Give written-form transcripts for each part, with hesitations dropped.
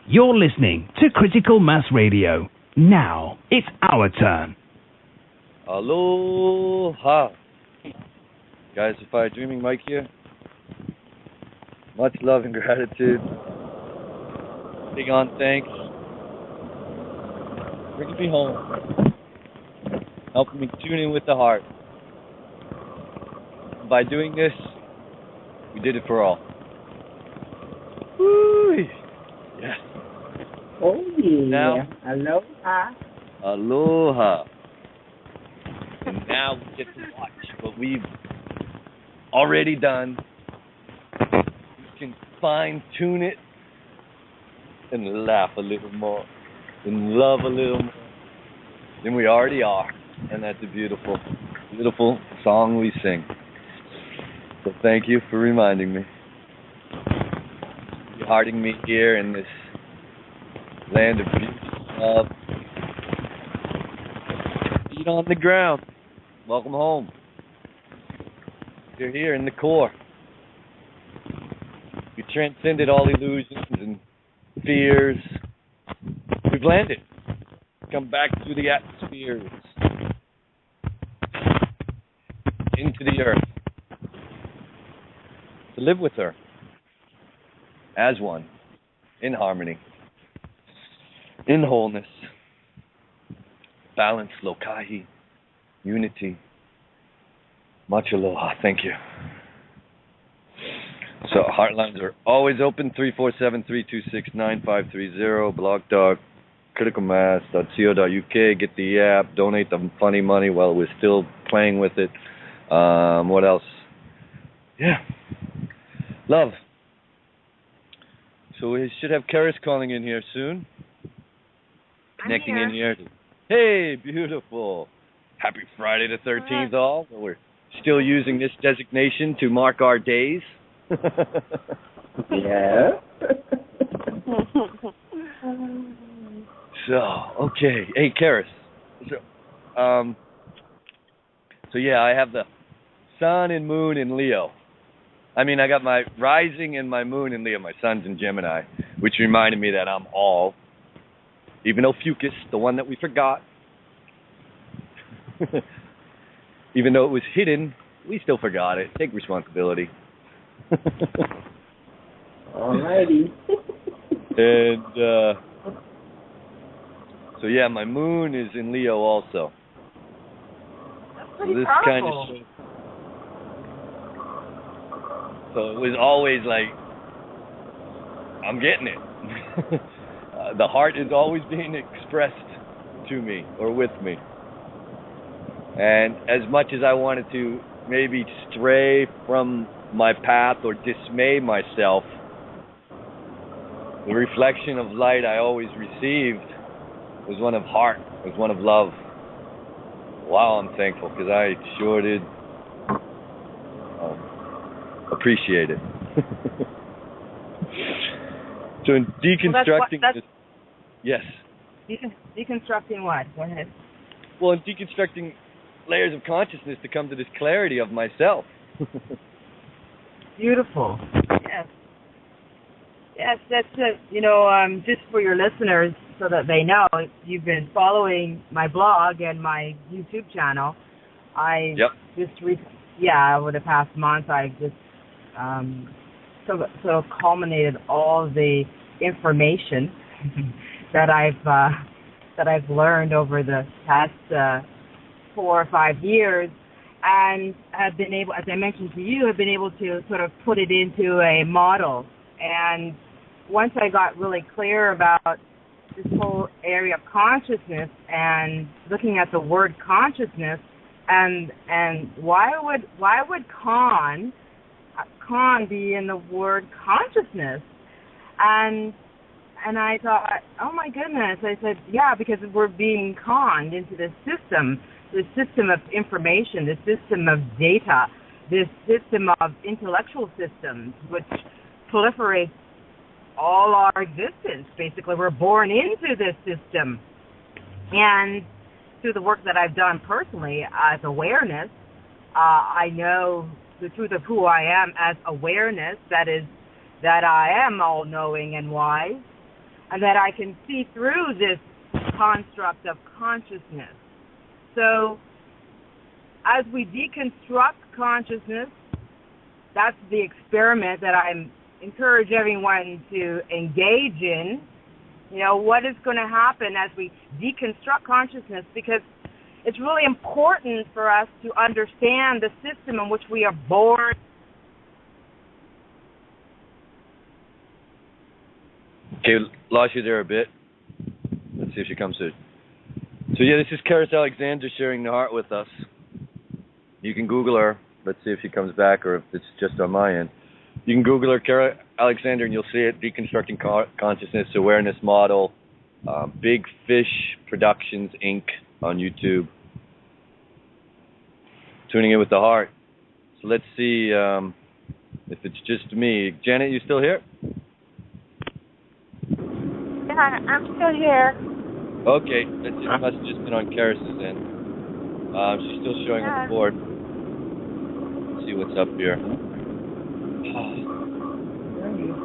You're listening to Critical Mass Radio. Now, it's our turn. Aloha. Gaia Sophia Dreaming, Mike here. Much love and gratitude. Big on thanks. Bringing me home. Helping me tune in with the heart. And by doing this, we did it for all. Woo! Yes. Oh, yeah. Now, Aloha. Aloha. And now we get to watch what we've already done. We can fine-tune it and laugh a little more and love a little more than we already are. And that's a beautiful, beautiful song we sing. So thank you for reminding me. You're hearting me here in this land of beauty, love. Feet on the ground. Welcome home. You're here in the core. You transcended all illusions and fears. We've landed. Come back through the atmospheres. Into the earth. To live with her. As one. In harmony. In wholeness. Balance, lokahi. Unity. Much aloha. Thank you. So, heartlines are always open. 347-326-9530. Blog Talk. criticalmass.co.uk. Get the app. Donate the funny money while we're still playing with it. What else? Yeah. Love. So we should have Karis calling in here soon. Connecting in here. Hey, beautiful. Happy Friday the 13th, all. We're still using this designation to mark our days. Yeah. So, okay. Hey, Karis. So yeah, I have the sun and moon in Leo. I mean, I got my rising and my moon in Leo. My sun's in Gemini, which reminded me that I'm all, even though Fucus, the one that we forgot, even though it was hidden, we still forgot it. Take responsibility. Alrighty. And so yeah, my moon is in Leo also. That's So pretty this powerful. kind of so it was always like, I'm getting it. The heart is always being expressed to me or with me. And as much as I wanted to maybe stray from my path or dismay myself, the reflection of light I always received was one of heart, was one of love. Wow, I'm thankful because I sure did appreciate it. So in deconstructing this, yes. Deconstructing what? Go ahead. Well, in deconstructing layers of consciousness to come to this clarity of myself. Beautiful. Yes. Yes, that's it. You know, just for your listeners so that they know, you've been following my blog and my YouTube channel. Over the past month, I just sort of culminated all the information that I've learned over the past 4 or 5 years, and have been able, as I mentioned to you, have been able to sort of put it into a model. And once I got really clear about this whole area of consciousness and looking at the word consciousness, and why would con be in the word consciousness? And I thought, oh my goodness. I said, yeah, because we're being conned into this system of information, this system of data, this system of intellectual systems, which proliferates all our existence. Basically, we're born into this system. And through the work that I've done personally as awareness, I know the truth of who I am as awareness, that I am all-knowing and wise. and that I can see through this construct of consciousness. So as we deconstruct consciousness, that's the experiment that I encourage everyone to engage in. You know, what is going to happen as we deconstruct consciousness, because it's really important for us to understand the system in which we are born. Okay, lost you there a bit. Let's see if she comes through. So yeah, this is Karis Alexander sharing the heart with us. You can Google her. Let's see if she comes back or if it's just on my end. You can Google her, Karis Alexander, and you'll see it, Deconstructing Consciousness Awareness Model, Big Fish Productions, Inc. on YouTube. Tuning in with the heart. So let's see if it's just me. Janet, you still here? Yeah, I'm still here. Okay, it must have just been on Karis's end. She's still showing on the board. Let's see what's up here.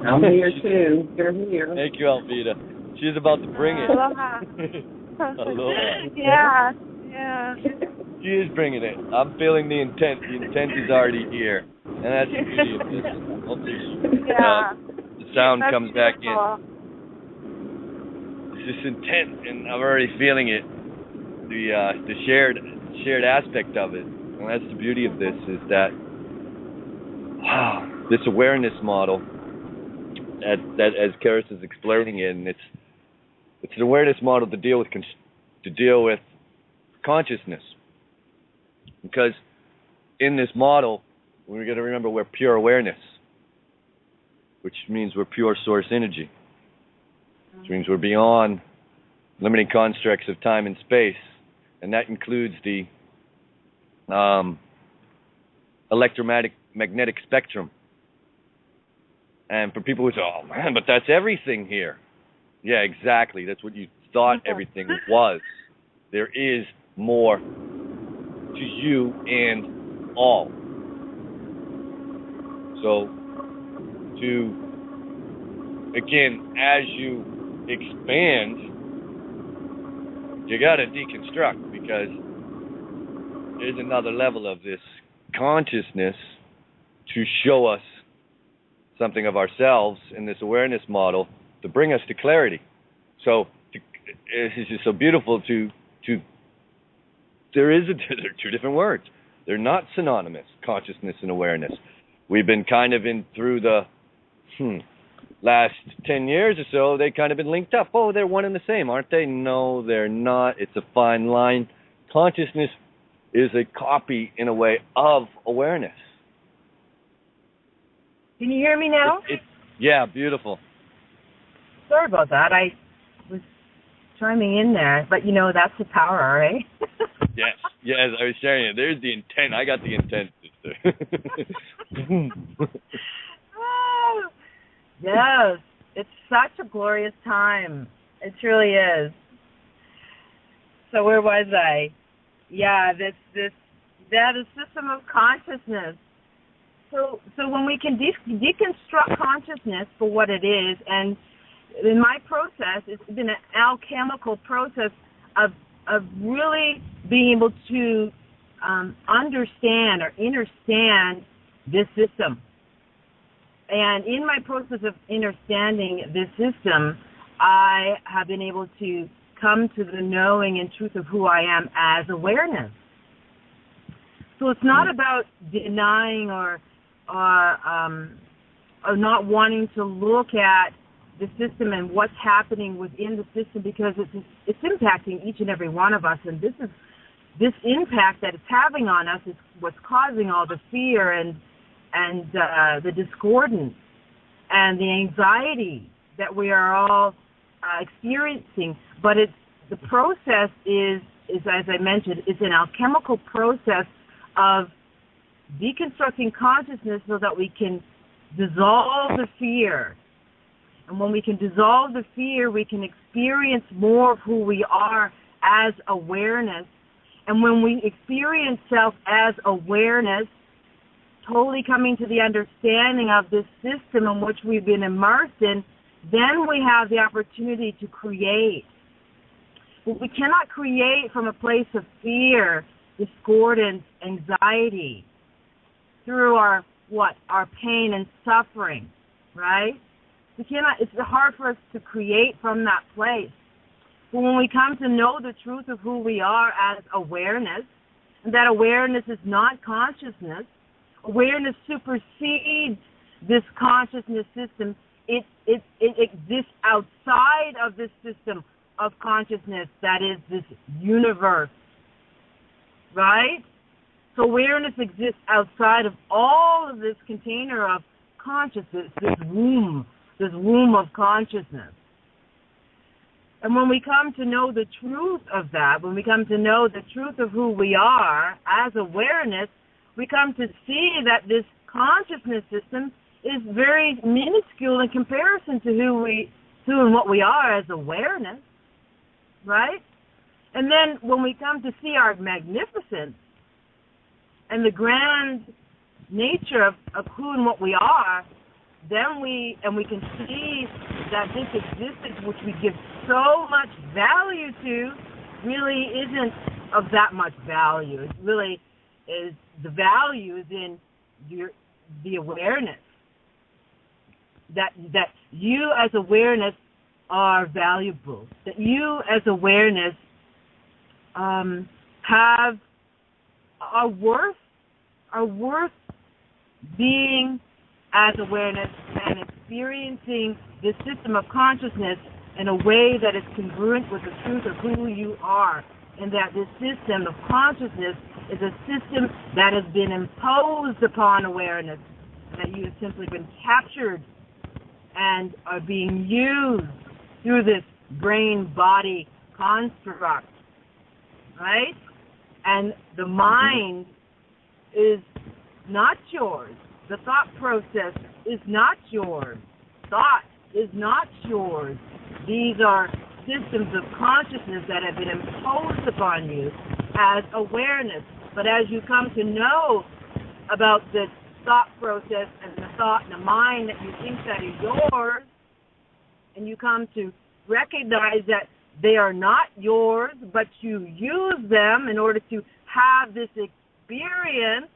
I'm here too. You're here. Thank you, Alvita. She's about to bring it. Aloha. Aloha. Yeah. She is bringing it. I'm feeling the intent. The intent is already here. And that's the beauty of this. Hopefully the sound that's comes beautiful. back in. It's this intent, and I'm already feeling it. The shared aspect of it. And that's the beauty of this, is that this awareness model that as Karis is explaining it, and it's an awareness model to deal with consciousness. Because in this model, we're going to remember we're pure awareness, which means we're pure source energy, which means we're beyond limiting constructs of time and space, and that includes the electromagnetic spectrum. And for people who say, oh man, but that's everything here. Yeah, exactly. That's what you thought everything was. There is more to you and all. So, again, as you expand, you got to deconstruct, because there's another level of this consciousness to show us something of ourselves in this awareness model to bring us to clarity. So it's just so beautiful there are two different words. They're not synonymous, consciousness and awareness. We've been kind of through the last 10 years or so, they kind of been linked up. Oh, they're one and the same, aren't they? No, they're not. It's a fine line. Consciousness is a copy, in a way, of awareness. Can you hear me now? Yeah, beautiful. Sorry about that. I was chiming in there, but that's the power, right? Yes, I was sharing it. There's the intent. I got the intent. Yes, it's such a glorious time. It truly is. So where was I? Yeah, that is system of consciousness. So when we can deconstruct consciousness for what it is, and in my process, it's been an alchemical process of really being able to understand or understand this system. And in my process of understanding this system, I have been able to come to the knowing and truth of who I am as awareness. So it's not about denying or not wanting to look at the system and what's happening within the system, because it's impacting each and every one of us, and this impact that it's having on us is what's causing all the fear and the discordance and the anxiety that we are all experiencing. But the process is, as I mentioned, it's an alchemical process of deconstructing consciousness so that we can dissolve the fear. And when we can dissolve the fear, we can experience more of who we are as awareness. And when we experience self as awareness, totally coming to the understanding of this system in which we've been immersed in, then we have the opportunity to create. But we cannot create from a place of fear, discordance, anxiety, through our pain and suffering, right? We cannot. It's hard for us to create from that place. But when we come to know the truth of who we are as awareness, and that awareness is not consciousness, awareness supersedes this consciousness system. It exists outside of this system of consciousness that is this universe, right? So awareness exists outside of all of this container of consciousness, this womb of consciousness. And when we come to know the truth of that, when we come to know the truth of who we are as awareness, we come to see that this consciousness system is very minuscule in comparison to who and what we are as awareness, right? And then when we come to see our magnificence and the grand nature of who and what we are, then we can see that this existence, which we give so much value to, really isn't of that much value. It really is, the value is in the awareness that you as awareness are valuable, that you as awareness are worth being as awareness and experiencing this system of consciousness in a way that is congruent with the truth of who you are, and that this system of consciousness is a system that has been imposed upon awareness, that you have simply been captured and are being used through this brain-body construct, right? And the mind is not yours. The thought process is not yours. Thought is not yours. These are systems of consciousness that have been imposed upon you as awareness. But as you come to know about this thought process and the thought and the mind that you think that is yours, and you come to recognize that they are not yours, but you use them in order to have this experience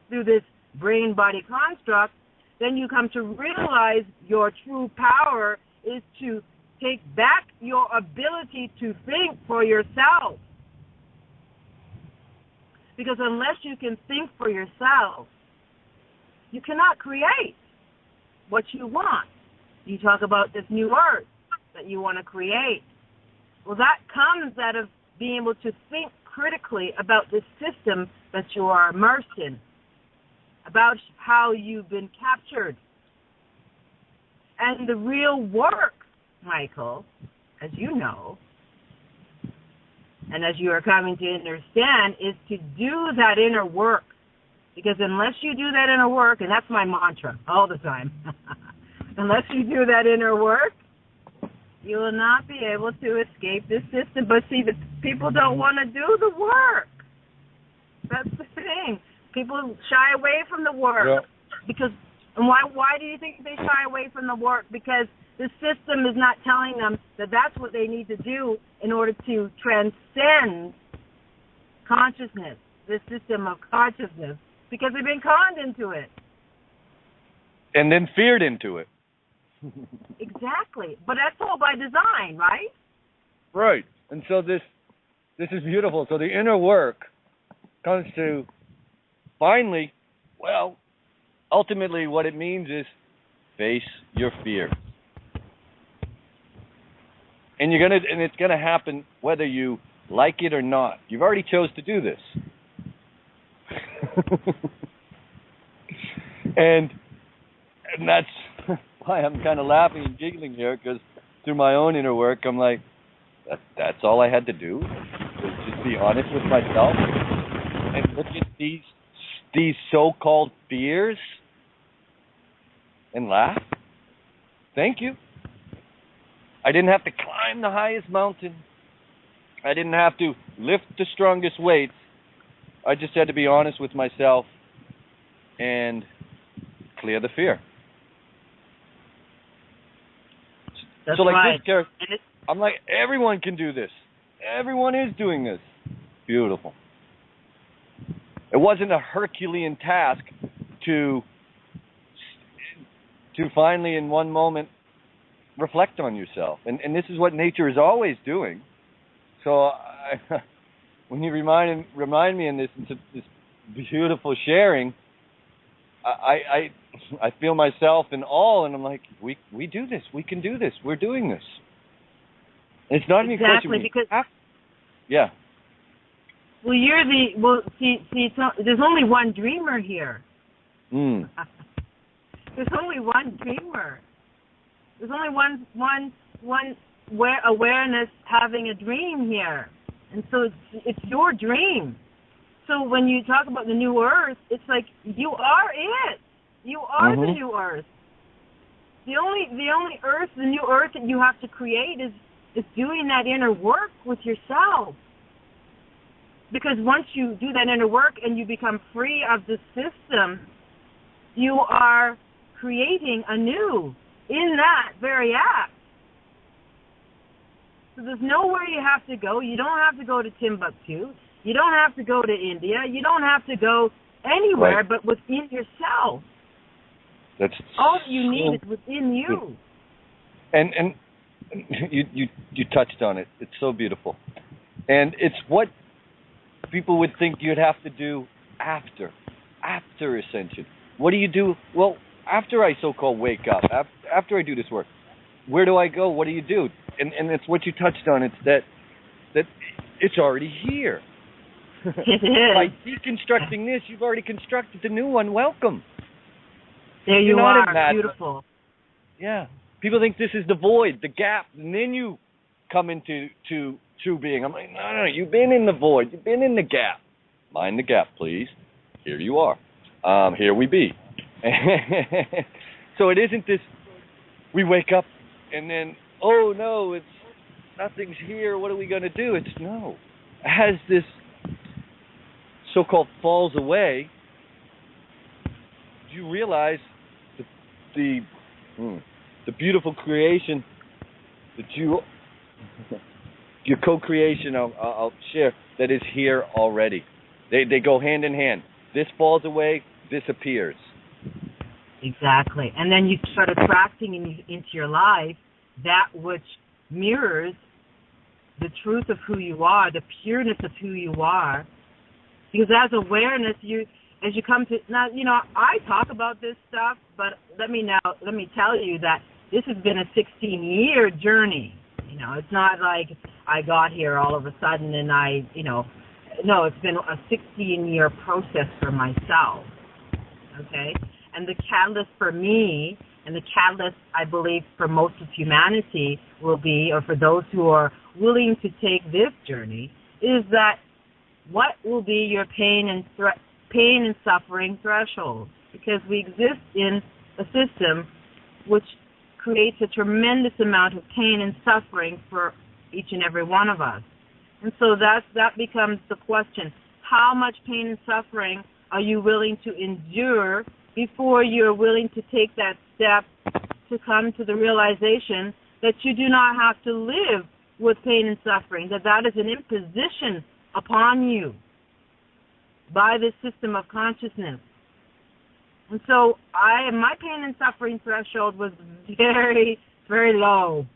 through this brain-body construct, then you come to realize your true power is to take back your ability to think for yourself. Because unless you can think for yourself, you cannot create what you want. You talk about this new earth that you want to create. Well, that comes out of being able to think critically about this system that you are immersed in, about how you've been captured. And the real work, Michael, as you know, and as you are coming to understand, is to do that inner work. Because unless you do that inner work, and that's my mantra all the time, unless you do that inner work, you will not be able to escape this system. But see, the people don't want to do the work. That's the thing. People shy away from the work. Yeah. Because, and why do you think they shy away from the work? Because the system is not telling them that that's what they need to do in order to transcend consciousness, this system of consciousness, because they've been conned into it. And then feared into it. Exactly. But that's all by design, right? Right. And so this is beautiful. So the inner work comes to finally, well, ultimately what it means is face your fear. And it's gonna happen whether you like it or not. You've already chose to do this. and that's why I'm kind of laughing and giggling here, because through my own inner work, I'm like, that's all I had to do, was just be honest with myself and look at these so-called fears and laugh. Thank you. I didn't have to climb the highest mountain. I didn't have to lift the strongest weights. I just had to be honest with myself and clear the fear. That's so like right. this character, I'm like, everyone can do this. Everyone is doing this. Beautiful. It wasn't a Herculean task to finally in one moment reflect on yourself. And this is what nature is always doing. So when you remind me in this beautiful sharing, I feel myself in awe, and I'm like, we do this. We can do this. We're doing this. And it's not even exactly because yeah. Well, see, there's only one dreamer here. Mm. There's only one dreamer. There's only one awareness having a dream here, and so it's your dream. So when you talk about the new earth, it's like you are it. You are the new earth. The only earth, the new earth that you have to create is doing that inner work with yourself. Because once you do that inner work and you become free of the system, you are creating anew in that very act. So there's nowhere you have to go. You don't have to go to Timbuktu. You don't have to go to India. You don't have to go anywhere but within yourself. That's all that you need is within you. And you touched on it. It's so beautiful. And it's what people would think you'd have to do after ascension. What do you do? Well, after I so-called wake up, after I do this work, where do I go? What do you do? And it's what you touched on. It's that it's already here. It is. By deconstructing this, you've already constructed the new one. Welcome. There you are. Beautiful. Yeah. People think this is the void, the gap, and then you come into true being. I'm like, no, you've been in the void. You've been in the gap. Mind the gap, please. Here you are. Here we be. So it isn't this, we wake up and then, oh, no, it's nothing's here. What are we going to do? It's no. As this so-called falls away, you realize the beautiful creation that your co-creation, I'll share, that is here already. They go hand in hand. This falls away, this appears. Exactly. And then you start attracting into your life that which mirrors the truth of who you are, the pureness of who you are. Because as awareness, as you come to, now, I talk about this stuff, but let me tell you that this has been a 16-year journey. It's not like I got here all of a sudden and no, it's been a 16-year process for myself, okay? And the catalyst for me, and the catalyst, I believe, for most of humanity will be, or for those who are willing to take this journey, is that what will be your pain and suffering threshold? Because we exist in a system which creates a tremendous amount of pain and suffering for each and every one of us. And so that becomes the question. How much pain and suffering are you willing to endure before you're willing to take that step to come to the realization that you do not have to live with pain and suffering, that is an imposition upon you by this system of consciousness. And so my pain and suffering threshold was very, very low.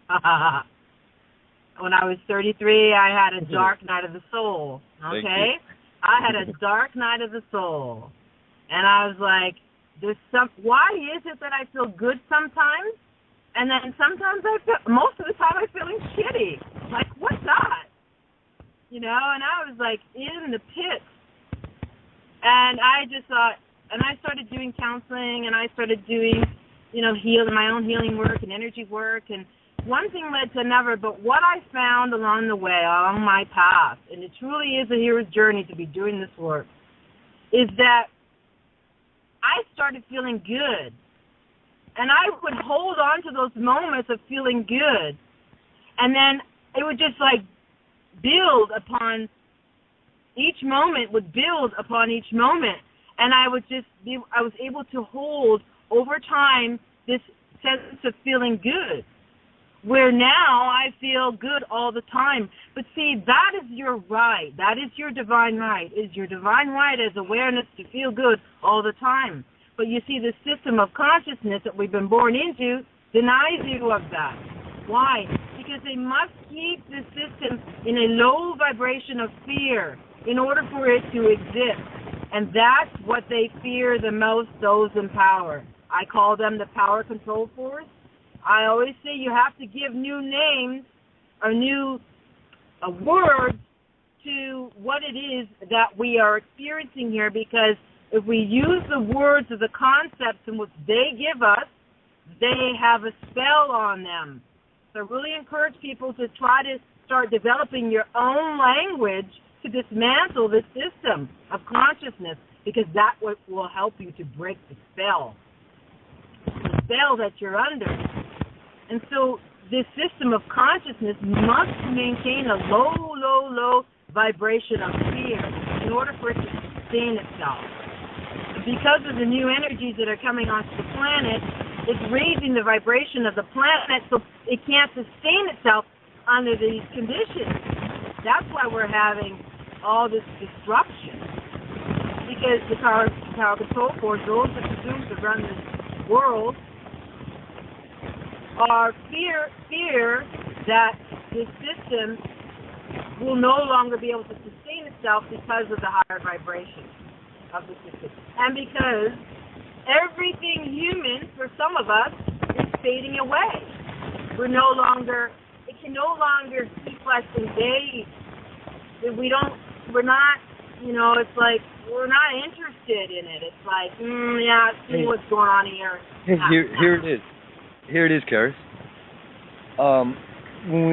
When I was 33, I had a dark night of the soul, okay? I had a dark night of the soul. And I was like, why is it that I feel good sometimes? And then sometimes most of the time I'm feeling shitty. Like, what's that? And I was like in the pit. And I just thought, and I started doing counseling, and I started doing, my own healing work and energy work, and one thing led to another. But what I found along the way, along my path, and it truly is a hero's journey to be doing this work, is that I started feeling good. And I would hold on to those moments of feeling good. And then it would just build upon each moment, would build upon each moment. And I was able to hold over time this sense of feeling good. where now I feel good all the time. But see, that is your right. That is your divine right. Is your divine right as awareness to feel good all the time. But you see, the system of consciousness that we've been born into denies you of that. Why? Because they must keep the system in a low vibration of fear in order for it to exist. And that's what they fear the most, those in power. I call them the power control force. I always say you have to give new names or new words to what it is that we are experiencing here, because if we use the words of the concepts in which they give us, they have a spell on them. So I really encourage people to try to start developing your own language to dismantle the system of consciousness, because that will help you to break the spell that you're under. And so this system of consciousness must maintain a low vibration of fear in order for it to sustain itself. Because of the new energies that are coming onto the planet, it's raising the vibration of the planet so it can't sustain itself under these conditions. That's why we're having all this disruption. Because the power control force, those that presume to run this world, are fear that the system will no longer be able to sustain itself because of the higher vibration of the system. And because everything human, for some of us, is fading away. It can no longer keep us engaged. We're not, it's like we're not interested in it. It's like, see what's going on here. Here it is. Here it is, Karis. When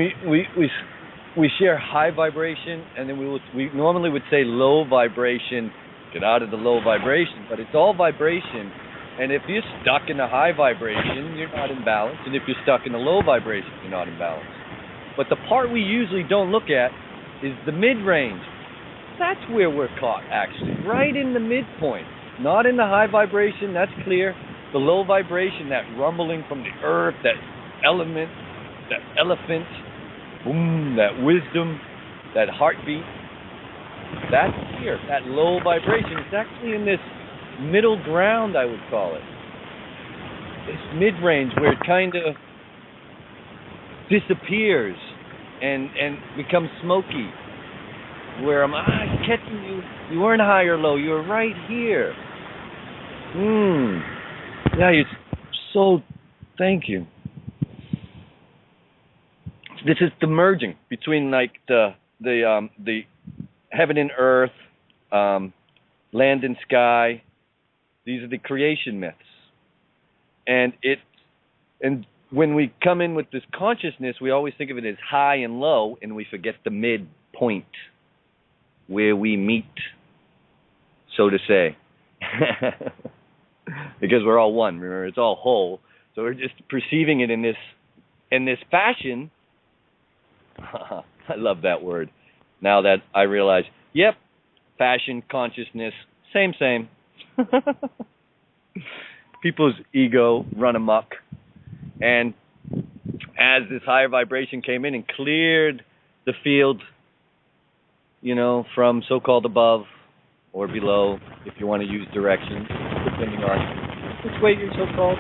we share high vibration, and then we normally would say low vibration. Get out of the low vibration, but it's all vibration. And if you're stuck in the high vibration, you're not in balance. And if you're stuck in the low vibration, you're not in balance. But the part we usually don't look at is the mid-range. That's where we're caught, actually, right in the midpoint. Not in the high vibration, that's clear. The low vibration, that rumbling from the earth, that element, that elephant, boom, that wisdom, that heartbeat, that's here. That low vibration, it's actually in this middle ground, I would call it. This mid-range where it kind of disappears and becomes smoky. Where I'm catching you. You weren't high or low. You were right here. Yeah, you're so. Thank you. This is the merging between like the heaven and earth, land and sky. These are the creation myths, and when we come in with this consciousness, we always think of it as high and low, and we forget the midpoint where we meet, so to say. Because we're all one, remember, it's all whole. So we're just perceiving it in this fashion. I love that word. Now that I realize, yep, fashion, consciousness, same. People's ego run amok. And as this higher vibration came in and cleared the field, from so-called above or below, if you want to use directions, depending on which way you're so-called.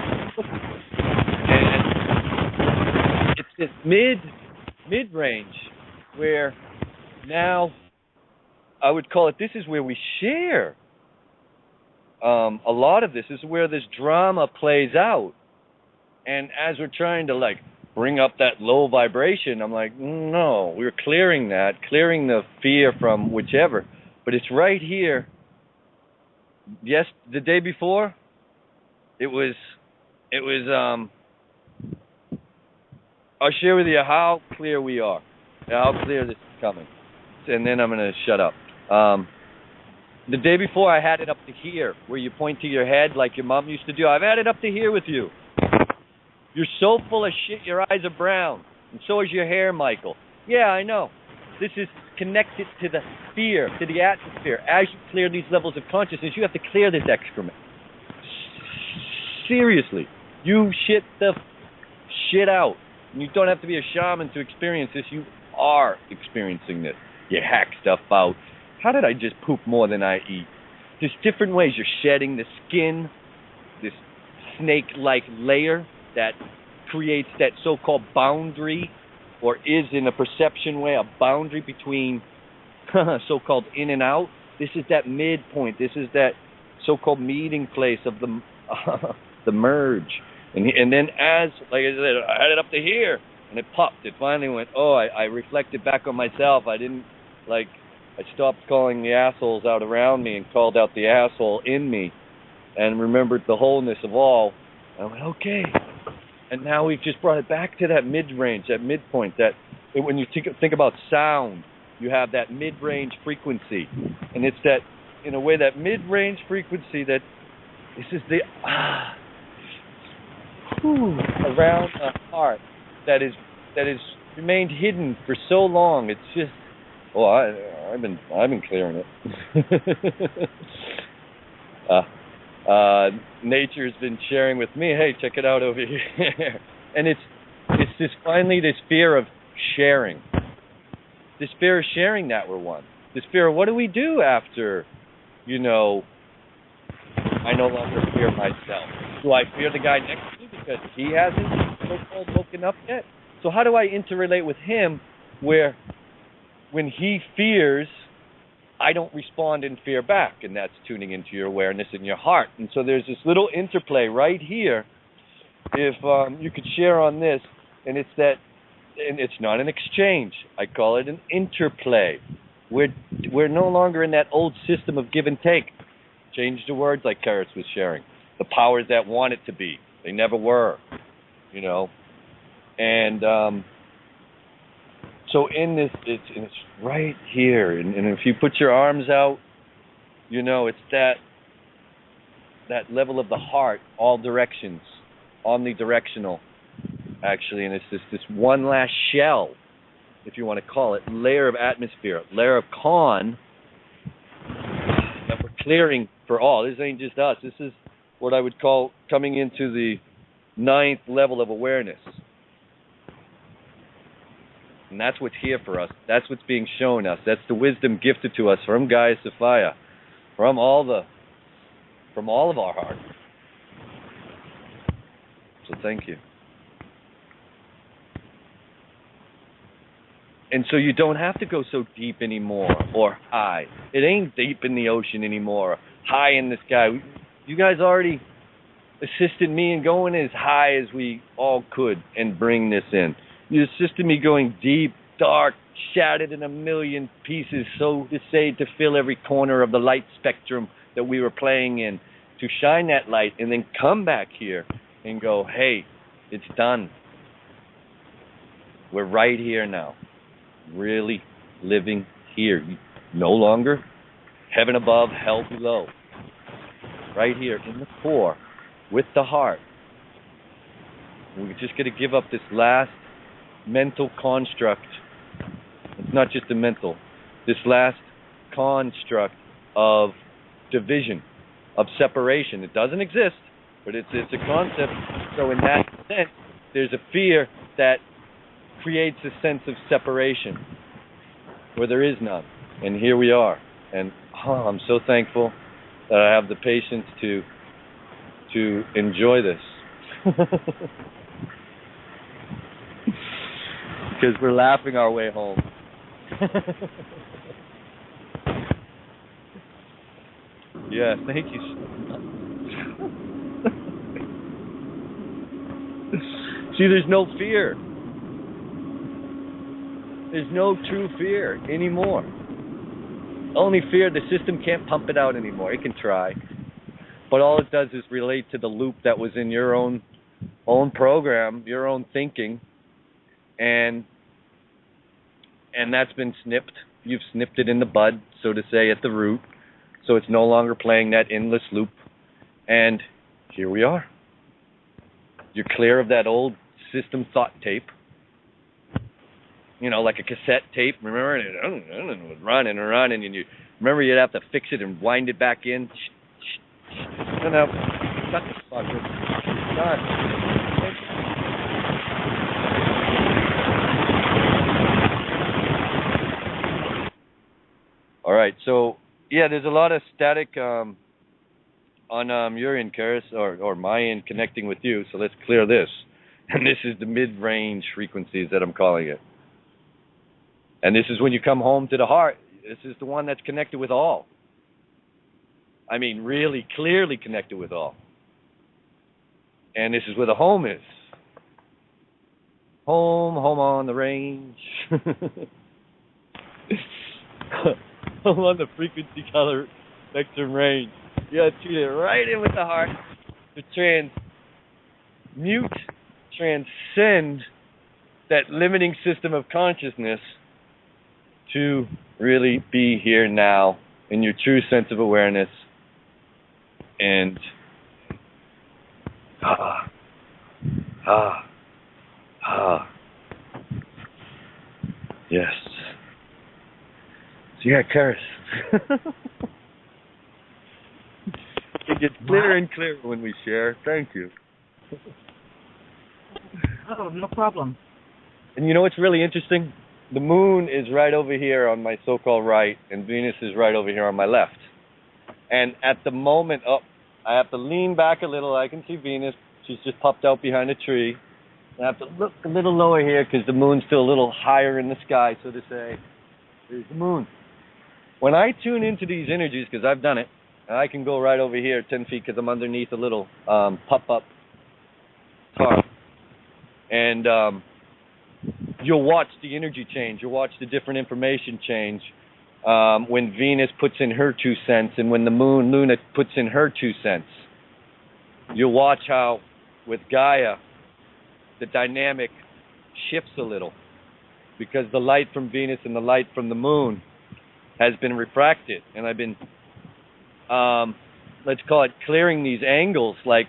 And it's this mid-range where now I would call it, this is where we share. A lot of this is where this drama plays out. And as we're trying to bring up that low vibration, I'm like, no, we're clearing the fear from whichever. But it's right here. Yes, the day before, it was I'll share with you how clear we are, how clear this is coming. And then I'm going to shut up. The day before, I had it up to here, where you point to your head like your mom used to do. I've had it up to here with you. You're so full of shit, your eyes are brown. And so is your hair, Michael. Yeah, I know. This is connected to the sphere, to the atmosphere. As you clear these levels of consciousness, you have to clear this excrement. Seriously. You shit the shit out. You don't have to be a shaman to experience this. You are experiencing this. You hack stuff out. How did I just poop more than I eat? There's different ways. You're shedding the skin, this snake-like layer that creates that so-called boundary, or is in a perception way a boundary between so-called in and out. This is that midpoint. This is that so-called meeting place of the the merge. And then as, like I said, I had it up to here, and it popped. It finally went, I reflected back on myself. I stopped calling the assholes out around me and called out the asshole in me and remembered the wholeness of all. I went, okay. And now we've just brought it back to that mid-range, that midpoint, when you think about sound, you have that mid-range frequency. And it's that, in a way, that mid-range frequency that this is the around the heart that is remained hidden for so long. It's just, I've been clearing it. Nature's been sharing with me, hey, check it out over here. And it's this fear of sharing. This fear of sharing that we're one. This fear of what do we do after, I no longer fear myself. Do I fear the guy next to me because he hasn't so-called woken up yet? So how do I interrelate with him where when he fears, I don't respond in fear back, and that's tuning into your awareness in your heart. And so there's this little interplay right here. If you could share on this, and it's that, and it's not an exchange. I call it an interplay. We're no longer in that old system of give and take. Change the words, like Karis was sharing. The powers that want it to be, they never were. And so in this, it's right here, and if you put your arms out, it's that level of the heart, all directions, omnidirectional, actually, and it's this one last shell, if you want to call it, layer of atmosphere, layer of con that we're clearing for all. This ain't just us. This is what I would call coming into the 9th level of awareness. And that's what's here for us. That's what's being shown us. That's the wisdom gifted to us from Gaia Sophia, from all of our heart. So thank you. And so you don't have to go so deep anymore or high. It ain't deep in the ocean anymore, high in the sky. You guys already assisted me in going as high as we all could and bring this in. You assisted me going deep, dark, shattered in a million pieces, so to say, to fill every corner of the light spectrum that we were playing in, to shine that light and then come back here and go, hey, it's done. We're right here now, really living here. No longer heaven above, hell below. Right here in the core, with the heart. We're just going to give up this last mental construct. It's not just a mental. This last construct of division, of separation. It doesn't exist, but it's a concept. So in that sense, there's a fear that creates a sense of separation where there is none. And here we are. And I'm so thankful that I have the patience to enjoy this. Because we're laughing our way home. Yeah, thank you so much. See, there's no fear. There's no true fear anymore. Only fear, the system can't pump it out anymore. It can try. But all it does is relate to the loop that was in your own program, your own thinking. And that's been snipped. You've snipped it in the bud, so to say, at the root. So it's no longer playing that endless loop. And here we are. You're clear of that old system thought tape. Like a cassette tape. Remember? It would run and run, and you remember you'd have to fix it and wind it back in. No. Cut the fucker. Done. right. So, yeah, there's a lot of static on your end, Karis, or my end connecting with you. So let's clear this. And this is the mid-range frequencies that I'm calling it. And this is when you come home to the heart. This is the one that's connected with all. I mean, really clearly connected with all. And this is where the home is. Home on the range. Home on the frequency color spectrum range. You gotta tune it right in with the heart to transcend that limiting system of consciousness to really be here now in your true sense of awareness and yes. So yeah, Karis. It gets clearer and clearer when we share. Thank you. Oh, no problem. And you know what's really interesting? The moon is right over here on my so-called right, and Venus is right over here on my left. And at the moment, I have to lean back a little. I can see Venus. She's just popped out behind a tree. I have to look a little lower here because the moon's still a little higher in the sky, so to say. There's the moon. When I tune into these energies, because I've done it, I can go right over here 10 feet because I'm underneath a little pop-up tarp. And you'll watch the energy change. You'll watch the different information change when Venus puts in her 2 cents and when the moon, Luna, puts in her 2 cents. You'll watch how, with Gaia, the dynamic shifts a little because the light from Venus and the light from the moon has been refracted. And I've been, let's call it clearing these angles, like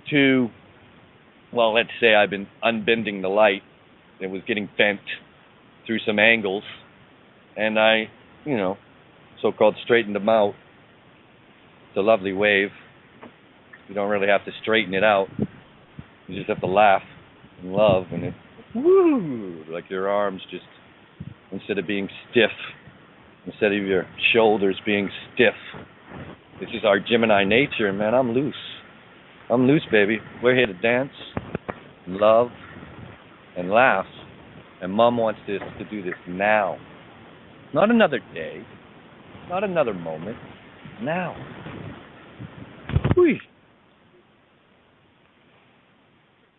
to, well, let's say I've been unbending the light. It was getting bent through some angles, and I, so-called straightened them out. It's a lovely wave. You don't really have to straighten it out. You just have to laugh and love, and it, woo, like your arms just, instead of being stiff, instead of your shoulders being stiff. This is our Gemini nature, and man, I'm loose. I'm loose, baby. We're here to dance, love, and laugh. And Mom wants us to do this now. Not another day. Not another moment. Now. Whee.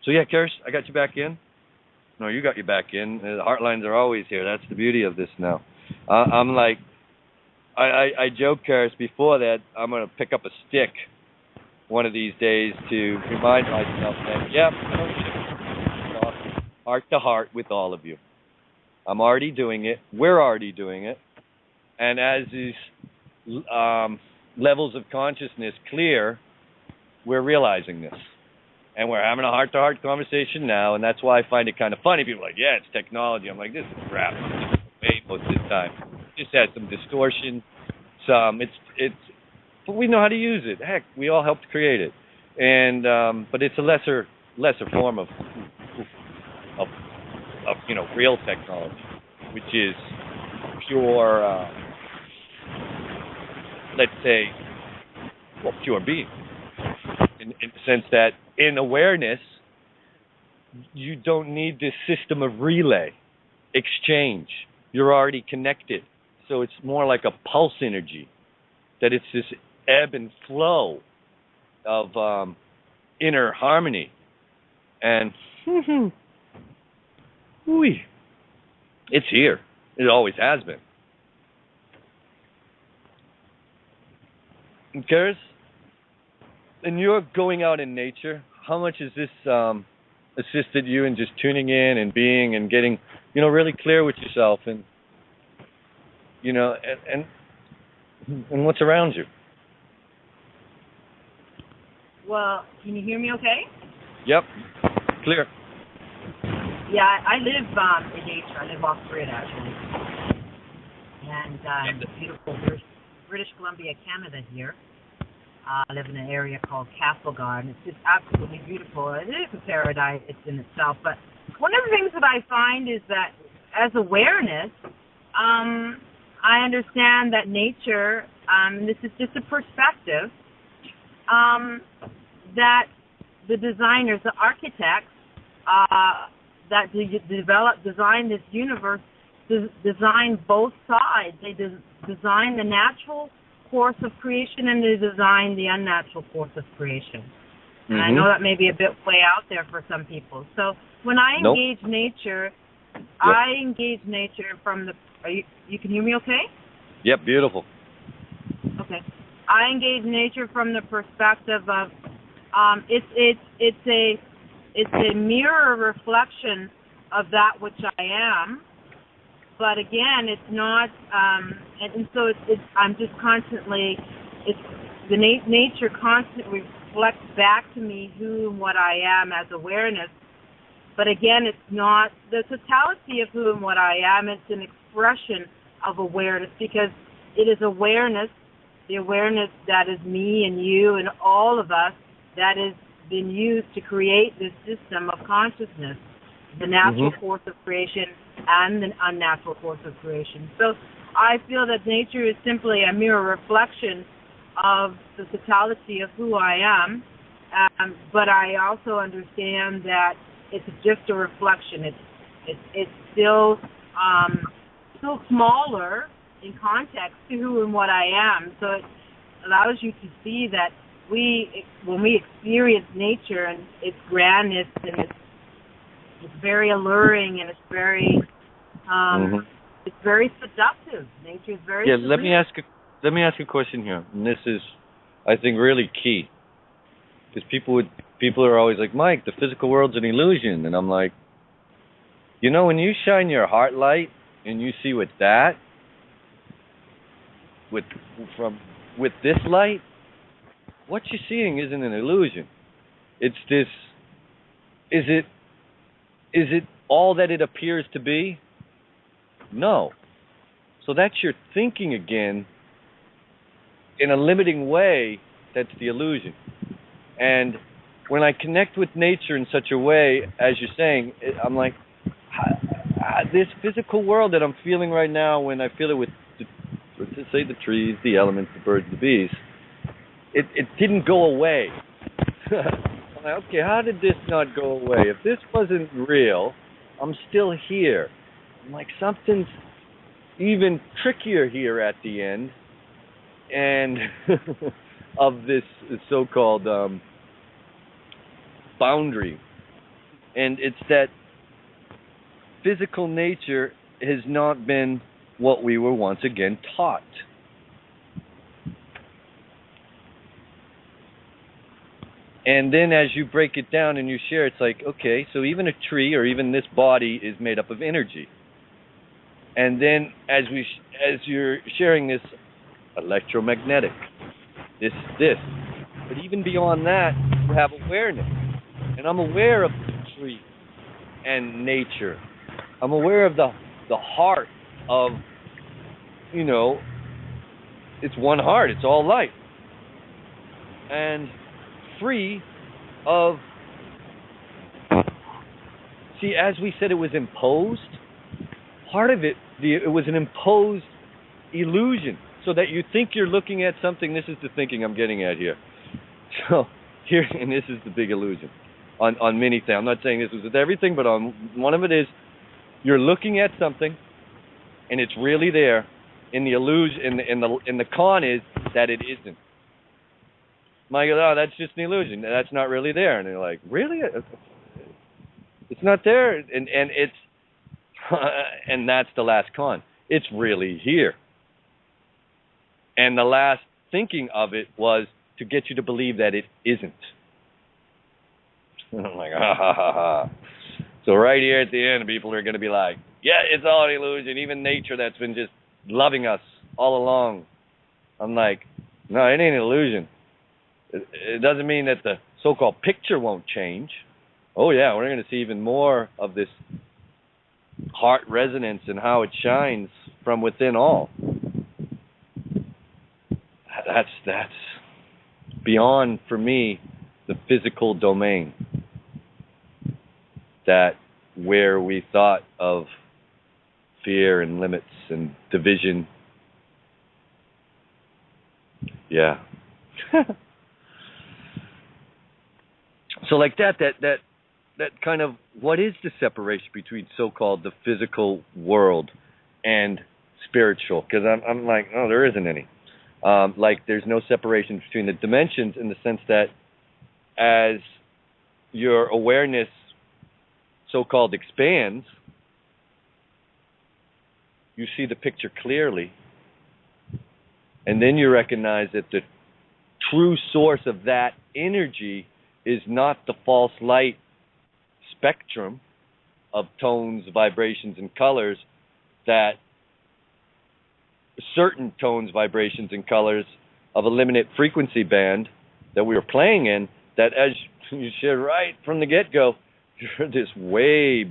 So yeah, Karis, I got you back in. No, you got you back in. The heart lines are always here. That's the beauty of this now. I'm like, I joked, Karis, before that I'm going to pick up a stick one of these days to remind myself that, yep, I don't shit. Heart to heart with all of you. I'm already doing it. We're already doing it. And as these levels of consciousness clear, we're realizing this. And we're having a heart-to-heart conversation now, and that's why I find it kind of funny. People are like, yeah, it's technology. I'm like, this is crap. Most of the time. Just has some distortion. But we know how to use it. Heck, we all helped create it. And but it's a lesser form of real technology, which is pure, let's say, pure being. In the sense that in awareness, you don't need this system of relay, exchange. You're already connected. So it's more like a pulse energy, that it's this ebb and flow of inner harmony. And it's here. It always has been. And Karis, and you're going out in nature, how much has this assisted you in just tuning in and being and getting, really clear with yourself and, and what's around you? Well, can you hear me okay? Yep. Clear. Yeah, I live in nature. I live off grid, actually. And beautiful British Columbia, Canada here. I live in an area called Castle Garden. It's just absolutely beautiful. It is a paradise in itself. But one of the things that I find is that as awareness, I understand that nature, this is just a perspective, that the designers, the architects, that design this universe, design both sides. They design the natural course of creation and they design the unnatural course of creation. And I know that may be a bit way out there for some people. So when I engage nature, I engage nature from the. You can hear me okay? Yep, beautiful. Okay. I engage nature from the perspective of it's a mirror reflection of that which I am, but again, it's not. And so it's I'm just constantly. It's the nature constantly reflects back to me who and what I am as awareness. But again, it's not the totality of who and what I am. It's an expression of awareness because it is awareness, the awareness that is me and you and all of us that has been used to create this system of consciousness, the natural course of creation and the unnatural course of creation. So I feel that nature is simply a mirror reflection of the totality of who I am, but I also understand that it's just a reflection. It's still smaller in context to who and what I am. So it allows you to see that when we experience nature and its grandness and it's very alluring and it's very seductive. Nature is very seductive. Let me ask a question here, and this is, I think, really key, because people are always like, Mike, the physical world's an illusion, and I'm like, when you shine your heart light and you see with that, with this light, what you're seeing isn't an illusion. It's this. Is it all that it appears to be? No. So that's your thinking again. In a limiting way, that's the illusion. And when I connect with nature in such a way, as you're saying, I'm like, this physical world that I'm feeling right now, when I feel it with, let's just say, the trees, the elements, the birds, the bees, it didn't go away. I'm like, okay, how did this not go away? If this wasn't real, I'm still here. I'm like, something's even trickier here at the end. And of this so-called boundary. And it's that physical nature has not been what we were once again taught. And then as you break it down and you share, it's like, okay, so even a tree or even this body is made up of energy. And then as you're sharing this, electromagnetic, this. But even beyond that, you have awareness. And I'm aware of the tree and nature. I'm aware of the heart of, it's one heart, it's all light. And free of, see, as we said, it was imposed. Part of it, it was an imposed illusion. So that you think you're looking at something. This is the thinking I'm getting at here. So here, and this is the big illusion on many things. I'm not saying this was with everything, but on one of it is you're looking at something, and it's really there. In the illusion, in the con is that it isn't. Mike goes, oh, that's just an illusion. That's not really there. And they're like, really? It's not there, and it's and that's the last con. It's really here. And the last thinking of it was to get you to believe that it isn't. And I'm like, ha. So right here at the end, people are going to be like, yeah, it's all an illusion. Even nature that's been just loving us all along. I'm like, no, it ain't an illusion. It doesn't mean that the so-called picture won't change. Oh, yeah, we're going to see even more of this heart resonance and how it shines from within all. That's beyond, for me, the physical domain. That where we thought of fear and limits and division Yeah. So like that kind of, what is the separation between so-called the physical world and spiritual? Because I'm like, oh, there isn't any. Like there's no separation between the dimensions in the sense that as your awareness so-called expands, you see the picture clearly, and then you recognize that the true source of that energy is not the false light spectrum of tones, vibrations, and colors, that certain tones, vibrations, and colors of a limited frequency band that we were playing in, that as you said right from the get-go, you're this way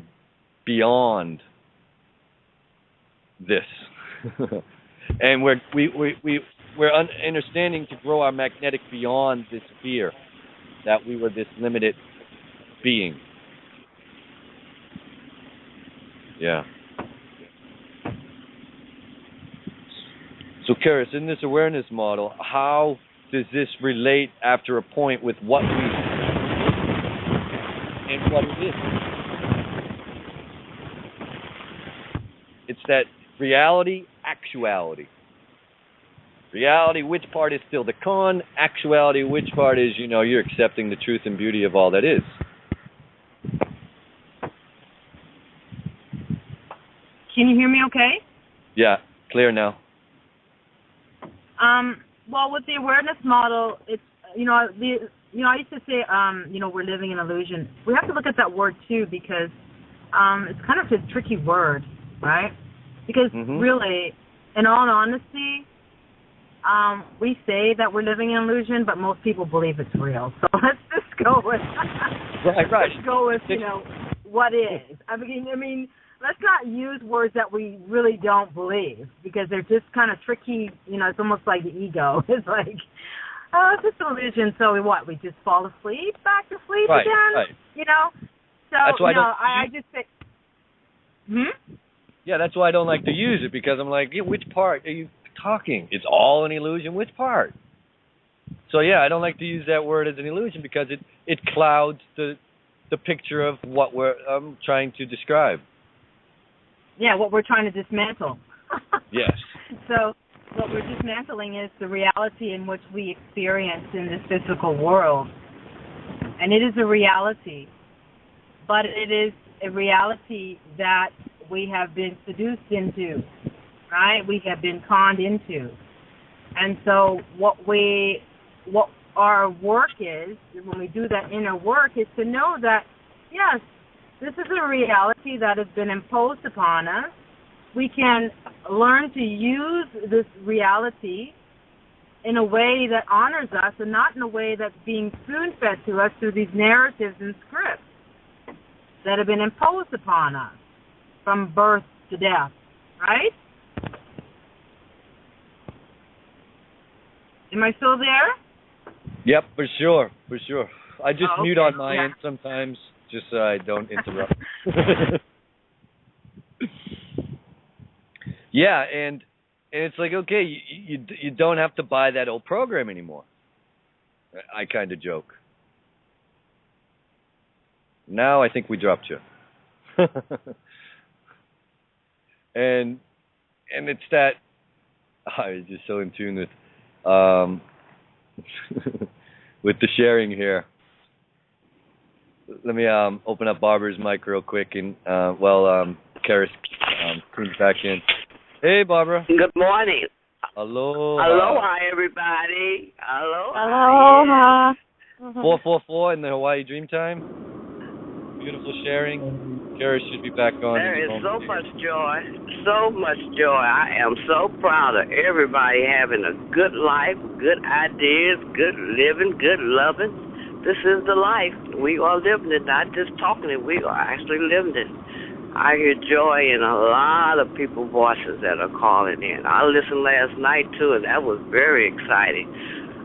beyond this. And we're understanding to grow our magnetic beyond this fear that we were this limited being. Yeah. So, Karis, in this awareness model, how does this relate after a point with what we and what it is? It's that reality, actuality. Reality, which part is still the con? Actuality, which part is, you're accepting the truth and beauty of all that is? Can you hear me okay? Yeah, clear now. Well, with the awareness model, it's, I used to say, we're living in illusion. We have to look at that word, too, because it's kind of a tricky word, right? Because really, in all honesty, we say that we're living in illusion, but most people believe it's real. So let's just go with right. Let's go with what is. I mean, let's not use words that we really don't believe, because they're just kind of tricky. It's almost like the ego. It's like, oh, it's just an illusion. So we just fall asleep, back to sleep again. Right. So that's why I just say. Yeah, that's why I don't like to use it, because I'm like, which part are you talking? It's all an illusion. Which part? So yeah, I don't like to use that word as an illusion, because it clouds the picture of what we're trying to describe. Yeah, what we're trying to dismantle. Yes. So what we're dismantling is the reality in which we experience in this physical world. And it is a reality, but it is a reality that we have been seduced into, right? We have been conned into. And so what our work is, when we do that inner work, is to know that, yes, this is a reality that has been imposed upon us. We can learn to use this reality in a way that honors us, and not in a way that's being spoon-fed to us through these narratives and scripts that have been imposed upon us from birth to death, right? Am I still there? Yep, for sure. I just mute on my end sometimes, just so I don't interrupt. Yeah, and it's like, okay, you don't have to buy that old program anymore. I kind of joke. Now I think we dropped you. and it's that I'm just so in tune with with the sharing here. Let me open up Barbara's mic real quick, and Karis comes back in. Hey, Barbara. Good morning. Aloha. Aloha, everybody. Aloha. Aloha. 444 in the Hawaii Dreamtime. Beautiful sharing. Karis should be back on. There is so much joy. So much joy. I am so proud of everybody having a good life, good ideas, good living, good loving. This is the life. We are living it, not just talking it. We are actually living it. I hear joy in a lot of people's voices that are calling in. I listened last night, too, and that was very exciting.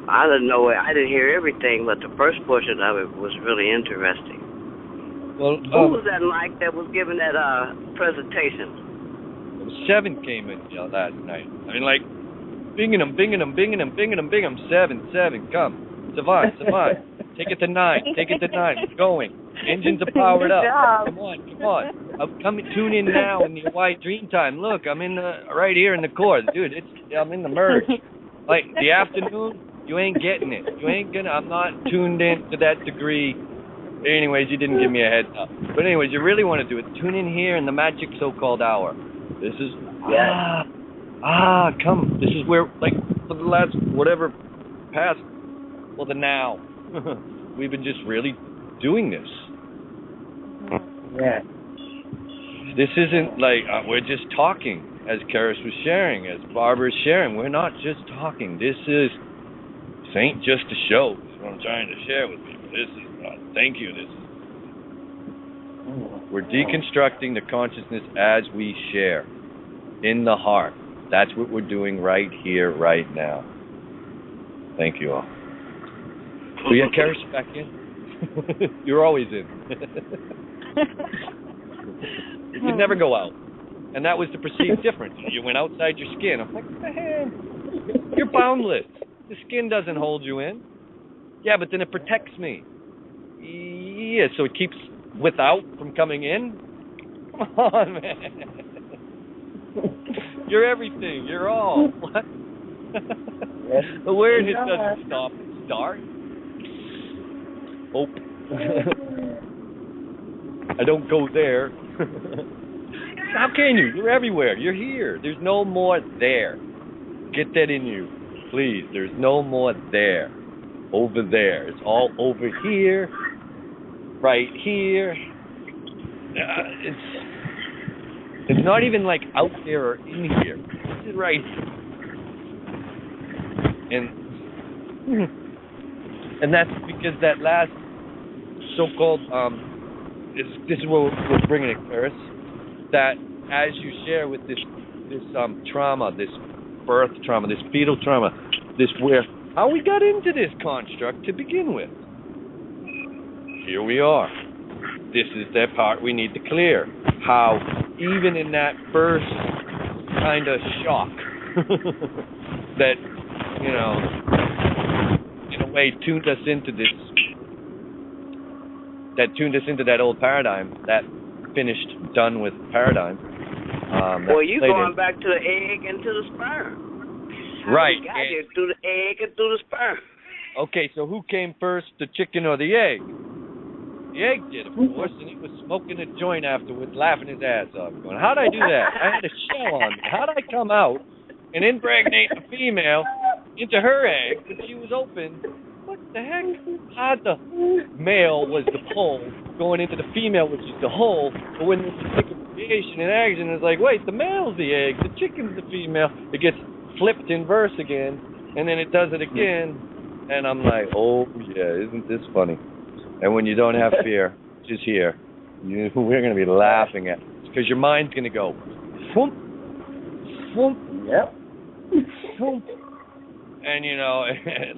I didn't hear everything, but the first portion of it was really interesting. Well, who was that like that was giving that presentation? 7 came in last night. I mean, like, Binging them. 7, come. Savant. Take it to 9. We're going. Engines are powered up. Come on. Tune in now in the White Dream Time. Look, I'm in right here in the core. Dude, I'm in the merge. Like, the afternoon, you ain't getting it. I'm not tuned in to that degree. Anyways, you didn't give me a heads up. But anyways, you really want to do it. Tune in here in the magic so-called hour. This is, come. This is where, like, for the last, whatever, past, well, the now. We've been just really doing this. Yeah. This isn't like, we're just talking, as Karis was sharing, as Barbara's sharing. We're not just talking. This ain't just a show. This is what I'm trying to share with people. This is, thank you. We're deconstructing the consciousness as we share in the heart. That's what we're doing right here, right now. Thank you all. So yeah, Karis, back in. You're always in. You could never go out. And that was the perceived difference. You went outside your skin. I'm like, man, you're boundless. The skin doesn't hold you in. Yeah, but then it protects me. Yeah, so it keeps without from coming in? Come on, man. You're everything. You're all. What? Awareness doesn't stop and start. Oh. I don't go there. How can you? You're everywhere. You're here. There's no more there. Get that in you, please. There's no more there. Over there. It's all over here. Right here. It's not even like out there or in here. It's right here. And that's because that last so-called this is what we're bringing it, Karis. That as you share with this trauma, this birth trauma, this fetal trauma, how we got into this construct to begin with. Here we are. This is that part we need to clear. How even in that first kind of shock that, in a way tuned us into that old paradigm, that finished, done with paradigm. Well, you're going back to the egg and to the sperm. Right. You got you through the egg and through the sperm. Okay, so who came first, the chicken or the egg? The egg did, of course, and he was smoking a joint afterwards, laughing his ass off. Going, how'd I do that? I had a shell on me. How'd I come out and impregnate a female into her egg when she was open? What the heck? How the male was the pole going into the female, which is the hole, but when there's a creation and action, it's like, wait, the male's the egg, the chicken's the female. It gets flipped in verse again, and then it does it again, and I'm like, oh yeah, isn't this funny? And when you don't have fear, just here, we're going to be laughing at it, because your mind's going to go, swoop, swoop, yep, swoop. And,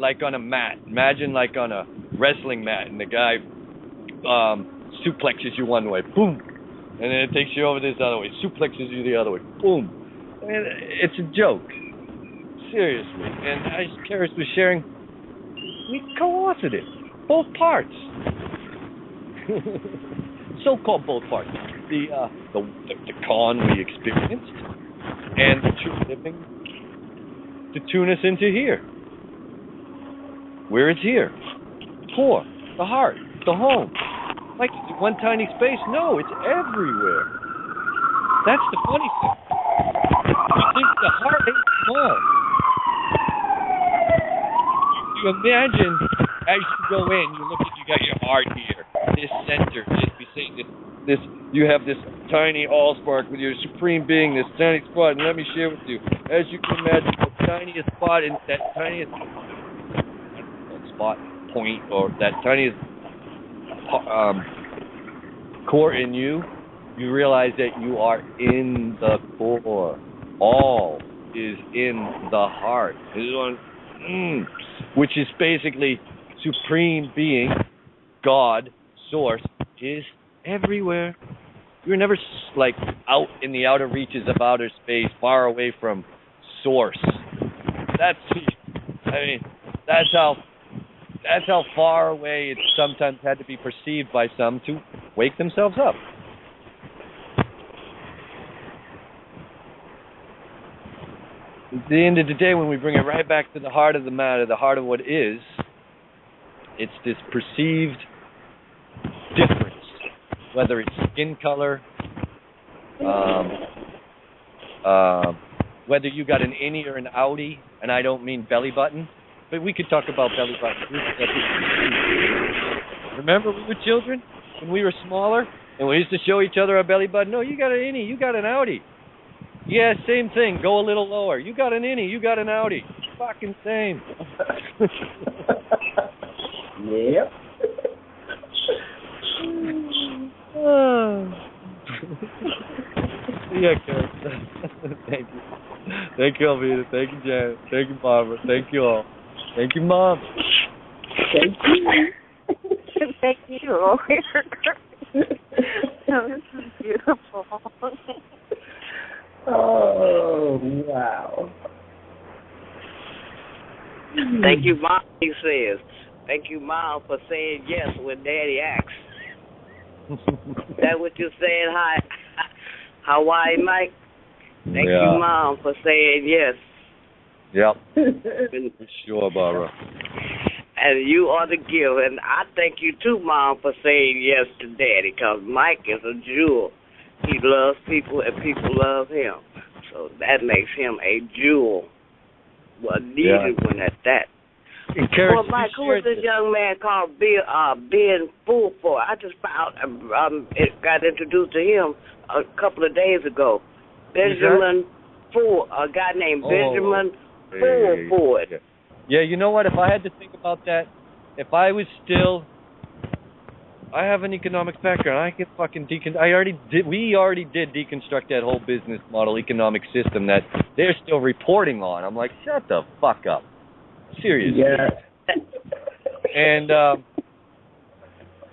like on a mat. Imagine like on a wrestling mat, and the guy suplexes you one way, boom. And then it takes you over this other way, suplexes you the other way, boom. I mean, it's a joke. Seriously. And as Karis was sharing, we co-authored it. Both parts. So-called both parts. The con we experienced, and the true living to tune us into here. Where it's here. Core, the heart, the home. Like one tiny space? No, it's everywhere. That's the funny thing. You think the heart ain't small. You imagine as you go in, you got your heart here, this center, this you have this tiny allspark with your supreme being, this tiny spot, and let me share with you, as you can imagine, the tiniest spot in that tiniest spot, point, or that tiniest core in you, you realize that you are in the core. All is in the heart. Which is basically supreme being, God, source, is everywhere. You're never like out in the outer reaches of outer space, far away from source. that's how far away it sometimes had to be perceived by some to wake themselves up. At the end of the day, when we bring it right back to the heart of the matter, the heart of what is, it's this perceived difference, whether it's skin color, whether you got an innie or an outie, and I don't mean belly button, but we could talk about belly button. Remember we were children, when we were smaller, and we used to show each other our belly button? No, you got an innie, you got an outie. Yeah, same thing. Go a little lower. You got an innie, you got an outie. Fucking same. Yep. Yeah, Karen. Thank you. Thank you, Alvita. Thank you, Janet. Thank you, Barbara. Thank you all. Thank you, Mom. Thank you. Thank you. That was beautiful. Oh, wow. Thank you, Mom, he says. Thank you, Mom, for saying yes when Daddy asks. That what you're saying? Hi, Hawaii, Mike? Thank you, Mom, for saying yes. Yep. For sure, Barbara. And you are the gift. And I thank you, too, Mom, for saying yes to Daddy, because Mike is a jewel. He loves people, and people love him. So that makes him a jewel. Well, needed one at that. Well, Mike, who was this young man called Ben Fool for? I just found it got introduced to him a couple of days ago. Benjamin Fool, a guy named Benjamin Fool Ford. Yeah, you know what? If I had to think about that, if I was still, I have an economics background. I could fucking we already did deconstruct that whole business model, economic system that they're still reporting on. I'm like, shut the fuck up. Seriously. Yeah. And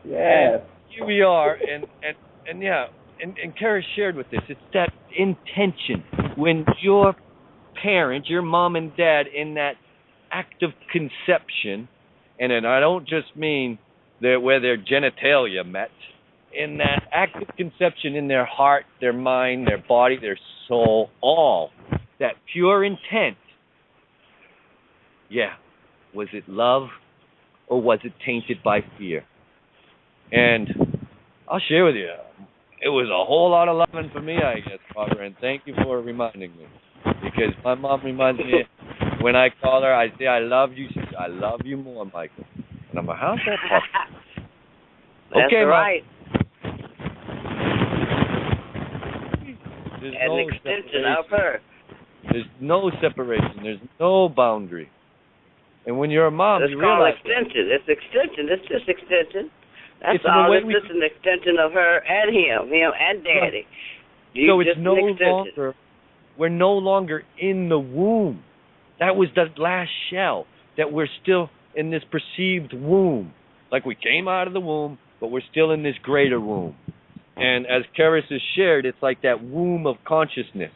and here we are, and Kara shared with this. It's that intention when your parents, your mom and dad, in that act of conception, and then I don't just mean where their genitalia met, in that act of conception in their heart, their mind, their body, their soul, all that pure intent. Yeah. Was it love or was it tainted by fear? And I'll share with you, it was a whole lot of loving for me, I guess, Barbara, and thank you for reminding me. Because my mom reminds me, when I call her, I say, I love you. She says, I love you more, Michael. And I'm like, how's that possible? That's okay, right. There's an extension of her. There's no separation. There's no boundary. And when you're a mom, it's you called realize extension. It's extension. It's just extension. That's all. It's just an extension of her and him and Daddy. Right. So it's no longer. We're no longer in the womb. That was the last shell. That we're still in this perceived womb, like we came out of the womb, but we're still in this greater womb. And as Karis has shared, it's like that womb of consciousness,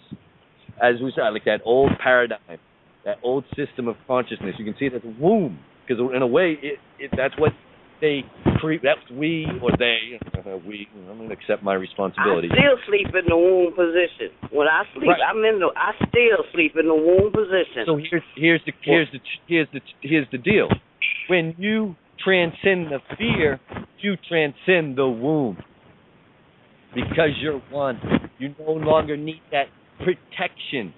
as we said, like that old paradigm. That old system of consciousness. You can see it as a womb, because in a way, that's what they create. That's we or they. We. I'm going to accept my responsibility. I still sleep in the womb position. When I sleep, right. I still sleep in the womb position. So here's the deal. When you transcend the fear, you transcend the womb, because you're one. You no longer need that protection.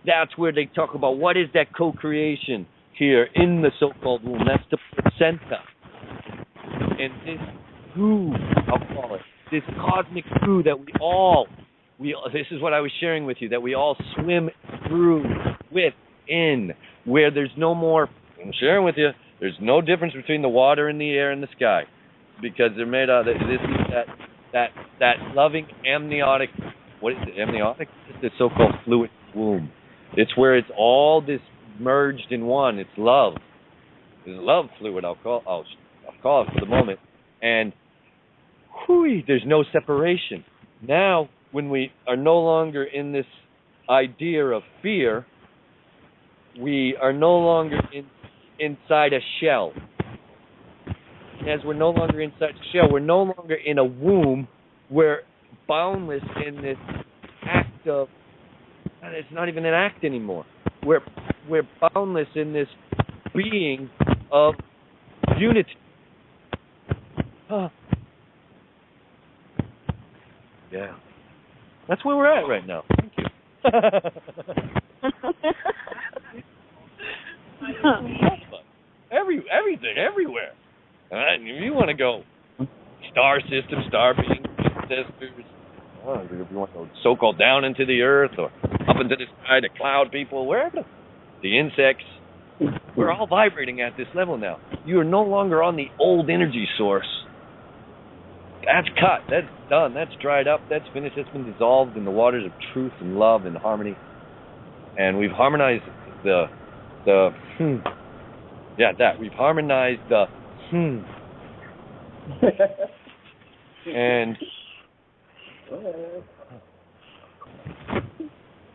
That's where they talk about what is that co-creation here in the so-called womb. That's the placenta. And this goo, I'll call it, this cosmic goo that this is what I was sharing with you, that we all swim through within, where there's no more, I'm sharing with you, there's no difference between the water and the air and the sky, because they're made out of, this is that loving amniotic, what is it, amniotic? It's the so-called fluid womb. It's where it's all this merged in one. It's love. It's love fluid, I'll call it for the moment. And there's no separation. Now, when we are no longer in this idea of fear, we are no longer inside a shell. As we're no longer inside a shell, we're no longer in a womb. We're boundless in this act of, and it's not even an act anymore. We're boundless in this being of unity. Yeah. That's where we're at right now. Thank you. Everything, everywhere. If you want to go star system, star beings, ancestors, if you want to go so-called down into the earth or up into the sky, the cloud people, wherever, the insects, we're all vibrating at this level now. You are no longer on the old energy source. That's cut. That's done. That's dried up. That's finished. That's been dissolved in the waters of truth and love and harmony. And we've harmonized we've harmonized the and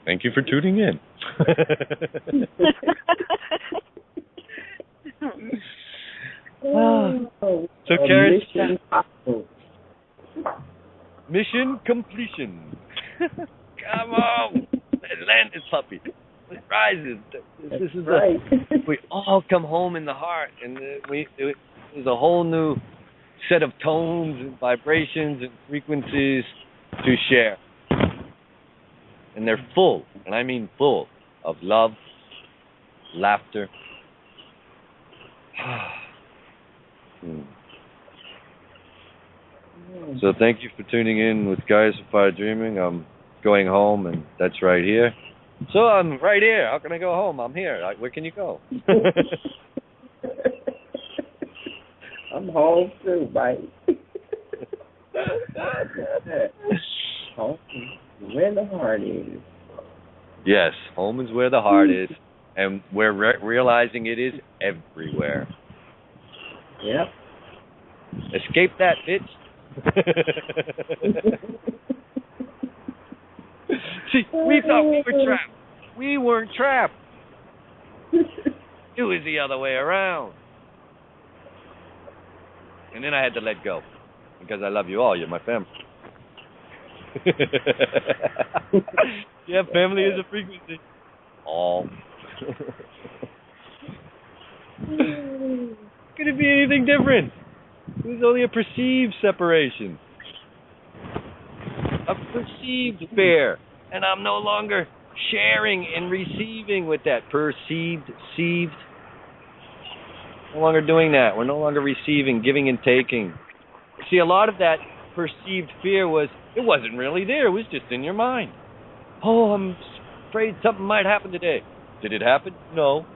thank you for tuning in. So, Karen, mission completion. Come on, land this puppy. It rises. This is right. We all come home in the heart, and there's a whole new set of tones and vibrations and frequencies to share. And they're full, and I mean full, of love, laughter. So thank you for tuning in with Gaia Sophia Dreaming. I'm going home, and that's right here. So I'm right here. How can I go home? I'm here. Where can you go? I'm home too, mate. Home is where the heart is. Yes, home is where the heart is, and we're realizing it is everywhere. Yep. Escape that, bitch. See, we thought we were trapped. We weren't trapped. It was the other way around. And then I had to let go. Because I love you all. You're my family. Yeah, family is a frequency. All. Could it be anything different? It was only a perceived separation. A perceived fear. And I'm no longer sharing and receiving with that perceived. No longer doing that. We're no longer receiving, giving and taking. See, a lot of that perceived fear it wasn't really there. It was just in your mind. Oh, I'm afraid something might happen today. Did it happen? No.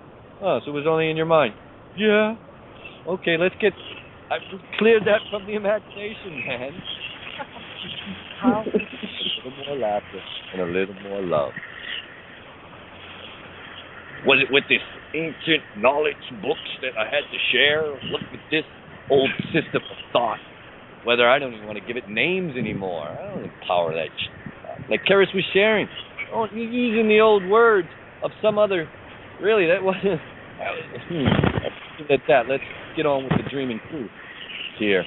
Oh, so it was only in your mind. Yeah. Okay, I've cleared that from the imagination, man. A little more laughter and a little more love. Was it with this ancient knowledge books that I had to share? Look at this old system of thought. Whether I don't even want to give it names anymore. I don't empower that shit. Like Karis was sharing. Oh, you're using the old words of some other. Really, that wasn't. Let's get on with the dreaming truth here.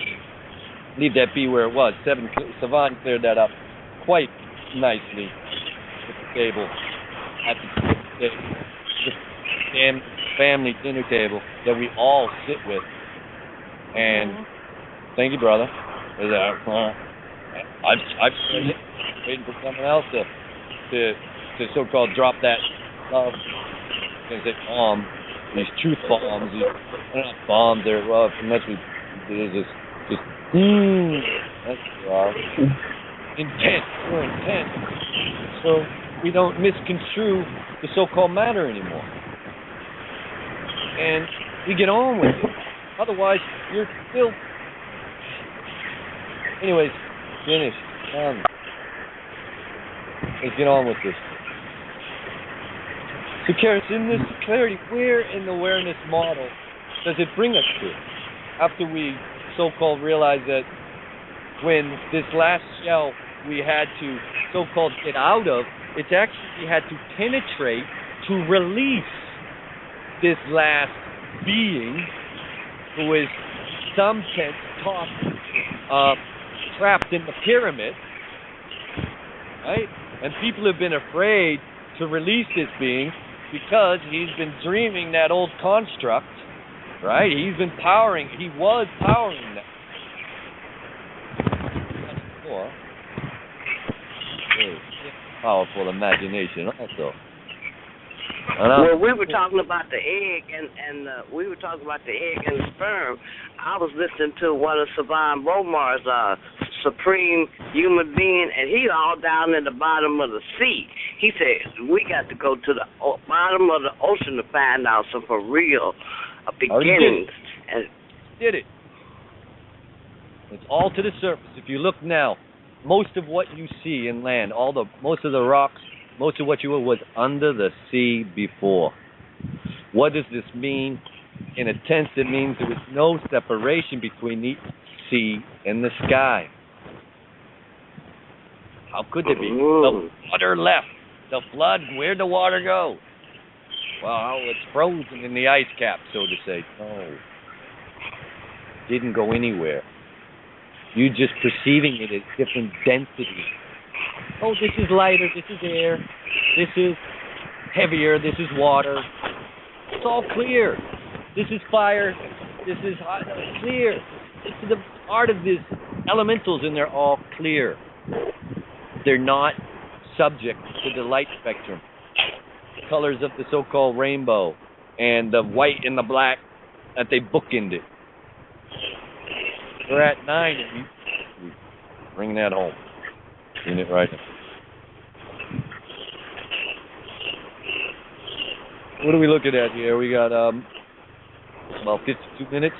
Leave that be where it was. Savant cleared that up quite nicely at the table. At the family dinner table that we all sit with. And thank you, brother. I've waiting for someone else to so-called drop that love. Things that bomb, these truth bombs. They're not bombs. They're unless there's just that's intense. We're intense. So we don't misconstrue the so-called matter anymore. And we get on with it. Otherwise, you're still... Anyways, finish. Let's get on with this. So, Karis, in this clarity, where in the awareness model does it bring us to? After we so-called realize that when this last shell we had to so-called get out of, it's actually we had to penetrate to release this last being who is some sense trapped in the pyramid, right? And people have been afraid to release this being because he's been dreaming that old construct, right? He was powering that. Powerful imagination also. Well, we were talking about the egg, and we were talking about the egg and the sperm. I was listening to one of Savan Bomar's Supreme Human Being, and he all down in the bottom of the sea. He said, we got to go to the bottom of the ocean to find out some for real beginnings. And did it. It's all to the surface. If you look now, most of what you see in land, most of the rocks, most of what you were was under the sea before. What does this mean? In a sense, it means there was no separation between the sea and the sky. How could there be? The water left. The flood, where'd the water go? Well, it's frozen in the ice cap, so to say. No. Didn't go anywhere. You're just perceiving it as different densities. Oh, this is lighter, this is air, this is heavier, this is water. It's all clear. This is fire, this is hot, clear. It's the art of these elementals, and they're all clear. They're not subject to the light spectrum. The colors of the so-called rainbow and the white and the black that they bookended. We're at 9 and we bring that home. Seen it right. What are we looking at here? We got about 52 minutes.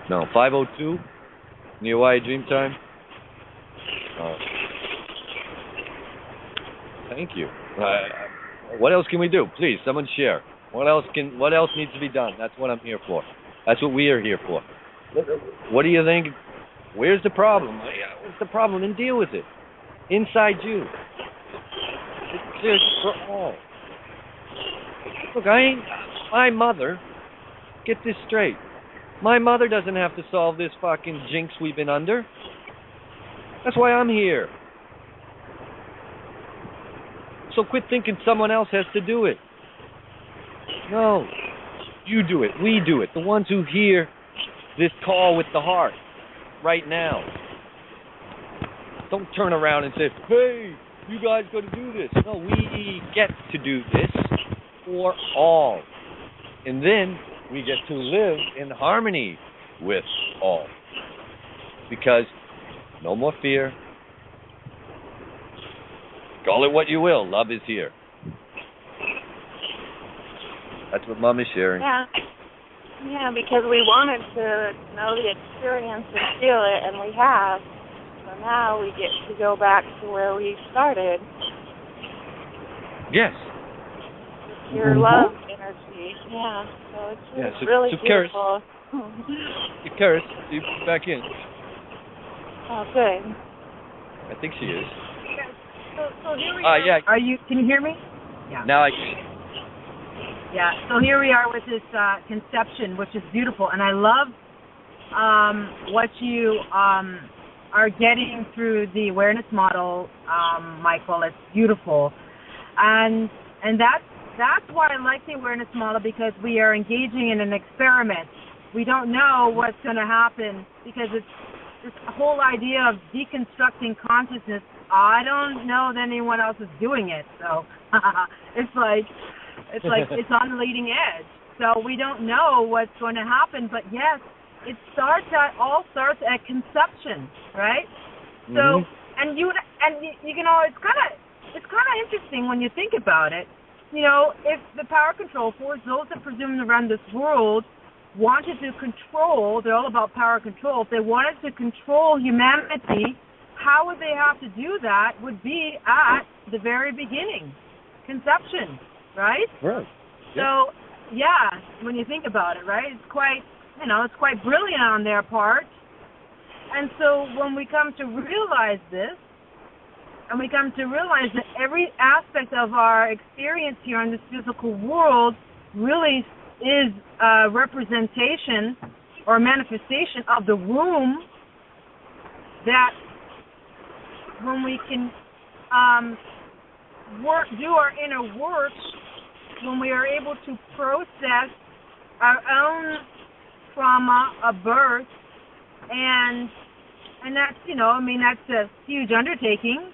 No, 5:02 in the Hawaii Dreamtime. Thank you. What else can we do? Please, someone share. What else needs to be done? That's what I'm here for. That's what we are here for. What do you think? Where's the problem? What's the problem? And deal with it. Inside you. It's clear for all. Look, my mother, get this straight. My mother doesn't have to solve this fucking jinx we've been under. That's why I'm here. So quit thinking someone else has to do it. No. You do it. We do it. The ones who hear this call with the heart right now. Don't turn around and say, hey, you guys got to do this. No, we get to do this for all. And then we get to live in harmony with all. Because no more fear. Call it what you will. Love is here. That's what Mom is sharing. Yeah, because we wanted to know the experience and feel it, and we have. So now we get to go back to where we started. Yes. Your love energy. Yeah. So it's really beautiful. Karis, you back in. Oh, good. I think she is. So here we are. Yeah. Can you hear me? Yeah. Now I can. Yeah, so here we are with this conception, which is beautiful. And I love what you are getting through the awareness model, Michael. It's beautiful. And that's why I like the awareness model, because we are engaging in an experiment. We don't know what's going to happen, because it's this whole idea of deconstructing consciousness. I don't know that anyone else is doing it. So it's like it's on the leading edge. So we don't know what's going to happen, but yes, all starts at conception, right? Mm-hmm. So and you know, it's kind of interesting when you think about it. You know, if the power control force, those that presume to run this world, wanted to control, they're all about power control. If they wanted to control humanity, how would they have to do that? Would be at the very beginning, conception. Right? Right. So, yeah, when you think about it, right, it's quite brilliant on their part. And so when we come to realize this, and we come to realize that every aspect of our experience here in this physical world really is a representation or manifestation of the womb, that when we can do our inner work, when we are able to process our own trauma of birth, and that's, that's a huge undertaking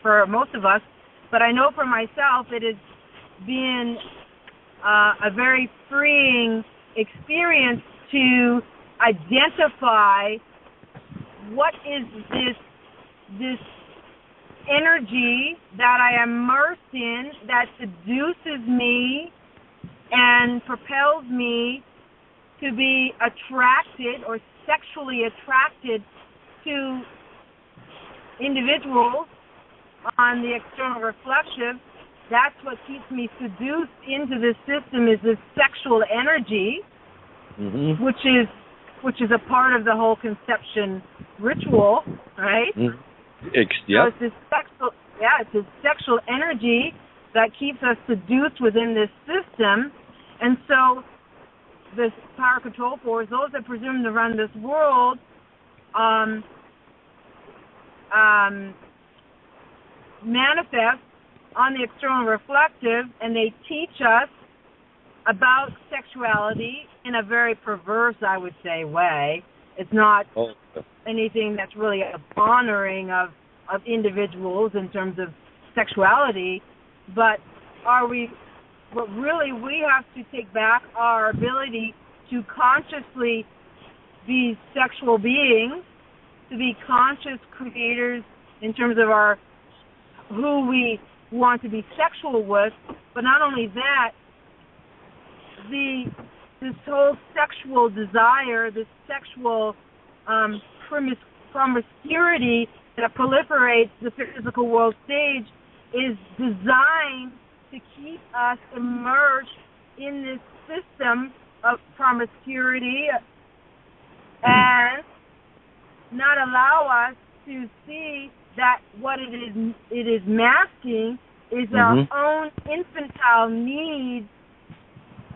for most of us, but I know for myself it has been a very freeing experience to identify what is this energy that I am immersed in that seduces me and propels me to be attracted or sexually attracted to individuals on the external reflection. That's what keeps me seduced into this system, is this sexual energy, which is a part of the whole conception ritual, right? So it's this sexual energy that keeps us seduced within this system. And so the power control force, those that presume to run this world, manifest on the external reflective, and they teach us about sexuality in a very perverse, I would say, way. It's not anything that's really honoring of individuals in terms of sexuality, but really we have to take back our ability to consciously be sexual beings, to be conscious creators in terms of who we want to be sexual with, but not only that, this whole sexual desire, this sexual promiscuity that proliferates the physical world stage is designed to keep us immersed in this system of promiscuity and not allow us to see that what it is masking is our own infantile needs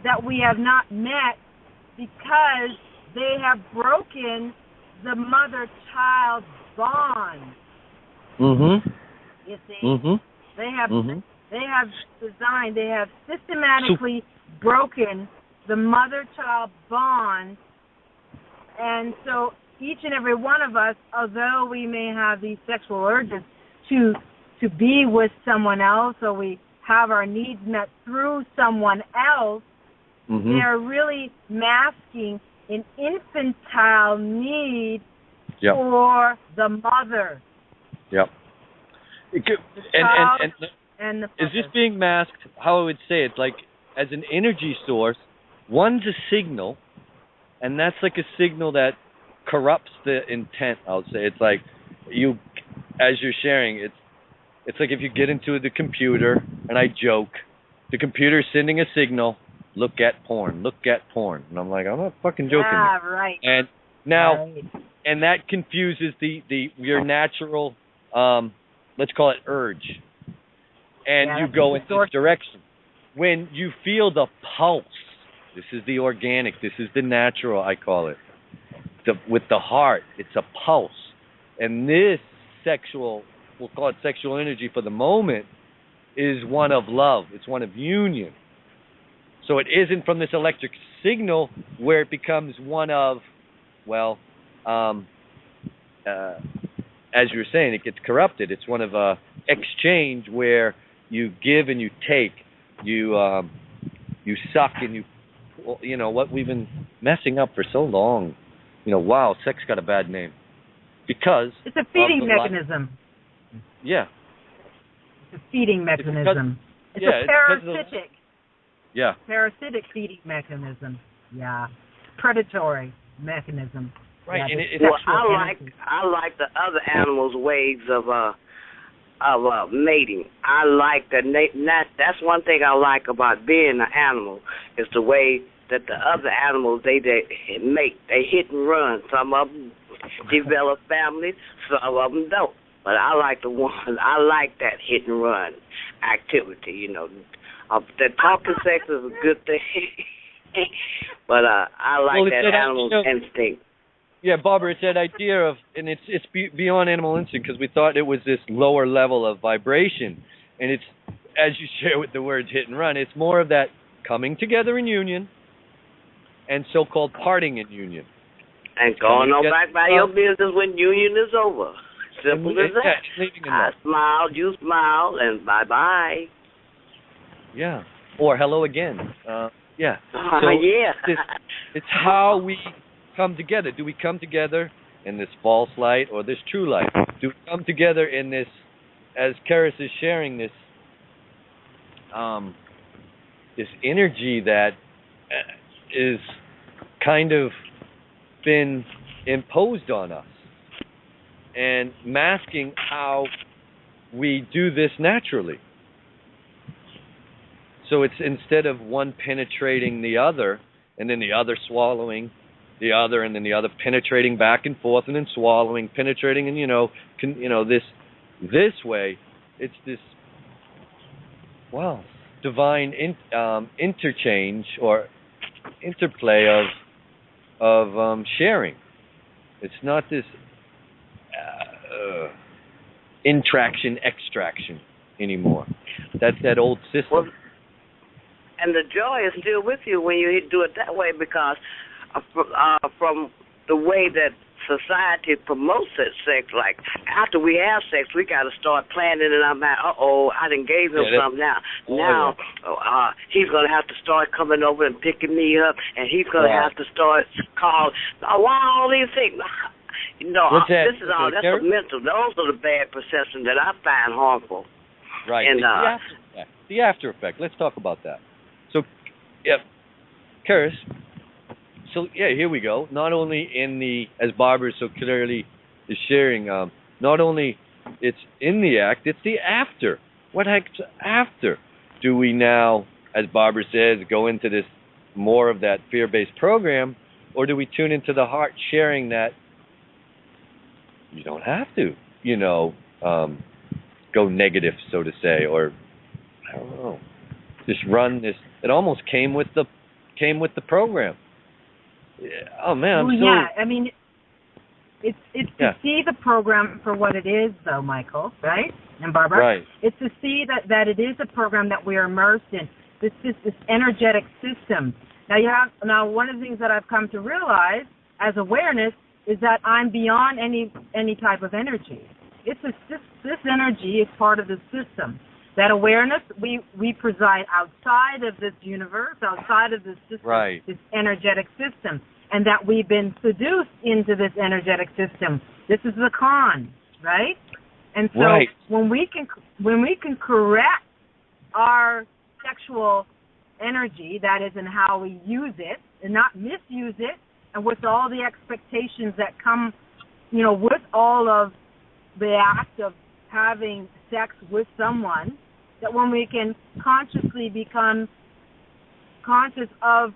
that we have not met because they have broken the mother-child bond. You see, they have systematically broken the mother-child bond, and so each and every one of us, although we may have these sexual urges to be with someone else, or we have our needs met through someone else, they are really masking an infantile need for the mother. Yep. And is this being masked? How I would say it, like as an energy source, one's a signal, and that's like a signal that corrupts the intent. I'll say it's like you, as you're sharing, it's like if you get into the computer, and I joke, the computer's sending a signal. Look at porn. Look at porn. And I'm like, I'm not fucking joking. Yeah, right. And now, and that confuses your natural, let's call it urge. And you go in this direction. When you feel the pulse, this is the organic, this is the natural, I call it. With the heart, it's a pulse. And this sexual, we'll call it sexual energy for the moment, is one of love. It's one of union. So it isn't from this electric signal where it becomes one of, well, as you were saying, it gets corrupted. It's one of exchange where you give and you take, you suck and you know what we've been messing up for so long. Wow, sex got a bad name because it's a feeding mechanism. Yeah, it's a feeding mechanism. It's a parasitic. Yeah. Parasitic feeding mechanism. Yeah. Predatory mechanism. Right. Yeah, and I like the other animals' ways of mating. I like that's one thing I like about being an animal is the way that the other animals they mate. They hit and run. Some of them develop families. Some of them don't. But I like I like that hit and run. activity, that talking sex is a good thing, but I like that animal instinct. Yeah, Barbara, it's that idea of, and it's beyond animal instinct, because we thought it was this lower level of vibration, and it's, as you share with the words hit and run, it's more of that coming together in union and so-called parting in union. And going on back by your business when union is over. Simple as that. Leaving I smile, you smile, and bye-bye. Yeah. Or hello again. Yeah. So yeah. It's how we come together. Do we come together in this false light or this true light? Do we come together in this, as Karis is sharing, this this energy that is kind of been imposed on us and masking how we do this naturally. So it's instead of one penetrating the other and then the other swallowing the other and then the other penetrating back and forth and then swallowing, penetrating, and this way, it's this divine interchange or interplay of sharing. It's not this intraction extraction anymore. That's that old system. Well, and the joy is still with you when you do it that way, because from the way that society promotes that sex, like after we have sex, we got to start planning it. I'm like, I done gave him something now. He's going to have to start coming over and picking me up, and he's going to have to start calling. Why all these things? This is all, that's mental. Those are the bad perceptions that I find harmful. Right. And the after effect. Let's talk about that. So, Karis, so, here we go. Not only in the, as Barbara so clearly is sharing, not only it's in the act, it's the after. What heck's after? Do we now, as Barbara says, go into this more of that fear-based program, or do we tune into the heart sharing that you don't have to, go negative, so to say, or, I don't know, just run this. It almost came with the program. Oh man, I mean, it's to see the program for what it is, though, Michael, right? And Barbara, right? It's to see that it is a program that we are immersed in. This energetic system. Now one of the things that I've come to realize as awareness is that I'm beyond any type of energy. This energy is part of the system. That awareness, we preside outside of this universe, outside of this system, right. This energetic system, and that we've been seduced into this energetic system. This is the con, right? And so when we can correct our sexual energy, that is, in how we use it, and not misuse it, and with all the expectations that come, with all of the act of having sex with someone, that when we can consciously become conscious of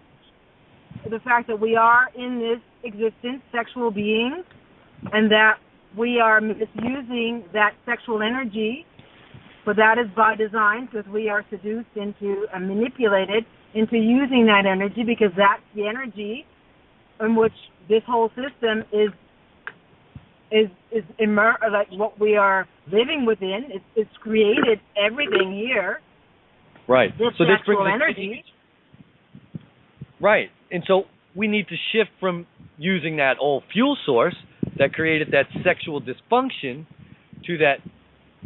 the fact that we are in this existence, sexual beings, and that we are misusing that sexual energy, but that is by design, because we are seduced into and manipulated into using that energy, because that's the energy in which this whole system is like what we are living within. It's created everything here. Right. This so sexual this energy. Right. And so we need to shift from using that old fuel source that created that sexual dysfunction to that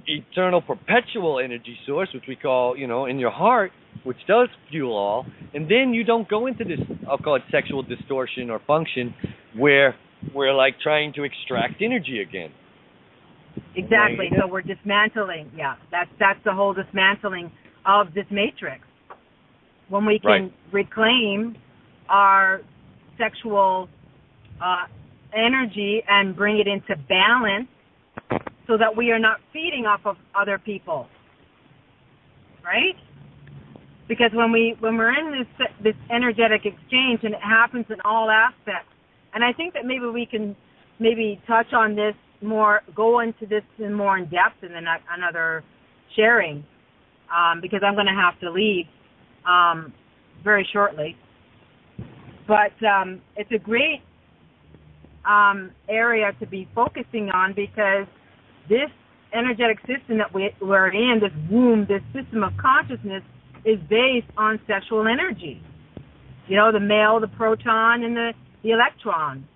eternal perpetual energy source, which we call, in your heart, which does fuel all. And then you don't go into this, I'll call it sexual distortion or function, where we're like trying to extract energy again. Exactly. So we're dismantling. Yeah, that's the whole dismantling of this matrix. When we can reclaim our sexual energy and bring it into balance, so that we are not feeding off of other people, right? Because when we're in this energetic exchange, and it happens in all aspects. And I think that maybe we can touch on this more, go into this more in depth in another sharing. because I'm going to have to leave very shortly. But it's a great area to be focusing on, because this energetic system that we're in, this womb, this system of consciousness, is based on sexual energy. You know, the male, the proton, and the electron.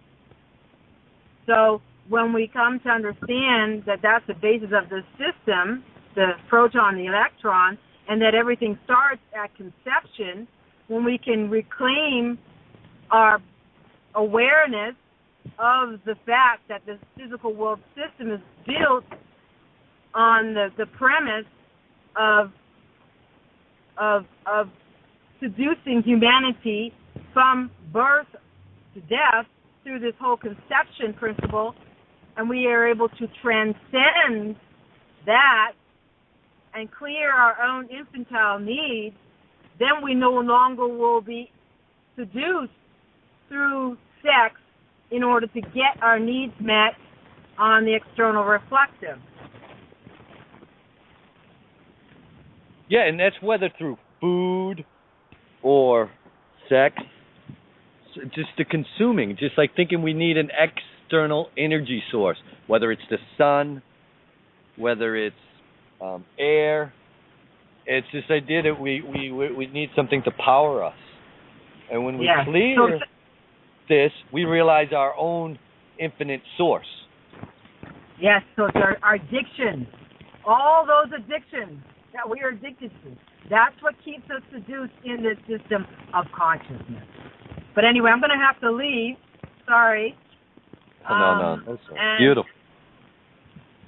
So when we come to understand that that's the basis of the system, the proton, the electron, and that everything starts at conception, when we can reclaim our awareness of the fact that the physical world system is built on the premise of seducing humanity from birth to death through this whole conception principle, and we are able to transcend that and clear our own infantile needs, then we no longer will be seduced through sex in order to get our needs met on the external reflective. Yeah, and that's whether through food or sex, just the consuming, just like thinking we need an external energy source, whether it's the sun, whether it's air. It's this idea that we need something to power us. And when we clear this, we realize our own infinite source. Yes, so it's our addictions, all those addictions that we are addicted to. That's what keeps us seduced in this system of consciousness. But anyway, I'm going to have to leave. Sorry. No. Beautiful.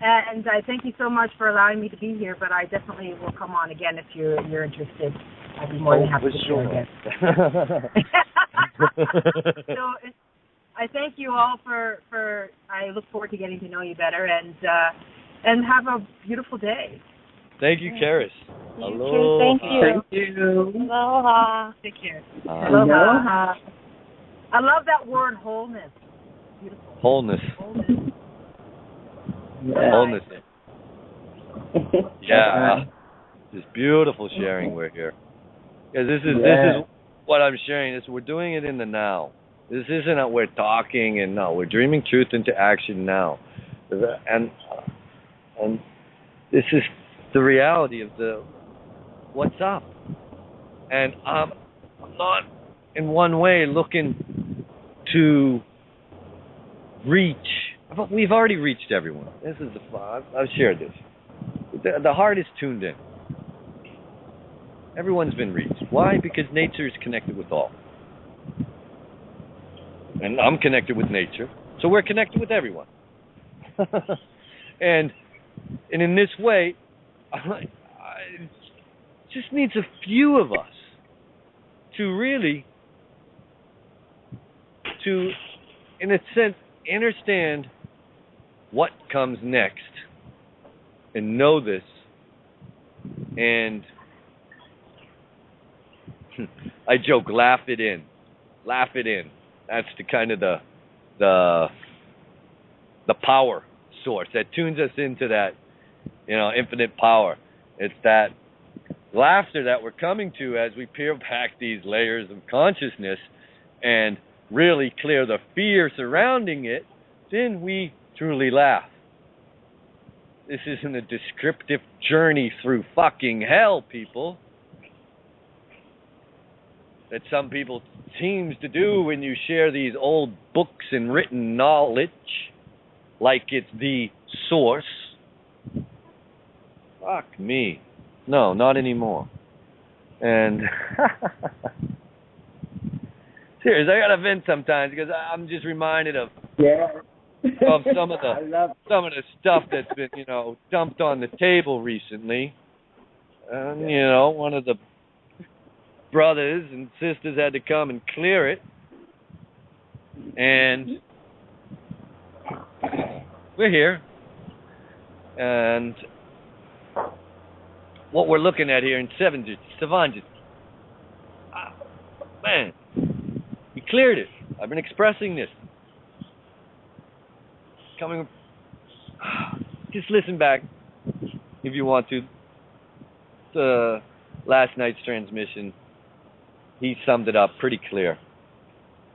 And I thank you so much for allowing me to be here, but I definitely will come on again if you're interested. I'd be more than happy to share again. So I thank you all for I look forward to getting to know you better, and have a beautiful day. Thank you, Karis. Aloha. Thank you. Aloha. Take care. Aloha. I love that word, wholeness. Beautiful. Wholeness. Yeah. Wholeness. Yeah. This beautiful sharing we're here. Because this is what I'm sharing. We're doing it in the now. This isn't that we're talking and no, we're dreaming truth into action now. And this is the reality of what's up. And I'm not in one way looking to reach. We've already reached everyone. This is I've shared this. The heart is tuned in. Everyone's been reached. Why? Because nature is connected with all. And I'm connected with nature. So we're connected with everyone. and in this way, it just needs a few of us to really, in a sense, understand what comes next and know this. And I joke, laugh it in. Laugh it in. That's the kind of the power source that tunes us into that, infinite power. It's that laughter that we're coming to as we peel back these layers of consciousness and really clear the fear surrounding it. Then we truly laugh. This isn't a descriptive journey through fucking hell, people, that some people seems to do when you share these old books and written knowledge like it's the source. Fuck me. No, not anymore. And serious, I gotta vent sometimes because I'm just reminded of some of the stuff that's been, dumped on the table recently. And, one of the brothers and sisters had to come and clear it. And we're here. And what we're looking at here in Savanjit, man, he cleared it. I've been expressing this. Just listen back if you want to. last night's transmission, he summed it up pretty clear.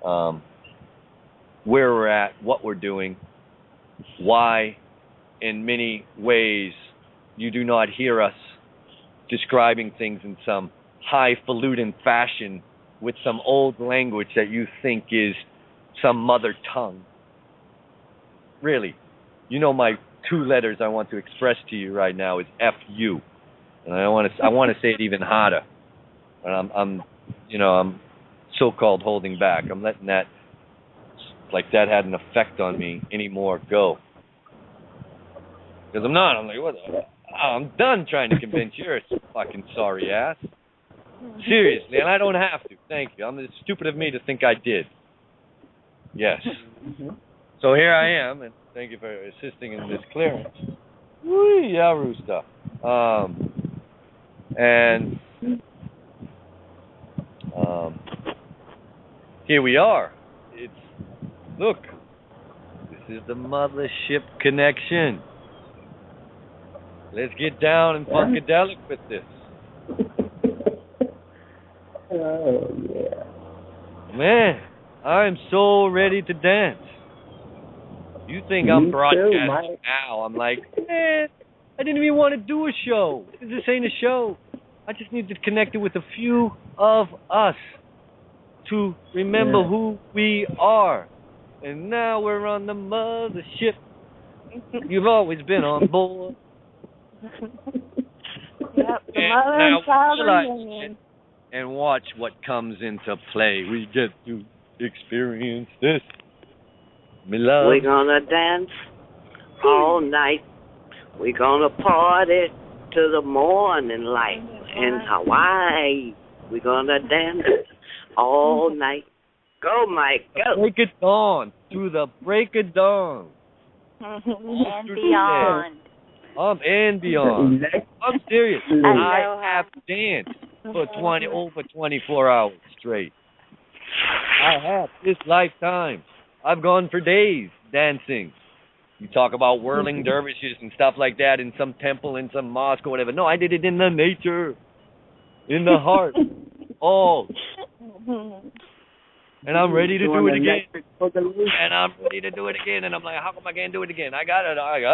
Where we're at, what we're doing, why, in many ways, you do not hear us describing things in some highfalutin fashion with some old language that you think is some mother tongue. Really, you know my 2 letters I want to express to you right now is F-U. And I want to say it even harder. And I'm so-called holding back. I'm letting that, like that had an effect on me anymore, go. Because I'm not. I'm like, what the? I'm done trying to convince your fucking sorry ass. Seriously, and I don't have to. Thank you. It's stupid of me to think I did. Yes. So here I am, and thank you for assisting in this clearance. Woo, yeah, Rooster. Here we are. Look, this is the mothership connection. Let's get down and funkadelic with this. Oh, yeah. Man, I'm so ready to dance. You think I'm broadcasting now. I'm like, I didn't even want to do a show. This ain't a show. I just need to connect it with a few of us to remember who we are. And now we're on the mothership. You've always been on board. Yep, the mother and child reunion. And watch what comes into play. We get to experience this. Me love. We're gonna dance all night. We're gonna party to the morning light in Hawaii. We're gonna dance all night. Go, Mike, go. Break it dawn. To the break of dawn. And beyond. And beyond. I'm serious. I have danced for over 24 hours straight. I have this lifetime. I've gone for days dancing. You talk about whirling dervishes and stuff like that in some temple, in some mosque or whatever. No, I did it in the nature, in the heart. Oh. And I'm ready to do it again. And I'm ready to do it again. And I'm like, how come I can't do it again? I got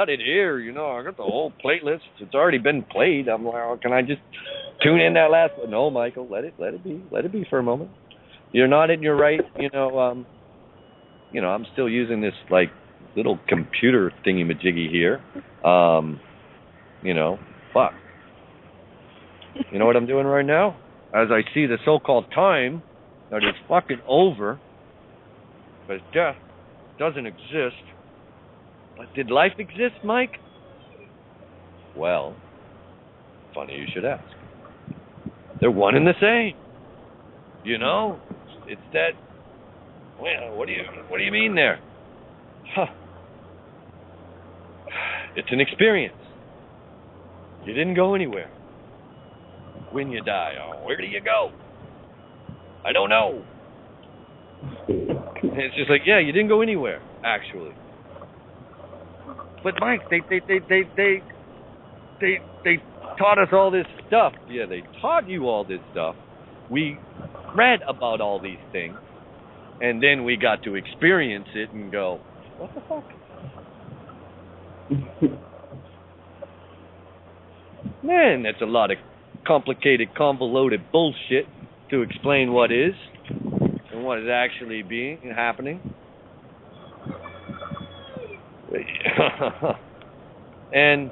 it here, I got the whole playlist. It's already been played. I'm like, oh, can I just tune in that last one? No, Michael, let it be. Let it be for a moment. You're not in your right, I'm still using this like little computer thingy-majiggy here. Fuck. You know what I'm doing right now? As I see the so-called time that is fucking over, because death doesn't exist. But did life exist, Mike? Well, funny you should ask. They're one and the same. It's that. Well, what do you mean there? Huh. It's an experience. You didn't go anywhere. When you die, where do you go? I don't know. And it's just like, yeah, you didn't go anywhere, actually. But Mike, they taught us all this stuff. Yeah, they taught you all this stuff. We read about all these things, and then we got to experience it and go, what the fuck? Man, that's a lot of complicated, convoluted bullshit to explain what is and what is actually happening. And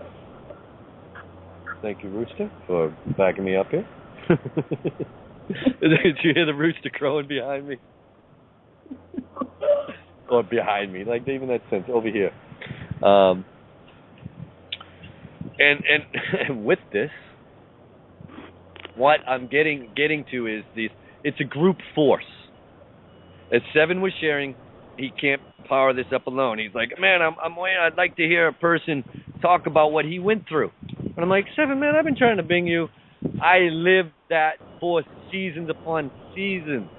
thank you, Rooster, for backing me up here. Did you hear the rooster crowing behind me? Or behind me, like even that sense over here. And with this, what I'm getting to is this. It's a group force. As Seven was sharing, he can't power this up alone. He's like, man, I'm waiting. I'd like to hear a person talk about what he went through. And I'm like, Seven, man, I've been trying to bring you. I lived that for seasons upon seasons.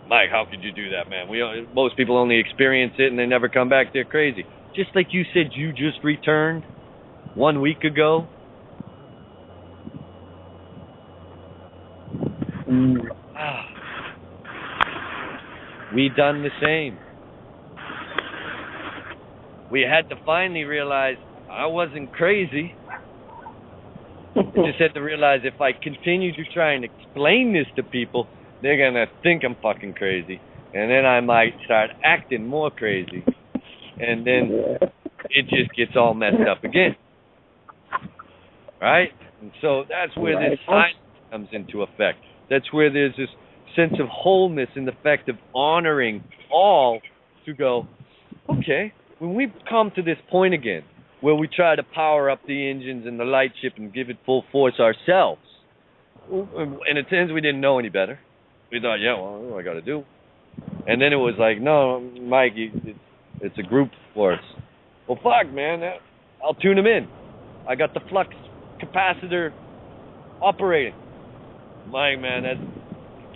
Mike, how could you do that, man? Most people only experience it and they never come back. They're crazy. Just like you said, you just returned 1 week ago. We done the same. We had to finally realize I wasn't crazy. I just had to realize if I continue to try and explain this to people, they're going to think I'm fucking crazy. And then I might start acting more crazy. And then it just gets all messed up again. Right? And so that's where this silence comes into effect. That's where there's this sense of wholeness in the fact of honoring all to go, okay, when we come to this point again, where we try to power up the engines and the light ship and give it full force ourselves, and it turns we didn't know any better. We thought, yeah, well, what do I got to do? And then it was like, no, Mike, it's a group force. Well, fuck, man, I'll tune them in. I got the flux capacitor operating. Mike, man, that's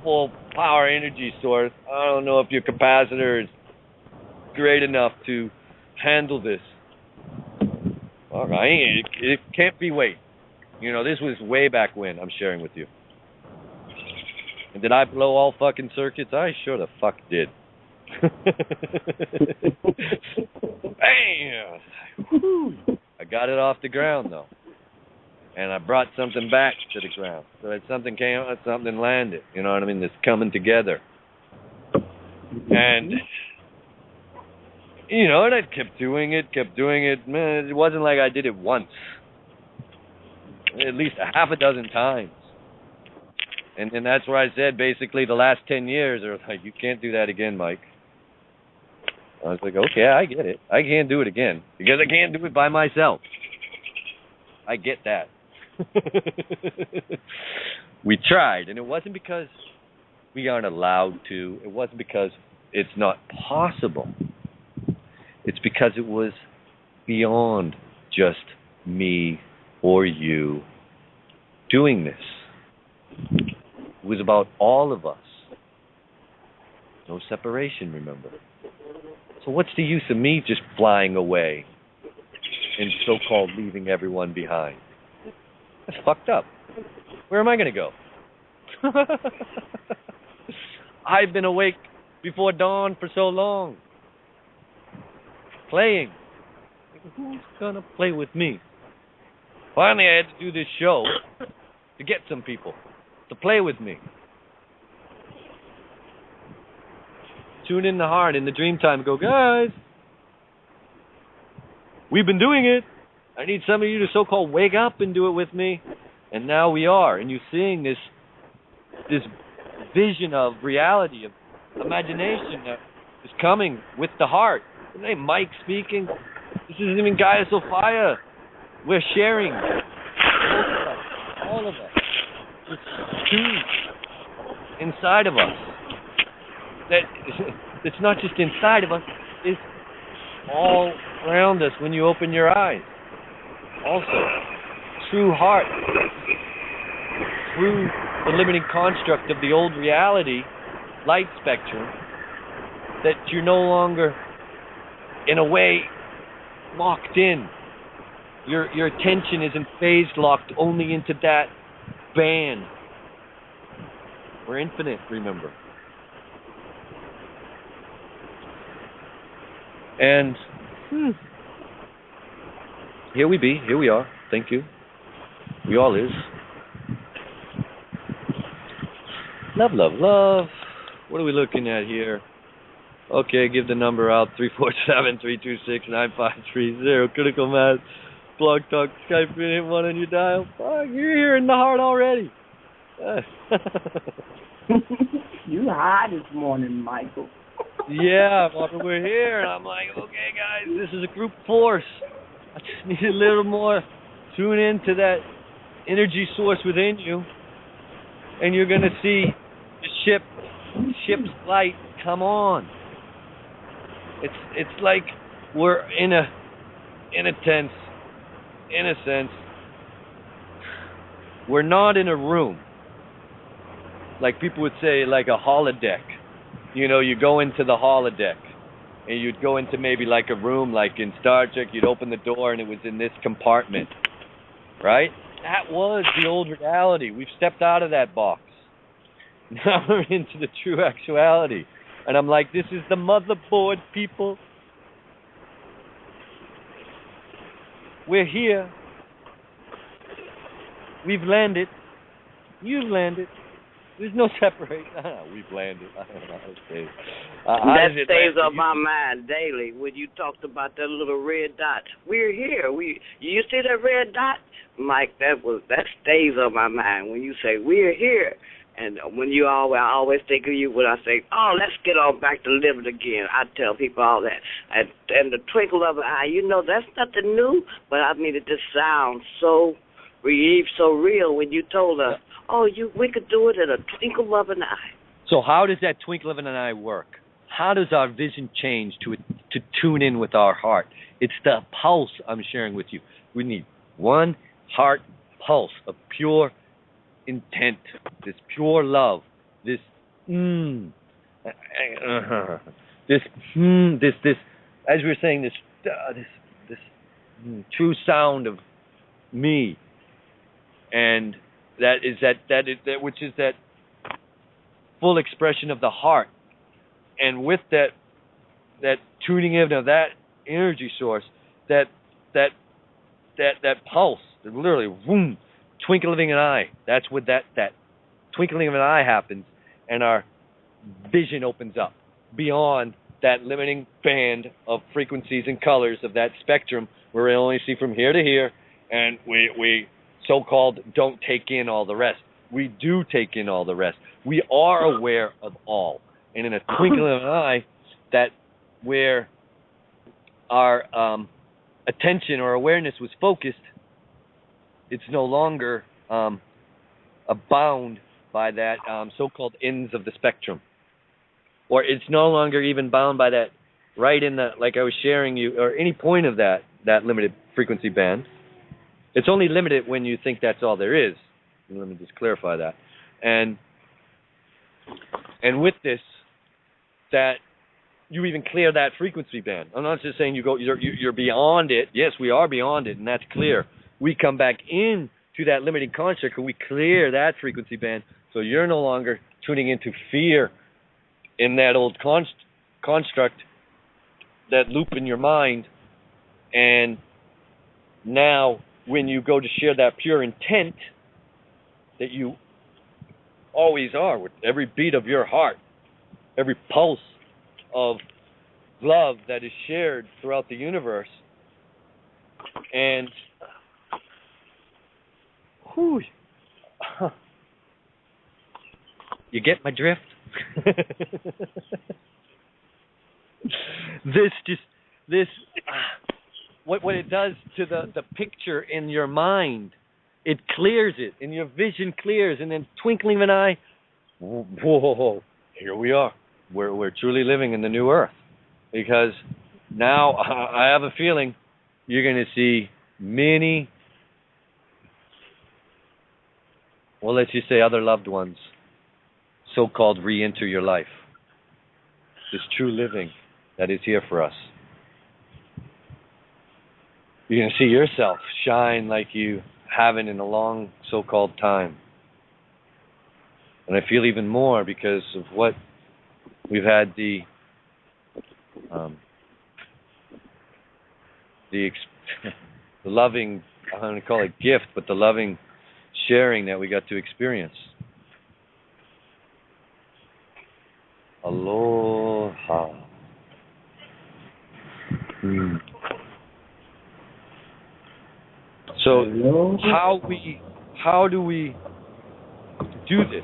full power energy source. I don't know if your capacitor is great enough to handle this. All right, it can't be weight. You know, this was way back when I'm sharing with you. And did I blow all fucking circuits? I sure the fuck did. Bam! I got it off the ground, though. And I brought something back to the ground. So that something came out, something landed. You know what I mean? It's coming together. And, you know, and I kept doing it. Man, it wasn't like I did it once. At least a half a dozen times. And that's where I said, basically, the last 10 years, are like, you can't do that again, Mike. I was like, okay, I get it. I can't do it again. Because I can't do it by myself. I get that. We tried, and it wasn't because we aren't allowed to. It wasn't because it's not possible. It's because it was beyond just me or you doing this. It was about all of us. No separation, remember. So what's the use of me just flying away and so-called leaving everyone behind? That's fucked up. Where am I going to go? I've been awake before dawn for so long. Playing. Who's going to play with me? Finally, I had to do this show to get some people to play with me. Tune in the heart in the dream time and go, guys, we've been doing it. I need some of you to so-called wake up and do it with me. And now we are. And you're seeing this vision of reality, of imagination that is coming with the heart. Isn't it Mike speaking? This isn't even Gaia Sophia. We're sharing. All of us. It's truth inside of us. That it's not just inside of us, it's all around us when you open your eyes. Also, true heart, through the limiting construct of the old reality, light spectrum, that you're no longer, in a way, locked in. Your attention isn't phase locked only into that band. We're infinite, remember. And here we are. Thank you. We all is. Love, love, love. What are we looking at here? Okay, give the number out, 347-326-9530. Critical Mass, Blog Talk, Skype, hit one on your dial. Fuck, you're here in the heart already. You high this morning, Michael. Yeah, we're here, and I'm like, okay, guys, this is a group force. I just need a little more tune in to that energy source within you, and you're going to see the ship's light come on. It's like we're in a sense, we're not in a room. Like people would say, like a holodeck. You know, you go into the holodeck, and you'd go into maybe like a room, like in Star Trek, you'd open the door, and it was in this compartment, right? That was the old reality. We've stepped out of that box. Now we're into the true actuality. And I'm like, this is the motherboard, people. We're here. We've landed. You've landed. There's no separation. We've landed. I don't know how to say it. That stays on my mind daily when you talked about that little red dot. We're here. You see that red dot, Mike? That stays on my mind when you say we're here. And when I always think of you when I say, oh, let's get on back to living again. I tell people all that. And the twinkle of an eye, that's nothing new, but I mean, it just sounds so real when you told us, we could do it in a twinkle of an eye. So how does that twinkle of an eye work? How does our vision change to tune in with our heart? It's the pulse I'm sharing with you. We need one heart pulse of pure intent, this pure love, this as we were saying, this true sound of me, and that which is that full expression of the heart, and with that tuning in of that energy source, that pulse, that literally boom, twinkling of an eye. That's what that twinkling of an eye happens, and our vision opens up beyond that limiting band of frequencies and colors of that spectrum where we only see from here to here, and we so-called don't take in all the rest. We do take in all the rest. We are aware of all. And in a twinkling of an eye, that where our attention or awareness was focused, it's no longer bound by that so-called ends of the spectrum. Or it's no longer even bound by that right in the, like I was sharing you, or any point of that limited frequency band. It's only limited when you think that's all there is. Let me just clarify that. And with this, that you even clear that frequency band. I'm not just saying you're beyond it. Yes, we are beyond it, and that's clear. We come back in to that limiting construct and we clear that frequency band, so you're no longer tuning into fear in that old construct, that loop in your mind. And now when you go to share that pure intent that you always are, with every beat of your heart, every pulse of love that is shared throughout the universe, and you get my drift? What it does to the picture in your mind, it clears it, and your vision clears, and then twinkling of an eye, whoa, here we are. We're truly living in the new earth, because now I have a feeling you're going to see many, well, let's just say other loved ones, so-called re-enter your life. This true living that is here for us. You're going to see yourself shine like you haven't in a long so-called time. And I feel even more because of what we've had the loving, I'm going to call it gift, but the loving sharing that we got to experience. Aloha. So how do we do this?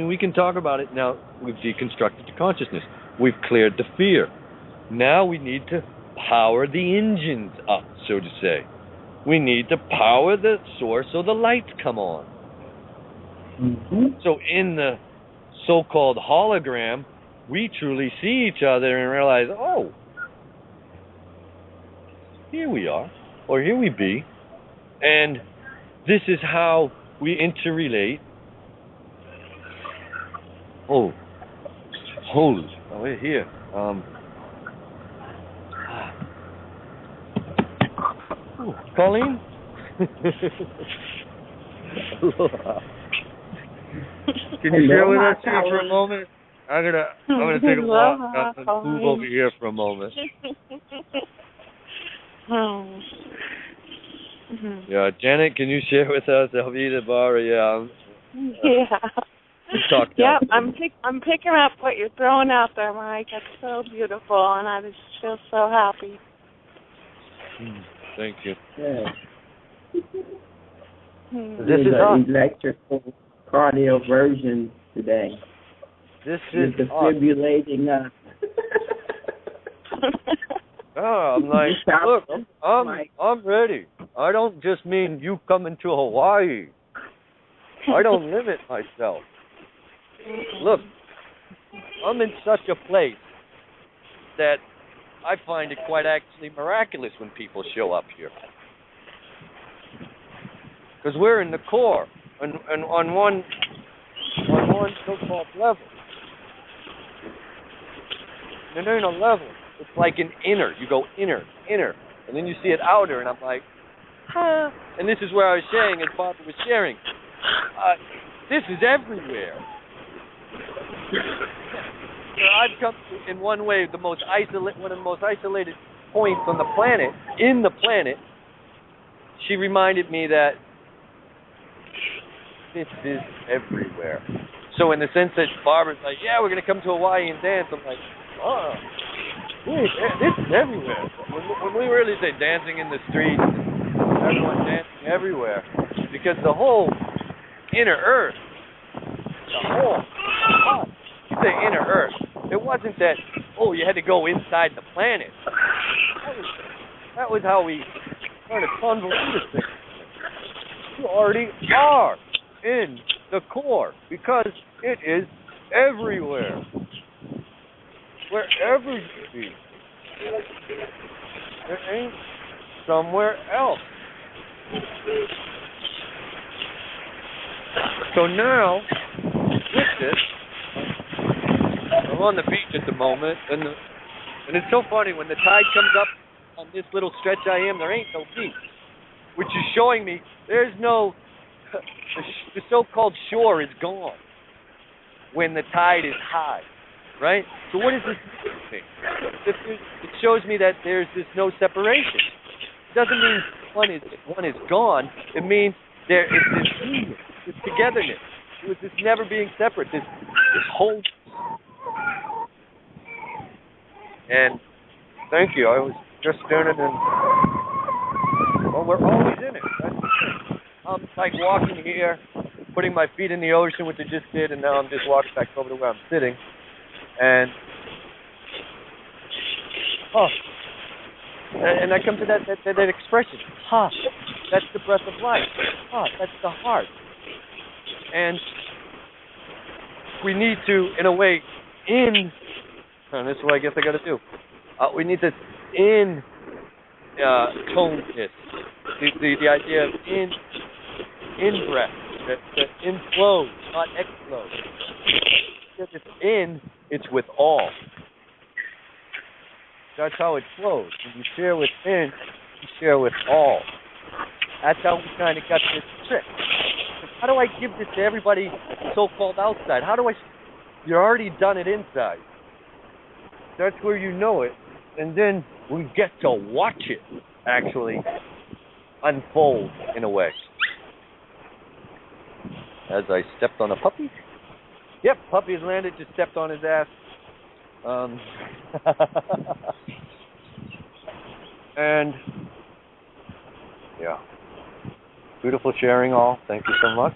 We can talk about it now. We've deconstructed the consciousness. We've cleared the fear. Now we need to power the engines up, so to say. We need to power the source so the lights come on. Mm-hmm. So in the so-called hologram, we truly see each other and realize, oh, here we are, or here we be. And this is how we interrelate. We're here. Colleen? can you share with us here for a moment? I'm gonna take a walk and move over here for a moment. Yeah, Janet, can you share with us? Alvita, Barra, yeah. Yep, I'm picking up what you're throwing out there, Mike. That's so beautiful, and I just feel so happy. Thank you. Yeah. This is an electrical cardio version today. This is defibrillating us. Oh, I'm like, look, I'm ready. I don't just mean you coming to Hawaii. I don't limit myself. Look, I'm in such a place that I find it quite actually miraculous when people show up here. Because we're in the core, and on one so-called level. And then a level, it's like an inner. You go inner, and then you see it outer, and I'm like, huh. And this is where I was saying, as Barbara was sharing, this is everywhere. I've come to, in one way, one of the most isolated points on the planet, she reminded me that this is everywhere. So in the sense that Barbara's like, yeah, we're going to come to Hawaii and dance, I'm like, oh, this is everywhere. When we really say dancing in the streets, everyone dancing everywhere, because the whole inner earth, you say inner earth, it wasn't that, you had to go inside the planet. That was how we kind of convoluted things. You already are in the core, because it is everywhere. Wherever you be, there ain't somewhere else. So now, with this, I'm on the beach at the moment, and it's so funny, when the tide comes up on this little stretch I am, there ain't no beach, which is showing me there's no, the so-called shore is gone when the tide is high, right? So what does this mean? It shows me that there's this no separation. It doesn't mean one is gone. It means there is this union, this togetherness. It was this never being separate, this whole. And thank you. I was just standing in. Well, we're always in it. I'm like walking here, putting my feet in the ocean, which I just did, and now I'm just walking back over to where I'm sitting. And and I come to that expression. That's the breath of life. That's the heart. And we need to, in a way, and this is what I guess I got to do. We need to tone this. The idea of in breath, that inflows, not explodes. If it's in, it's with all. That's how it flows. When you share with in, you share with all. That's how we kind of got this trick. How do I give this to everybody so-called outside? You're already done it inside. That's where you know it. And then we get to watch it actually unfold in a way. As I stepped on a puppy. Yep, puppy has landed, just stepped on his ass. And yeah. Beautiful sharing all. Thank you so much.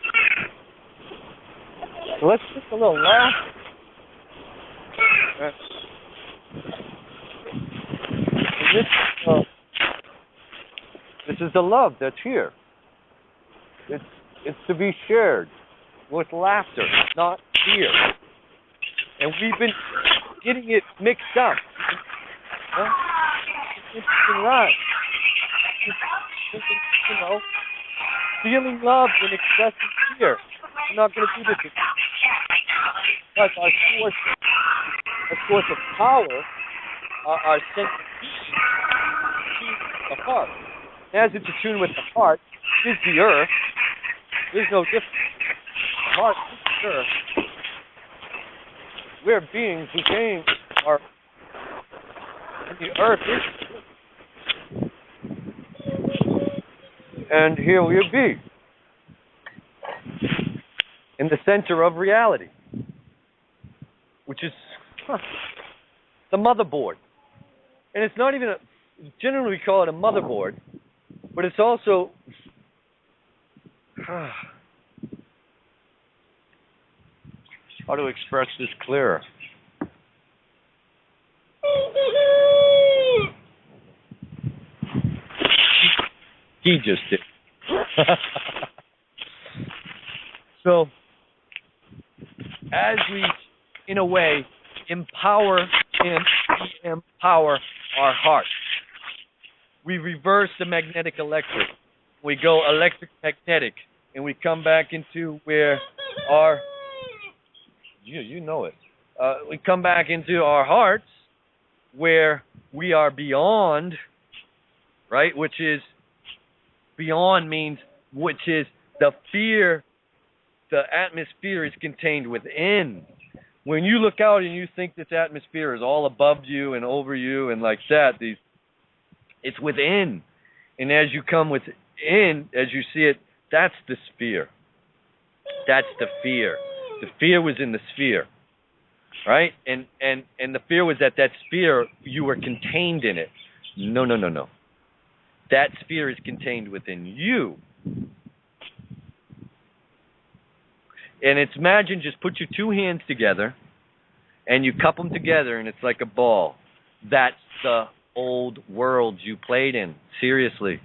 So let's just a little laugh. This is the love that's here. It's to be shared with laughter, not fear. And we've been getting it mixed up. It's right. Feeling love and expressing fear. We're not going to do this. Because our source of power, our sense of being, is the heart. As it's attuned with the heart, is the earth. There's no difference. The heart is the earth. we're beings who came are the earth is, and here we be in the center of reality, which is the motherboard. And it's not even generally we call it a motherboard, but it's also how to express this clearer. He just did. So, as we, in a way, empower our heart, we reverse the magnetic electric. We go electric magnetic, and we come back into where our, you know it. We come back into our hearts, where we are beyond, right? Which is, beyond means, which is the fear, the atmosphere is contained within. When you look out and you think this atmosphere is all above you and over you and like that, it's within. And as you come within, as you see it, that's the sphere. That's the fear. The fear was in the sphere, right? And the fear was that sphere, you were contained in it. No. That sphere is contained within you. And it's, imagine, just put your two hands together and you cup them together and it's like a ball. That's the old world you played in. Seriously.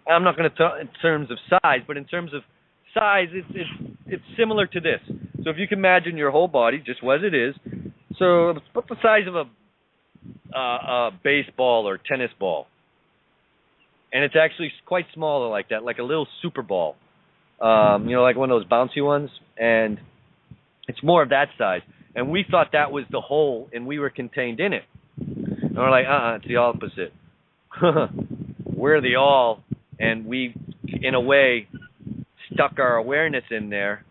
I'm not going to talk in terms of size, but in terms of size, it's similar to this. So if you can imagine your whole body just as it is, so it's about the size of a baseball or tennis ball. And it's actually quite smaller like that, like a little super ball. Like one of those bouncy ones, and it's more of that size. And we thought that was the whole, and we were contained in it. And we're like, it's the opposite. We're the all, and we, in a way, stuck our awareness in there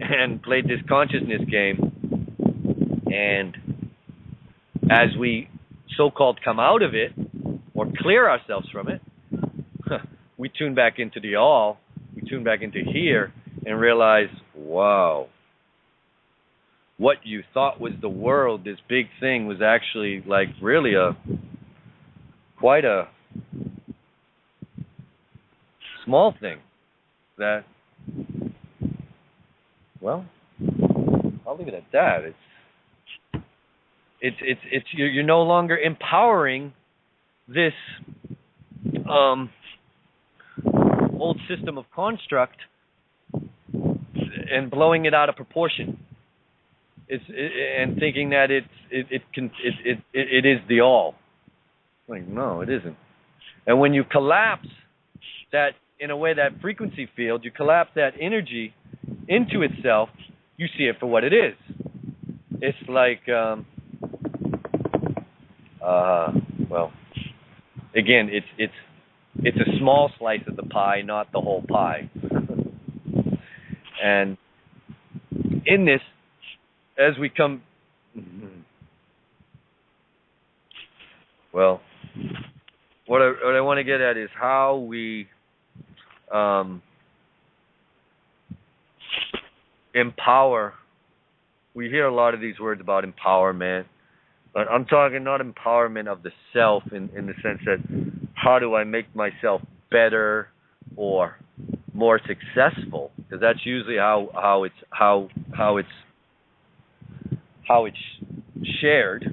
and played this consciousness game. And as we so-called come out of it, or clear ourselves from it, we tune back into the all. We tune back into here and realize, wow, what you thought was the world, this big thing, was actually like really quite a small thing. That, well, I'll leave it at that. It's you're no longer empowering this old system of construct and blowing it out of proportion. And thinking that it is the all. Like, no, it isn't. And when you collapse that, in a way, that frequency field, you collapse that energy into itself, you see it for what it is. It's like, well, again, it's a small slice of the pie, not the whole pie. And in this, as we come, well, what I want to get at is how we empower. We hear a lot of these words about empowerment, but I'm talking not empowerment of the self in the sense that how do I make myself better or more successful, because that's usually how it's shared.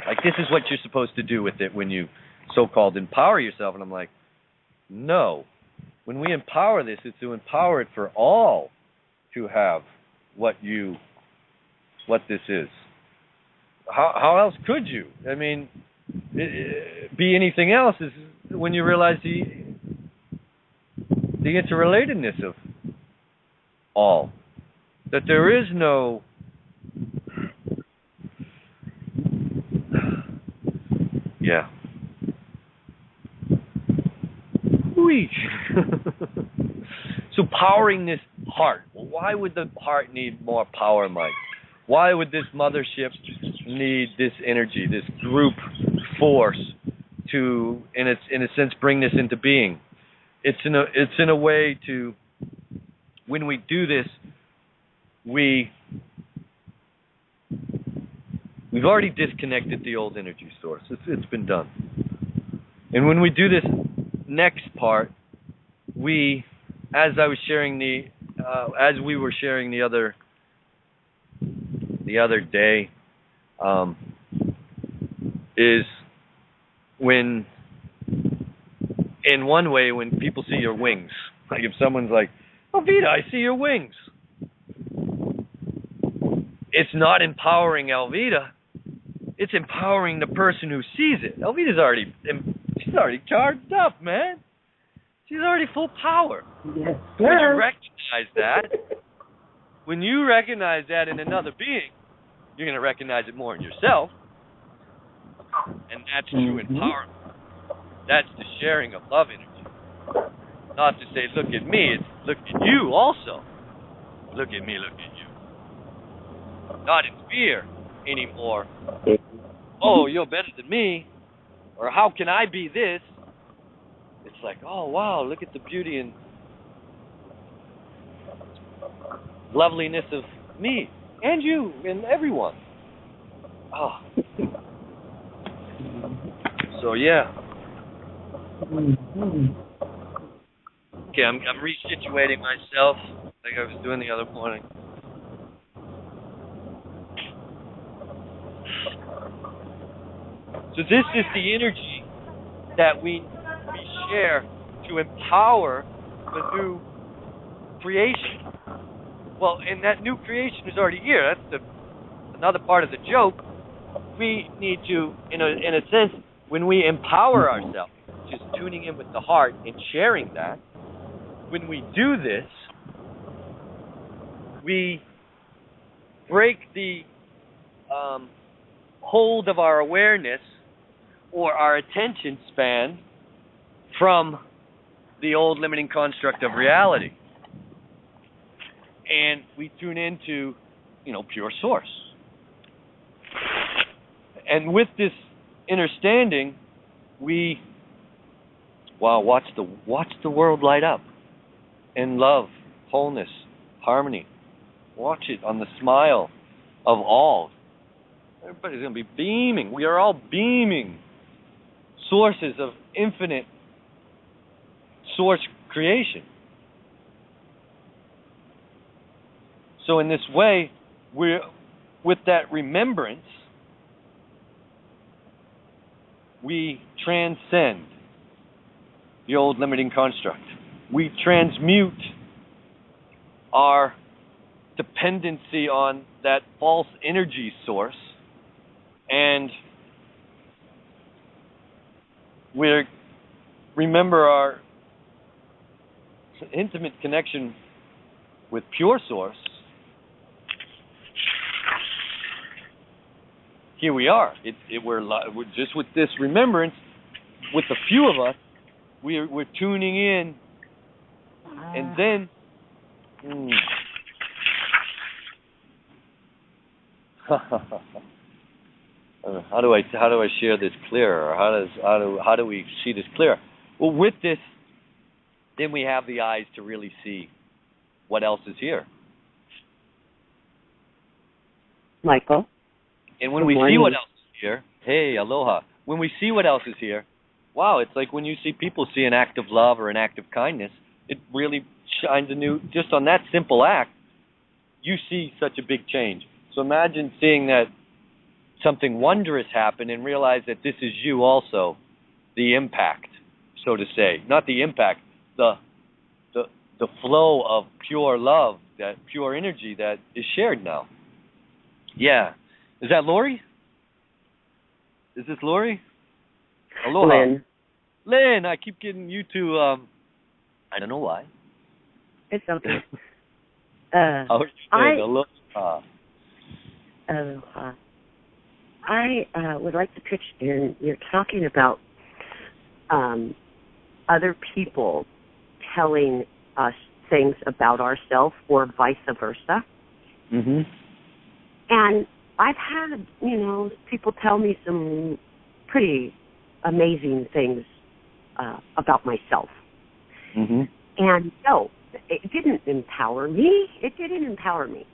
Like, this is what you're supposed to do with it when you so-called empower yourself. And I'm like, no. When we empower this, it's to empower it for all to have what this is. How else could you? I mean, be anything else is when you realize the interrelatedness of all. That there is no So powering this heart. Well, why would the heart need more power, Mike? Why would this mothership need this energy, this group force to, in a sense, bring this into being? It's in a way to, when we do this, we've already disconnected the old energy source. It's been done. And when we do this next part, as we were sharing the other day, is when, in one way, when people see your wings, like if someone's like, Alvita, I see your wings. It's not empowering Alvita. It's empowering the person who sees it. Alvita's already charged up, man. She's already full power. Yes, when you recognize that, in another being, you're going to recognize it more in yourself. And that's true empowerment. That's the sharing of love energy. Not to say, look at me, it's look at you also. Look at me, look at you. Not in fear anymore. Oh, you're better than me. Or how can I be this? It's like, oh, wow, look at the beauty and loveliness of me and you and everyone. Oh. So, yeah. Okay, I'm resituating myself like I was doing the other morning. So this is the energy that we share to empower the new creation. Well, and that new creation is already here. That's another part of the joke. We need to, in a sense, when we empower ourselves, just tuning in with the heart and sharing that, when we do this, we break the hold of our awareness or our attention span from the old limiting construct of reality. And we tune into, pure source. And with this understanding, we watch the world light up in love, wholeness, harmony. Watch it on the smile of all. Everybody's going to be beaming. We are all beaming sources of infinite source creation. So in this way, with that remembrance, we transcend the old limiting construct. We transmute our dependency on that false energy source, and we remember our intimate connection with pure source. Here we are. We're just with this remembrance, with a few of us, we're tuning in, and then how do I share this clearer? Or how do we see this clearer? Well, with this, then we have the eyes to really see what else is here. Michael. And when we see what else is here, hey, aloha. When we see what else is here, wow, it's like when you see people see an act of love or an act of kindness, it really shines a new, just on that simple act, you see such a big change. So imagine seeing that something wondrous happen and realize that this is you also, the impact, so to say. Not the impact, the flow of pure love, that pure energy that is shared now. Yeah. Is that Lori? Is this Lori? Aloha. Lynn, I keep getting you to, I don't know why. It's okay. How are you doing? Aloha. Aloha. I would like to pitch in. You're talking about other people telling us things about ourselves or vice versa. Mm-hmm. And I've had, people tell me some pretty amazing things about myself. Mm-hmm. And no, it didn't empower me. It didn't empower me.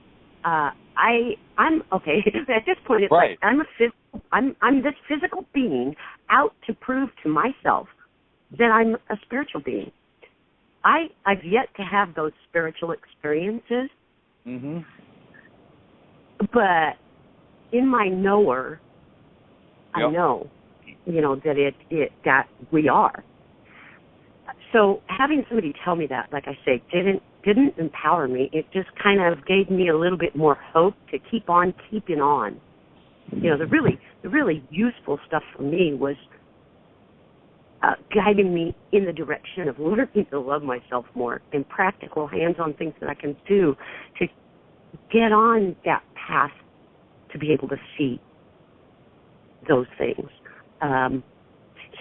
I'm okay at this point. It's right. Like I'm this physical being out to prove to myself that I'm a spiritual being. I've yet to have those spiritual experiences. Mm-hmm. But in my knower, yep. I know, that that we are. So having somebody tell me that, like I say, didn't empower me. It just kind of gave me a little bit more hope to keep on keeping on. The really useful stuff for me was guiding me in the direction of learning to love myself more, and practical hands-on things that I can do to get on that path to be able to see those things.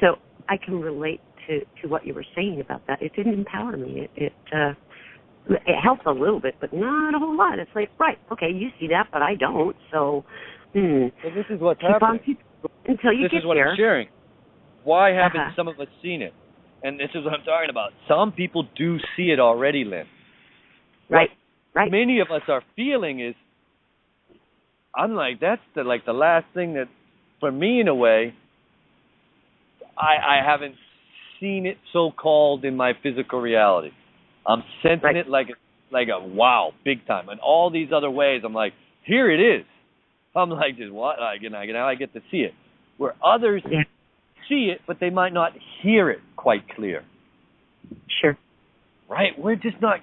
So I can relate to what you were saying about that. It didn't empower me. It helped a little bit, but not a whole lot. It's like, right, okay, you see that, but I don't. So, well, this is what's happening. Until you this get is what there. I'm sharing. Why haven't some of us seen it? And this is what I'm talking about. Some people do see it already, Lynn. Right. What many of us are feeling is, I'm like, that's the last thing that, for me in a way, I haven't seen it so-called in my physical reality. I'm sensing it like a wow, big time. And all these other ways, I'm like, here it is. I'm like, just what? Now I get to see it. Where others see it, but they might not hear it quite clear. Sure. Right? We're just not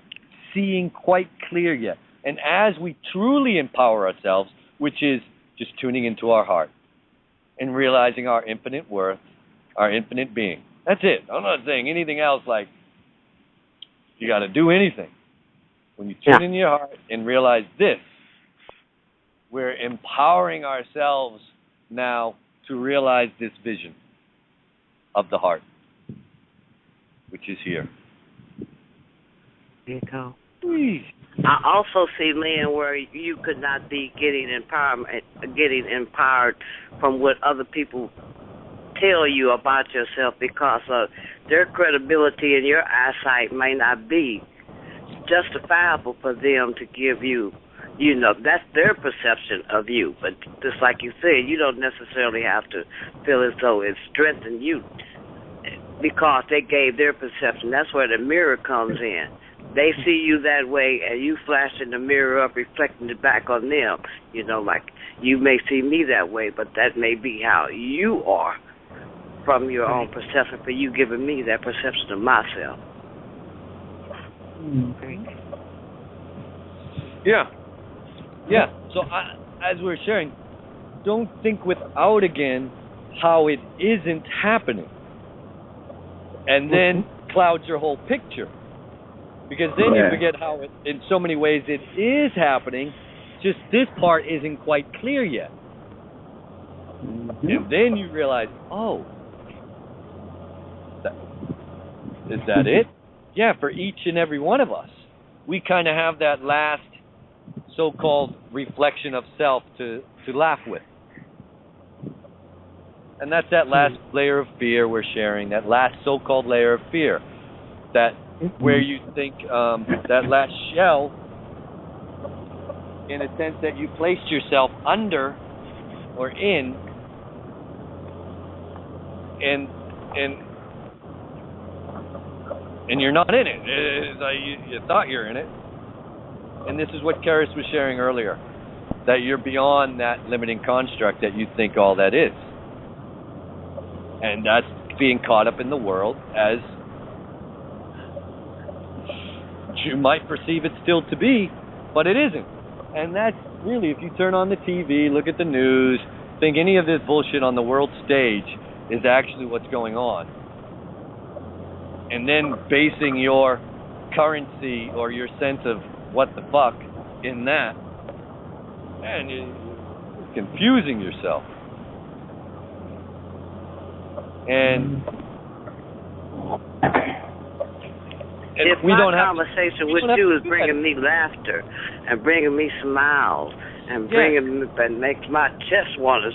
seeing quite clear yet. And as we truly empower ourselves, which is just tuning into our heart and realizing our infinite worth, our infinite being. That's it. I'm not saying anything else like you got to do anything. When you tune in your heart and realize this, we're empowering ourselves now to realize this vision of the heart, which is here. There you go. I also see, Lynn, where you could not be getting empowered from what other people tell you about yourself, because of their credibility and your eyesight may not be justifiable for them to give you, that's their perception of you. But just like you said, you don't necessarily have to feel as though it strengthened you because they gave their perception. That's where the mirror comes in. They see you that way, and you flash in the mirror up, reflecting it back on them. Like you may see me that way, but that may be how you are from your own perception, for you giving me that perception of myself. Yeah. So as we're sharing, don't think without again how it isn't happening, and then clouds your whole picture. Because then you forget how it, in so many ways it is happening, just this part isn't quite clear yet. And then you realize, oh, is that it? Yeah, for each and every one of us. We kind of have that last so-called reflection of self to laugh with. And that's that last layer of fear we're sharing, that last so-called layer of fear. That where you think that last shell, in a sense that you placed yourself under or in, and you're not in it. It's like you thought you're in it. And this is what Karis was sharing earlier, that you're beyond that limiting construct that you think all that is. And that's being caught up in the world as you might perceive it still to be, but it isn't. And that's really, if you turn on the TV, look at the news, think any of this bullshit on the world stage is actually what's going on. And then basing your currency or your sense of what the fuck in that, man, you're confusing yourself. And if we my don't have conversation with you is bringing me laughter and bringing me smiles and bringing me, and makes my chest want to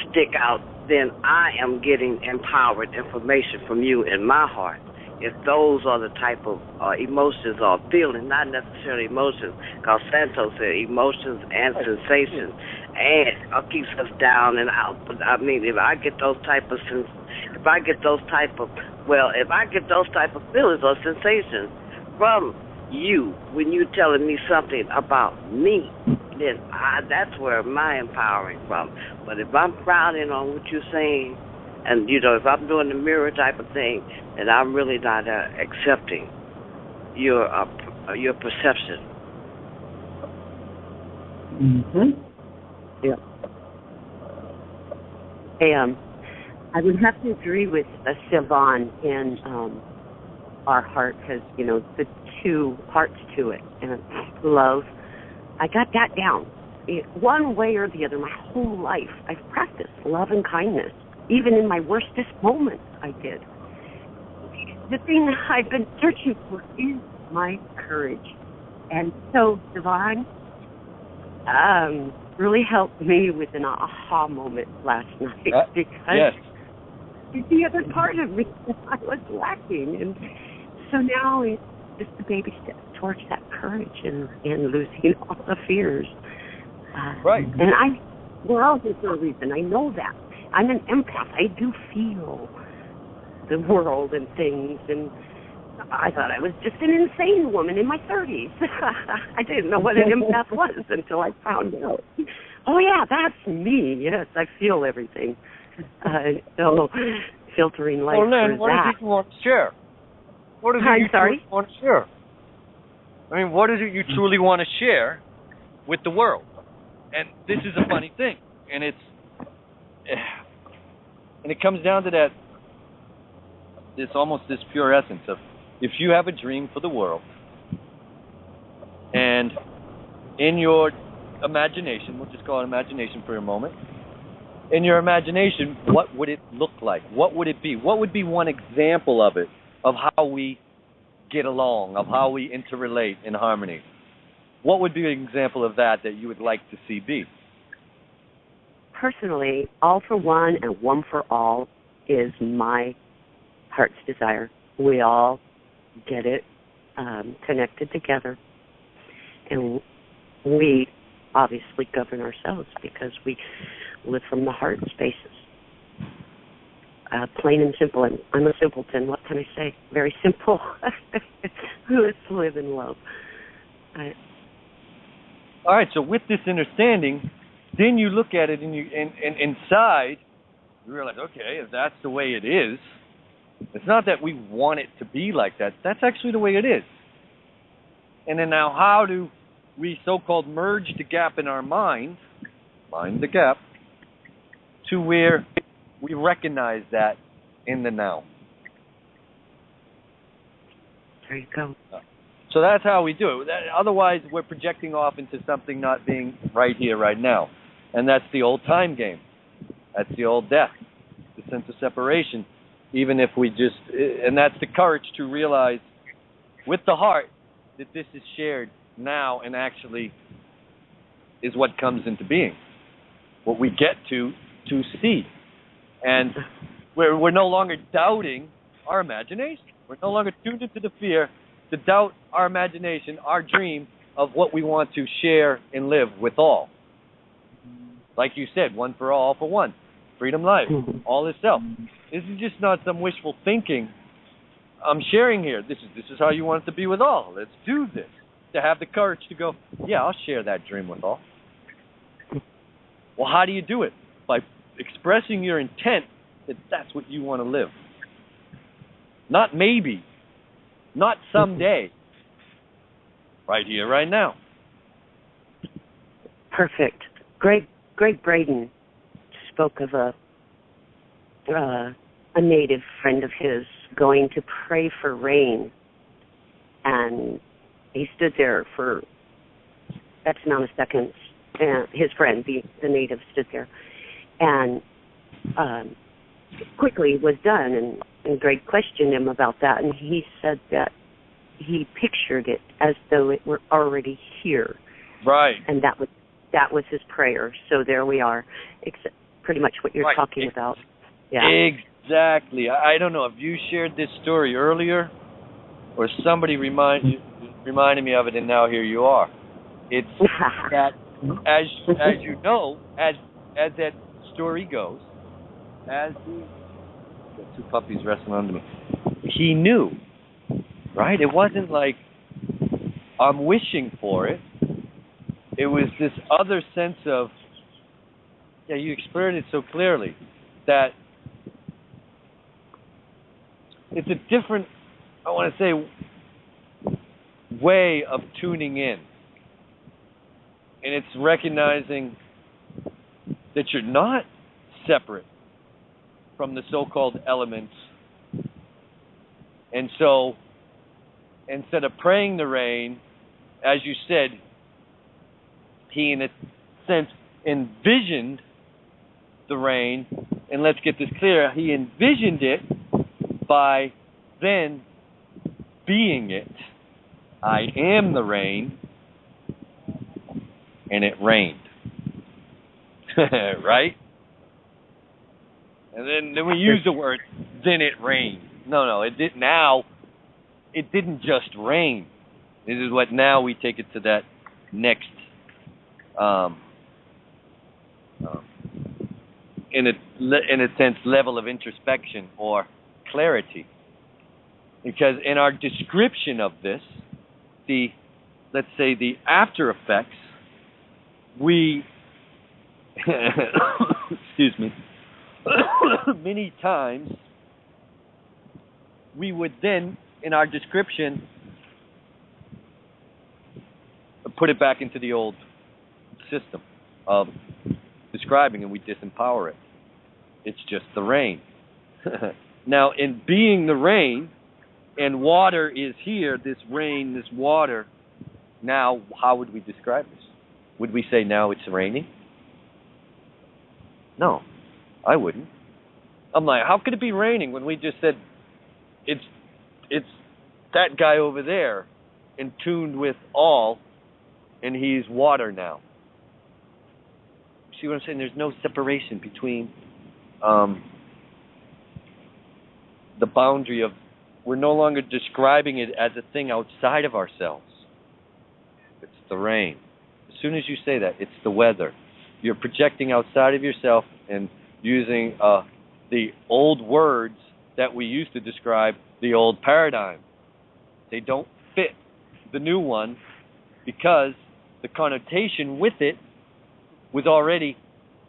stick out, then I am getting empowered information from you in my heart. If those are the type of emotions or feelings, not necessarily emotions, because Santos said emotions and sensations, and keeps us down and out. But I mean, if I get those type of feelings or sensations from you when you're telling me something about me, then that's where my empowering from. But if I'm crowding on what you're saying, and if I'm doing the mirror type of thing, then I'm really not accepting your perception. Mm-hmm. Yeah. I would have to agree with Siobhan in our heart has, the two parts to it. And love, I got that down. One way or the other, my whole life, I've practiced love and kindness. Even in my worstest moments, I did. The thing that I've been searching for is my courage. And so, Siobhan really helped me with an aha moment last night because the other part of me I was lacking. And so now it's just a baby step towards that courage and losing all the fears. Right. And we're all here for a reason. I know that. I'm an empath. I do feel the world and things, and I thought I was just an insane woman in my 30s. I didn't know what an empath was until I found out. Oh, yeah, that's me. Yes, I feel everything. So filtering life through that. What is it you want to share? What is it you truly want to share? I mean, what is it you truly want to share with the world? And this is a funny thing, and it comes down to that, this pure essence of, if you have a dream for the world, and in your imagination, we'll just call it imagination for a moment, in your imagination, what would it look like? What would it be? What would be one example of it, of how we get along, of how we interrelate in harmony? What would be an example of that you would like to see be? Personally, all for one and one for all is my heart's desire. We all get it connected together, and we obviously govern ourselves because we live from the heart spaces. Plain and simple. And I'm a simpleton. What can I say? Very simple. Let's live in love. All right. So with this understanding, then you look at it and inside, you realize, okay, if that's the way it is, it's not that we want it to be like that. That's actually the way it is. And then now, how do we so-called merge the gap in our mind the gap, to where we recognize that in the now? There you go. So that's how we do it. Otherwise, we're projecting off into something not being right here, right now. And that's the old time game. That's the old death, the sense of separation. Even if we just, and that's the courage to realize with the heart that this is shared now and actually is what comes into being, what we get to see. And we're no longer doubting our imagination. We're no longer tuned into the fear to doubt our imagination, our dream of what we want to share and live with all. Like you said, one for all for one. Freedom life, all is self. This is just not some wishful thinking I'm sharing here. This is how you want it to be with all. Let's do this. To have the courage to go, yeah, I'll share that dream with all. Well, how do you do it? By expressing your intent that that's what you want to live. Not maybe. Not someday. Right here, right now. Perfect. Greg Braden spoke of a native friend of his going to pray for rain, and he stood there for X amount of seconds, and his friend, the native, stood there, and quickly was done, and Greg questioned him about that, and he said that he pictured it as though it were already here. Right. And that was his prayer. So there we are. Except pretty much what you're talking about. Yeah. Exactly. I don't know if you shared this story earlier or somebody reminded me of it, and now here you are. It's that, as you know, as that story goes, as got two puppies wrestling under me, he knew, right? It wasn't like I'm wishing for it. It was this other sense of, you explained it so clearly, that it's a different, I want to say, way of tuning in. And it's recognizing that you're not separate from the so-called elements. And so, instead of praying the rain, as you said, he, in a sense, envisioned the rain. And let's get this clear. He envisioned it by then being it. I am the rain, and it rained. Right? And then we use the word, then it rained. No, it didn't. Now, it didn't just rain. This is what now we take it to that next, in a sense, level of introspection or clarity. Because in our description of this, let's say the after effects, we, excuse me, many times we would then, in our description, put it back into the old system of describing, and we disempower it. It's just the rain. Now, in being the rain, and water is here, this rain, this water, now how would we describe this? Would we say now it's raining? No, I wouldn't. I'm like, how could it be raining when we just said it's that guy over there in tuned with all, and he's water now. See what I'm saying? There's no separation between the boundary of, we're no longer describing it as a thing outside of ourselves. It's the rain. As soon as you say that, it's the weather. You're projecting outside of yourself and using the old words that we used to describe the old paradigm. They don't fit the new one because the connotation with it was already,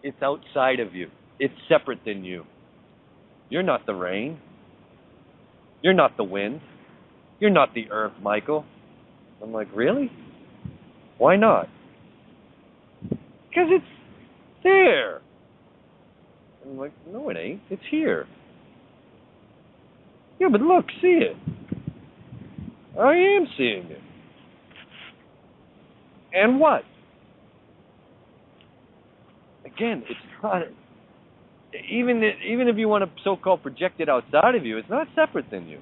it's outside of you. It's separate than you. You're not the rain. You're not the wind. You're not the earth, Michael. I'm like, really? Why not? Because it's there. I'm like, no, it ain't. It's here. Yeah, but look, see it. I am seeing it. And what? Again, it's not, even if you want to so-called project it outside of you, it's not separate than you.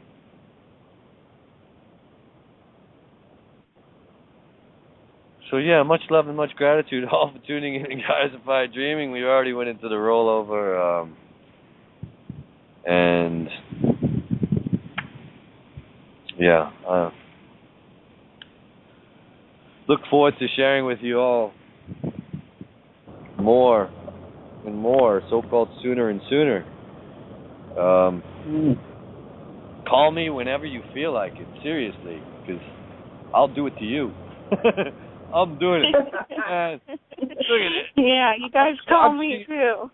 So yeah, much love and much gratitude all for tuning in to Gaia Sophia Dreaming. We already went into the rollover, and yeah, look forward to sharing with you all more and more, so-called sooner and sooner. Call me whenever you feel like it, seriously, because I'll do it to you. I'm doing it. Look at it. Yeah, you guys call me too.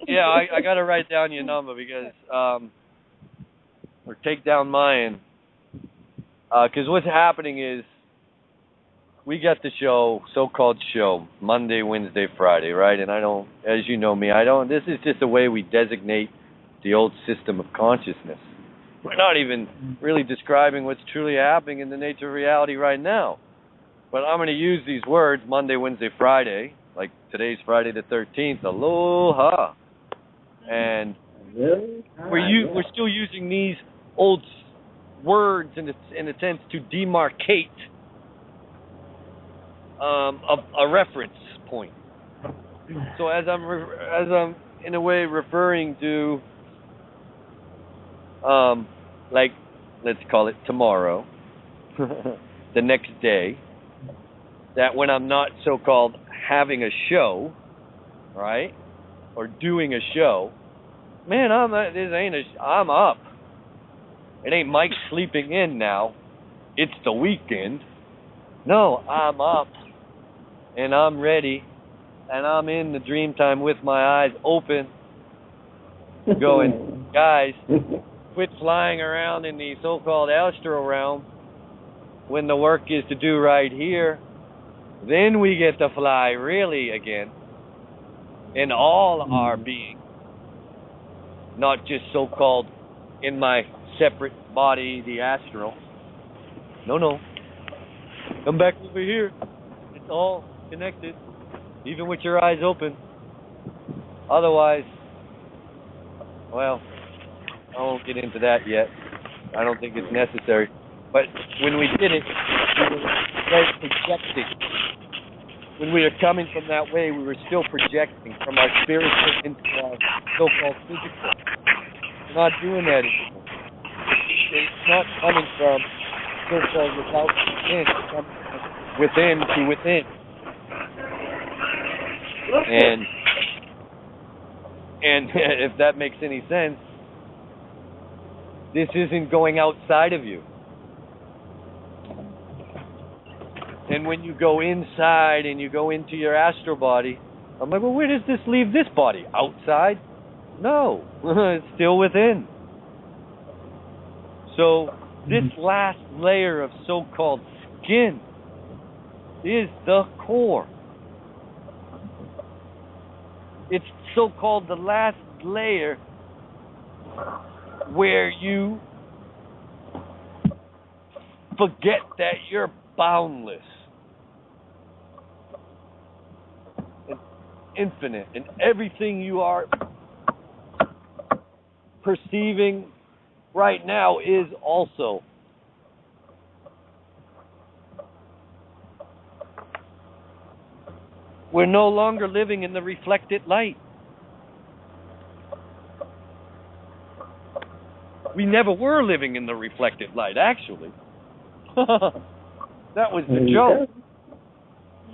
Yeah, I got to write down your number because, or take down mine. Because what's happening is we got the show, so-called show, Monday, Wednesday, Friday, right? And I don't, as you know me, this is just a way we designate the old system of consciousness. We're not even really describing what's truly happening in the nature of reality right now. But I'm going to use these words, Monday, Wednesday, Friday, like today's Friday the 13th, aloha. And Really? We're still using these old words in a sense to demarcate a reference point. So as I'm in a way referring to like, let's call it tomorrow, the next day, that when I'm not so-called having a show, right, or doing a show, man, I'm up. It ain't Mike sleeping in now. It's the weekend. No, I'm up, and I'm ready, and I'm in the dream time with my eyes open, going, guys, quit flying around in the so-called astral realm when the work is to do right here. Then we get to fly really again in all our being, not just so-called in my separate body, the astral. No. Come back over here. It's all connected, even with your eyes open. Otherwise, well, I won't get into that yet. I don't think it's necessary. But when we did it, we were projecting. When we were coming from that way, we were still projecting from our spiritual into our so-called physical. We're not doing that anymore. It's not coming from so-called without within. It's coming from within to within. And if that makes any sense, this isn't going outside of you. And when you go inside and you go into your astral body, I'm like, well, where does this leave this body? Outside? No, it's still within. So this last layer of so-called skin is the core. It's so-called the last layer where you forget that you're boundless and infinite, and everything you are perceiving right now is also. We're no longer living in the reflected light. We never were living in the reflected light, actually. That was the joke.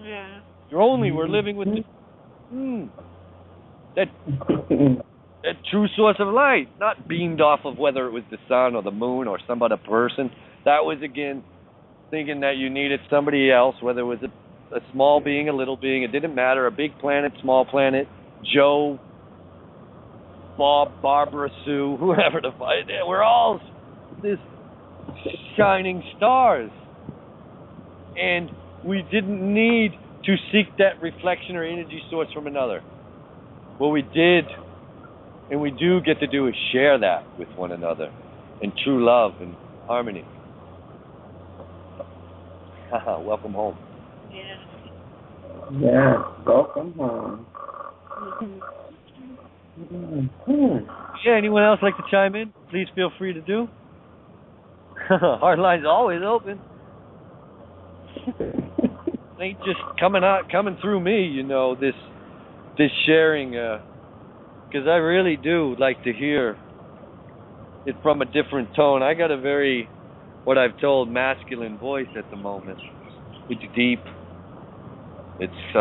Yeah. You only were living with that true source of light, not beamed off of whether it was the sun or the moon or some other person. That was, again, thinking that you needed somebody else, whether it was a small being, a little being, it didn't matter, a big planet, small planet, Joe, Bob, Barbara, Sue, whoever to fight. We're all this shining stars. And we didn't need to seek that reflection or energy source from another. What we did, and we do get to do, is share that with one another in true love and harmony. Welcome home. Yeah. Yeah, welcome home. Yeah, anyone else like to chime in? Please feel free to do. Our line's always open. It ain't just coming through me, you know, this sharing, because I really do like to hear it from a different tone. I got a very, what I've told, masculine voice at the moment. It's deep. It's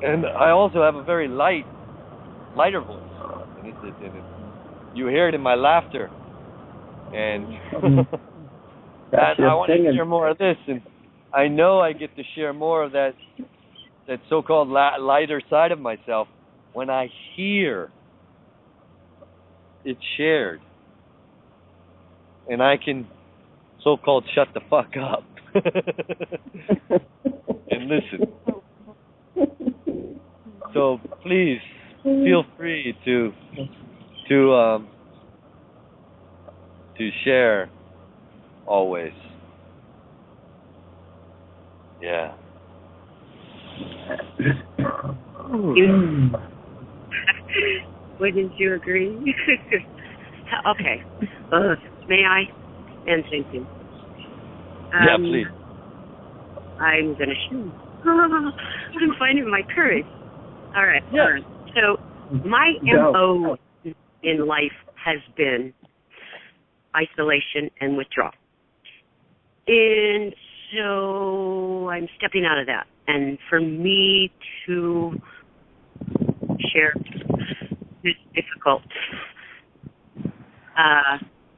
and I also have a very lighter voice, and you hear it in my laughter, and I want to share more of this, and I know I get to share more of that so-called lighter side of myself when I hear it shared, and I can so-called shut the fuck up and listen. So please feel free to share always. Yeah. Wouldn't you agree? Okay. May I? And thank you. Yeah, please. I'm going to shoot. I'm finding my courage. All right. Yeah. All right. So my MO in life has been isolation and withdrawal. And so I'm stepping out of that. And for me to share is difficult.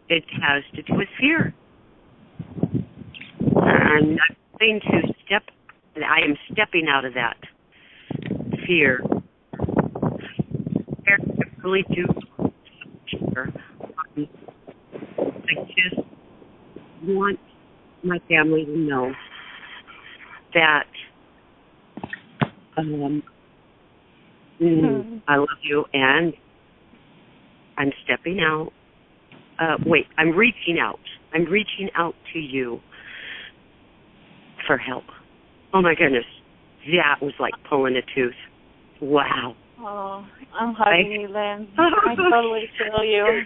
It has to do with fear. I'm not going to I am stepping out of that fear. I really do. I just want my family to know that I love you, and I'm stepping out. I'm reaching out. I'm reaching out to you for help. Oh, my goodness. That was like pulling a tooth. Wow. Oh, I'm hugging you, Lynn. I totally feel you.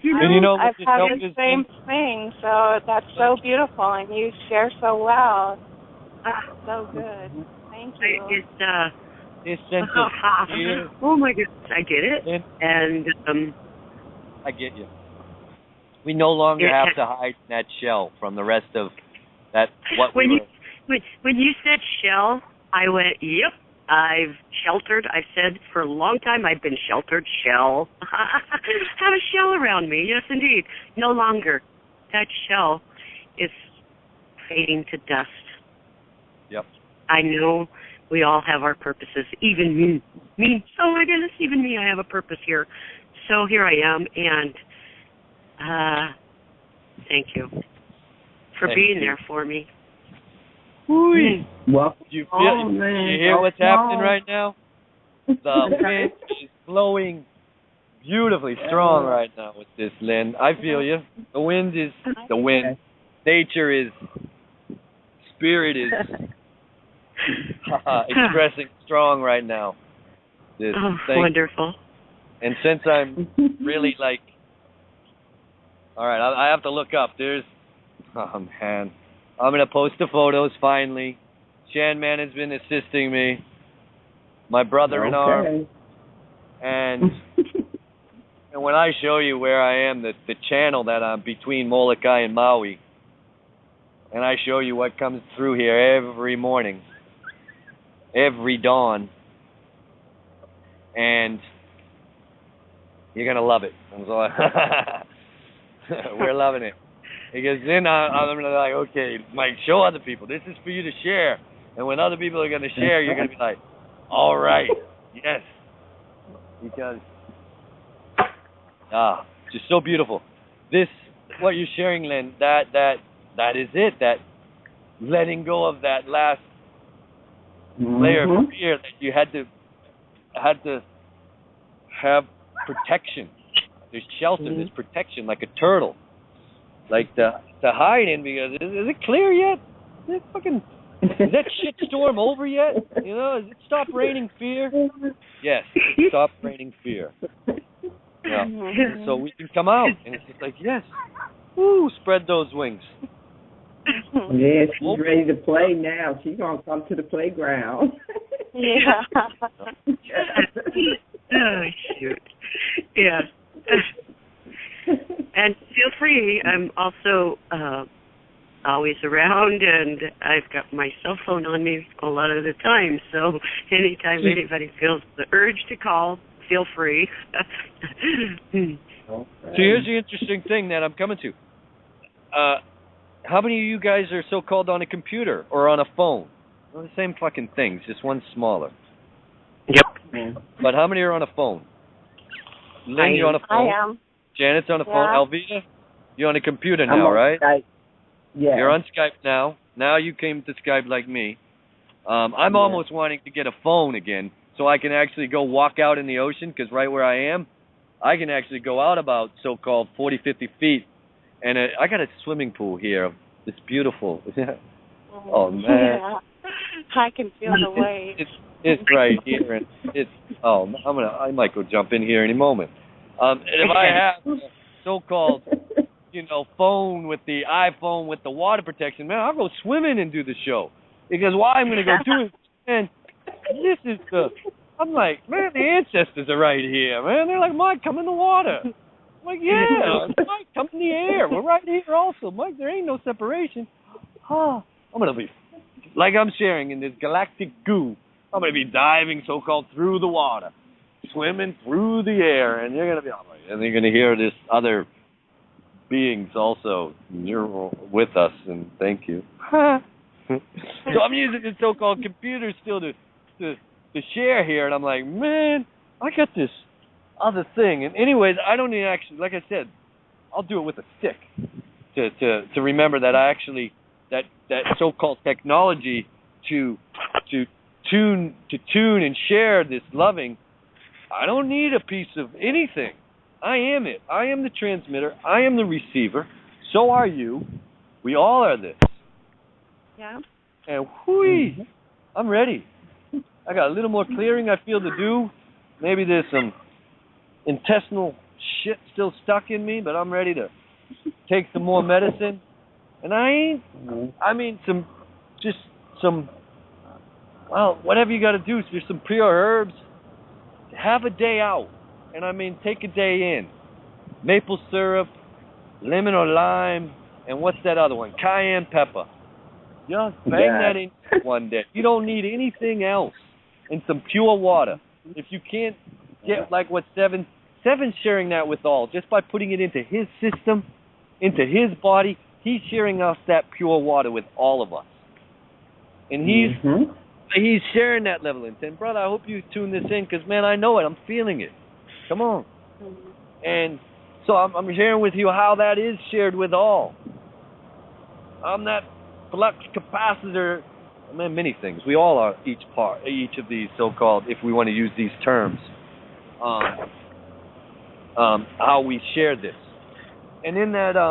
And you know, I've had the same thing, so that's so beautiful, and you share so well. So good. Thank you. This sense of fear. Oh, my goodness. I get it. And I get you. We no longer have to hide in that shell from the rest of that. When you said shell, I went, yep, I've sheltered. I've said for a long time I've been sheltered. Shell. Have a shell around me. Yes, indeed. No longer. That shell is fading to dust. Yep. I know we all have our purposes. Even me. Oh, my goodness, even me. I have a purpose here. So here I am, and thank you for being there for me. Well, You hear what's happening right now? The wind is blowing beautifully strong right now with this, Lynn. I feel you. The wind is the wind. Nature is, spirit is expressing strong right now. This wonderful. And since I'm really like, all right, I have to look up. Oh man, I'm gonna post the photos finally. Shan Man has been assisting me. My brother-in-law, and when I show you where I am, the channel that I'm between Molokai and Maui, and I show you what comes through here every morning, every dawn, and you're gonna love it. We're loving it. Because then I'm like, okay, Mike, show other people. This is for you to share. And when other people are going to share, you're going to be like, all right, yes. Because, just so beautiful. This, what you're sharing, Lynn, that is it. That letting go of that last layer of fear that you had to have protection. There's shelter, there's protection, like a turtle. Like to hide in, because is it clear yet? Is that shit storm over yet? You know, has it stopped raining fear? Yes, it stopped raining fear. Yeah. So we can come out, and it's just like, yes, woo, spread those wings. Yeah, she's ready to play now. She's gonna come to the playground. Yeah. Oh, shoot. Yeah. And feel free. I'm also always around, and I've got my cell phone on me a lot of the time. So anytime anybody feels the urge to call, feel free. So here's the interesting thing that I'm coming to. How many of you guys are so-called on a computer or on a phone? Well, the same fucking things, just one smaller. Yep. But how many are on a phone? Lynn, you're on a phone? I am. Janet's on the phone. Alvita, you're on a computer now, I'm on right? Skype. Yeah. You're on Skype now. Now you came to Skype like me. I'm almost wanting to get a phone again so I can actually go walk out in the ocean, because right where I am, I can actually go out about so-called 40, 50 feet. And I got a swimming pool here. It's beautiful. Oh, man. Yeah. I can feel the waves. It's right here, and it's. Oh, I might go jump in here any moment. And if I have a so-called, phone with the iPhone with the water protection, man, I'll go swimming and do the show. Because why I'm going to go do it, and this is I'm like, man, the ancestors are right here, man. They're like, Mike, come in the water. I'm like, yeah, Mike, come in the air. We're right here also, Mike. There ain't no separation. I'm going to be, like I'm sharing in this galactic goo, I'm going to be diving so-called through the water, swimming through the air, and you're going to be all right. And you're going to hear this other beings also. You're with us, and thank you. So I'm using the so-called computer still to share here, and I'm like, man, I got this other thing. And anyways, I don't even actually, like I said, I'll do it with a stick to remember that I actually that so-called technology to tune and share this loving. I don't need a piece of anything. I am it. I am the transmitter. I am the receiver. So are you. We all are this. Yeah. And whoo, I'm ready. I got a little more clearing I feel to do. Maybe there's some intestinal shit still stuck in me, but I'm ready to take some more medicine. And whatever you got to do. There's some pure herbs. Have a day out. And take a day in. Maple syrup, lemon or lime, and what's that other one? Cayenne pepper. Just bang that in one day. You don't need anything else. And some pure water. If you can't get like what Seven's sharing that with all, just by putting it into his system, into his body, he's sharing us that pure water with all of us. And he's sharing that level in. And brother, I hope you tune this in because, man, I know it. I'm feeling it. Come on. And so I'm sharing with you how that is shared with all. I'm that flux capacitor. Many things. We all are each of these so-called, if we want to use these terms, how we share this. And in that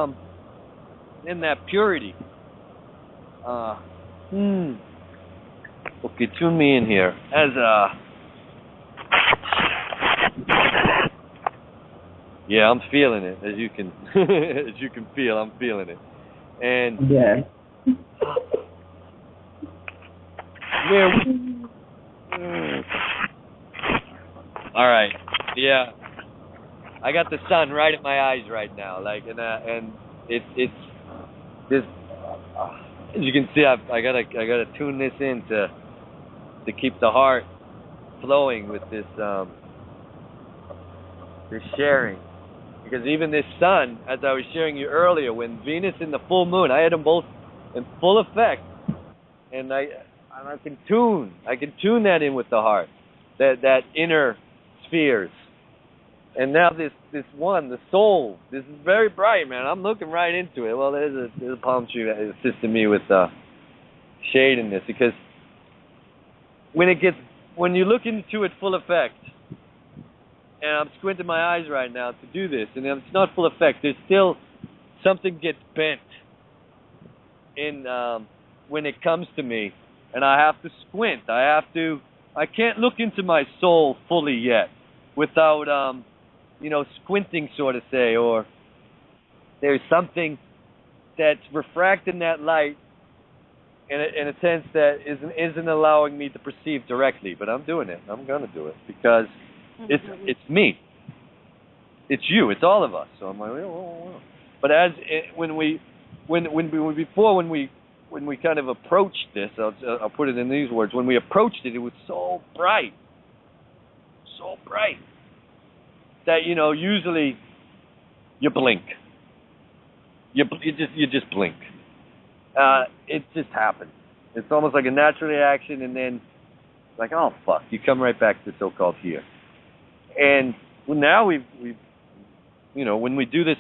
purity, okay, tune me in here. Yeah, I'm feeling it, as you can feel, I'm feeling it. And all right. Yeah. I got the sun right in my eyes right now, and it's this. As you can see, I gotta tune this in to keep the heart flowing with this sharing, because even this sun, as I was sharing you earlier, when Venus and the full moon, I had them both in full effect, and I can tune that in with the heart, that inner spheres. And now this one, the soul, this is very bright, man. I'm looking right into it. Well, there's a palm tree that is assisting me with shade in this, because when you look into it full effect, and I'm squinting my eyes right now to do this, and it's not full effect. There's still something gets bent in when it comes to me. And I have to squint. I can't look into my soul fully yet without, squinting, sort of say, or there's something that's refracting that light in a sense that isn't allowing me to perceive directly. But I'm doing it. I'm going to do it because it's me. It's you. It's all of us. So I'm like, oh. But when we kind of approached this, I'll put it in these words. When we approached it, it was so bright, that usually you blink. You just blink. It just happens. It's almost like a natural reaction, and then like, oh fuck, you come right back to so-called here. And now we've when we do this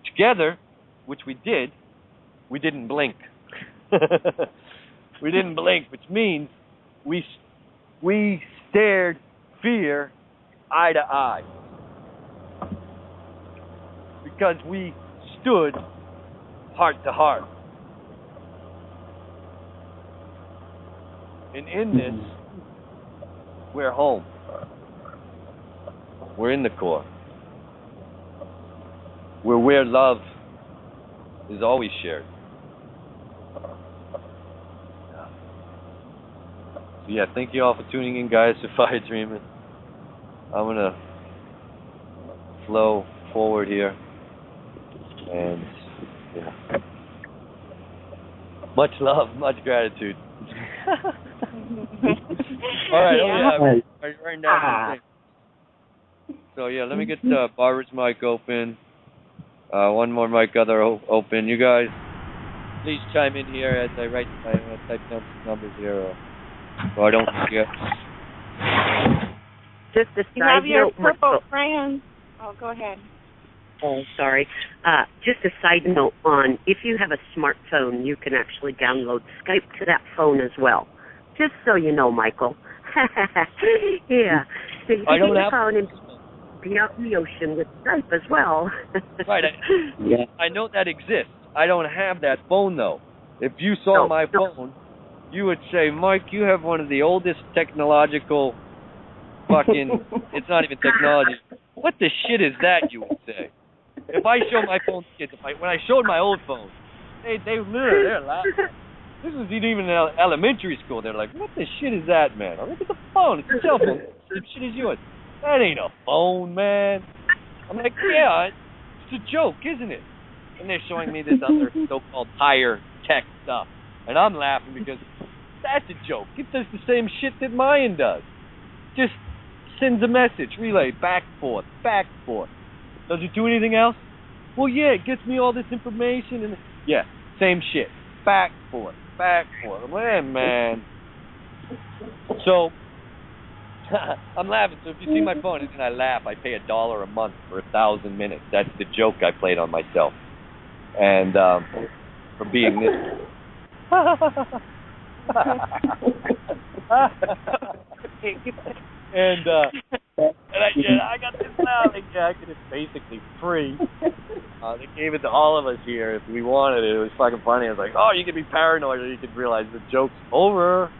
together, which we did, we didn't blink. We didn't blink, which means we stared fear eye to eye, because we stood heart to heart. And in this, We're home. We're in the core. We're where love is always shared. So yeah, thank you all for tuning in, Gaia Sophia Dreaming. I'm going to flow forward here. And yeah. Much love, much gratitude. All right, right now. So yeah, let me get Barbara's mic open. One more mic other open. You guys, please chime in here as I type down some numbers here, so I don't forget. Just a You side have your note. purple crayons. Oh, go ahead. Oh, sorry. Just a side note on, if you have a smartphone, you can actually download Skype to that phone as well. Just so you know, Michael. Yeah. So you can take your phone and be out in the ocean with Skype as well. Right. I know that exists. I don't have that phone, though. If you saw my phone, you would say, Mike, you have one of the oldest technological fucking... It's not even technology. What the shit is that, you would say? If I show my phone to kids, when I showed my old phone, they're laughing. This is even in elementary school. They're like, what the shit is that, man? Look at the phone. It's a cell phone. What shit is yours? That ain't a phone, man. I'm like, yeah, it's a joke, isn't it? And they're showing me this other so-called higher tech stuff. And I'm laughing because that's a joke. It does the same shit that mine does. Just sends a message, relay, back, forth. Does it do anything else? Well, yeah, it gets me all this information. And yeah, same shit. Back, forth. Man. So, I'm laughing. So if you see my phone and I laugh, I pay $1 a month for 1,000 minutes. That's the joke I played on myself. And for being this. And I got this now. It's basically free. They gave it to all of us here if we wanted it. It was fucking funny. I was like, oh, you can be paranoid, or you can realize the joke's over.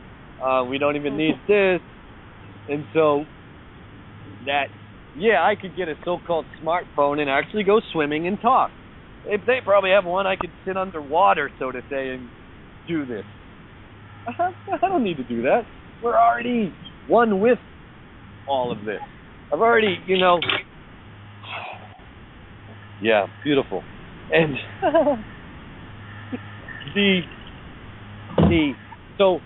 We don't even need this. And so I could get a so-called smartphone and actually go swimming and talk. If they probably have one, I could sit underwater, so to say, and do this. I don't need to do that. We're already one with all of this. I've already, yeah, beautiful. And so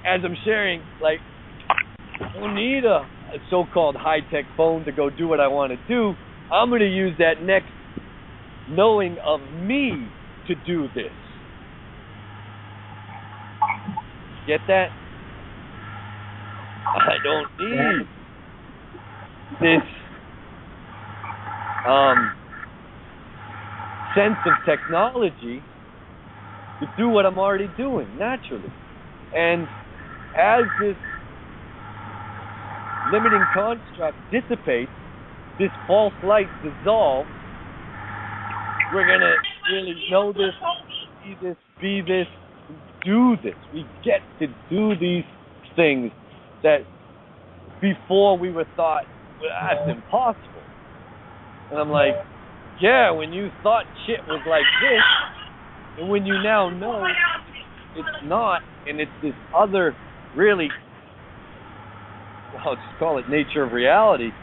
as I'm sharing, like, I don't need a so-called high-tech phone to go do what I want to do. I'm going to use that next knowing of me to do this. Get that? I don't need this sense of technology to do what I'm already doing naturally. And as this limiting construct dissipates, this false light dissolves, we're going to really know this, see this, be this, do this. We get to do these things that before we were thought, well, that's impossible. And I'm like, yeah, when you thought shit was like this, and when you now know it's not, and it's this other really, I'll just call it nature of reality.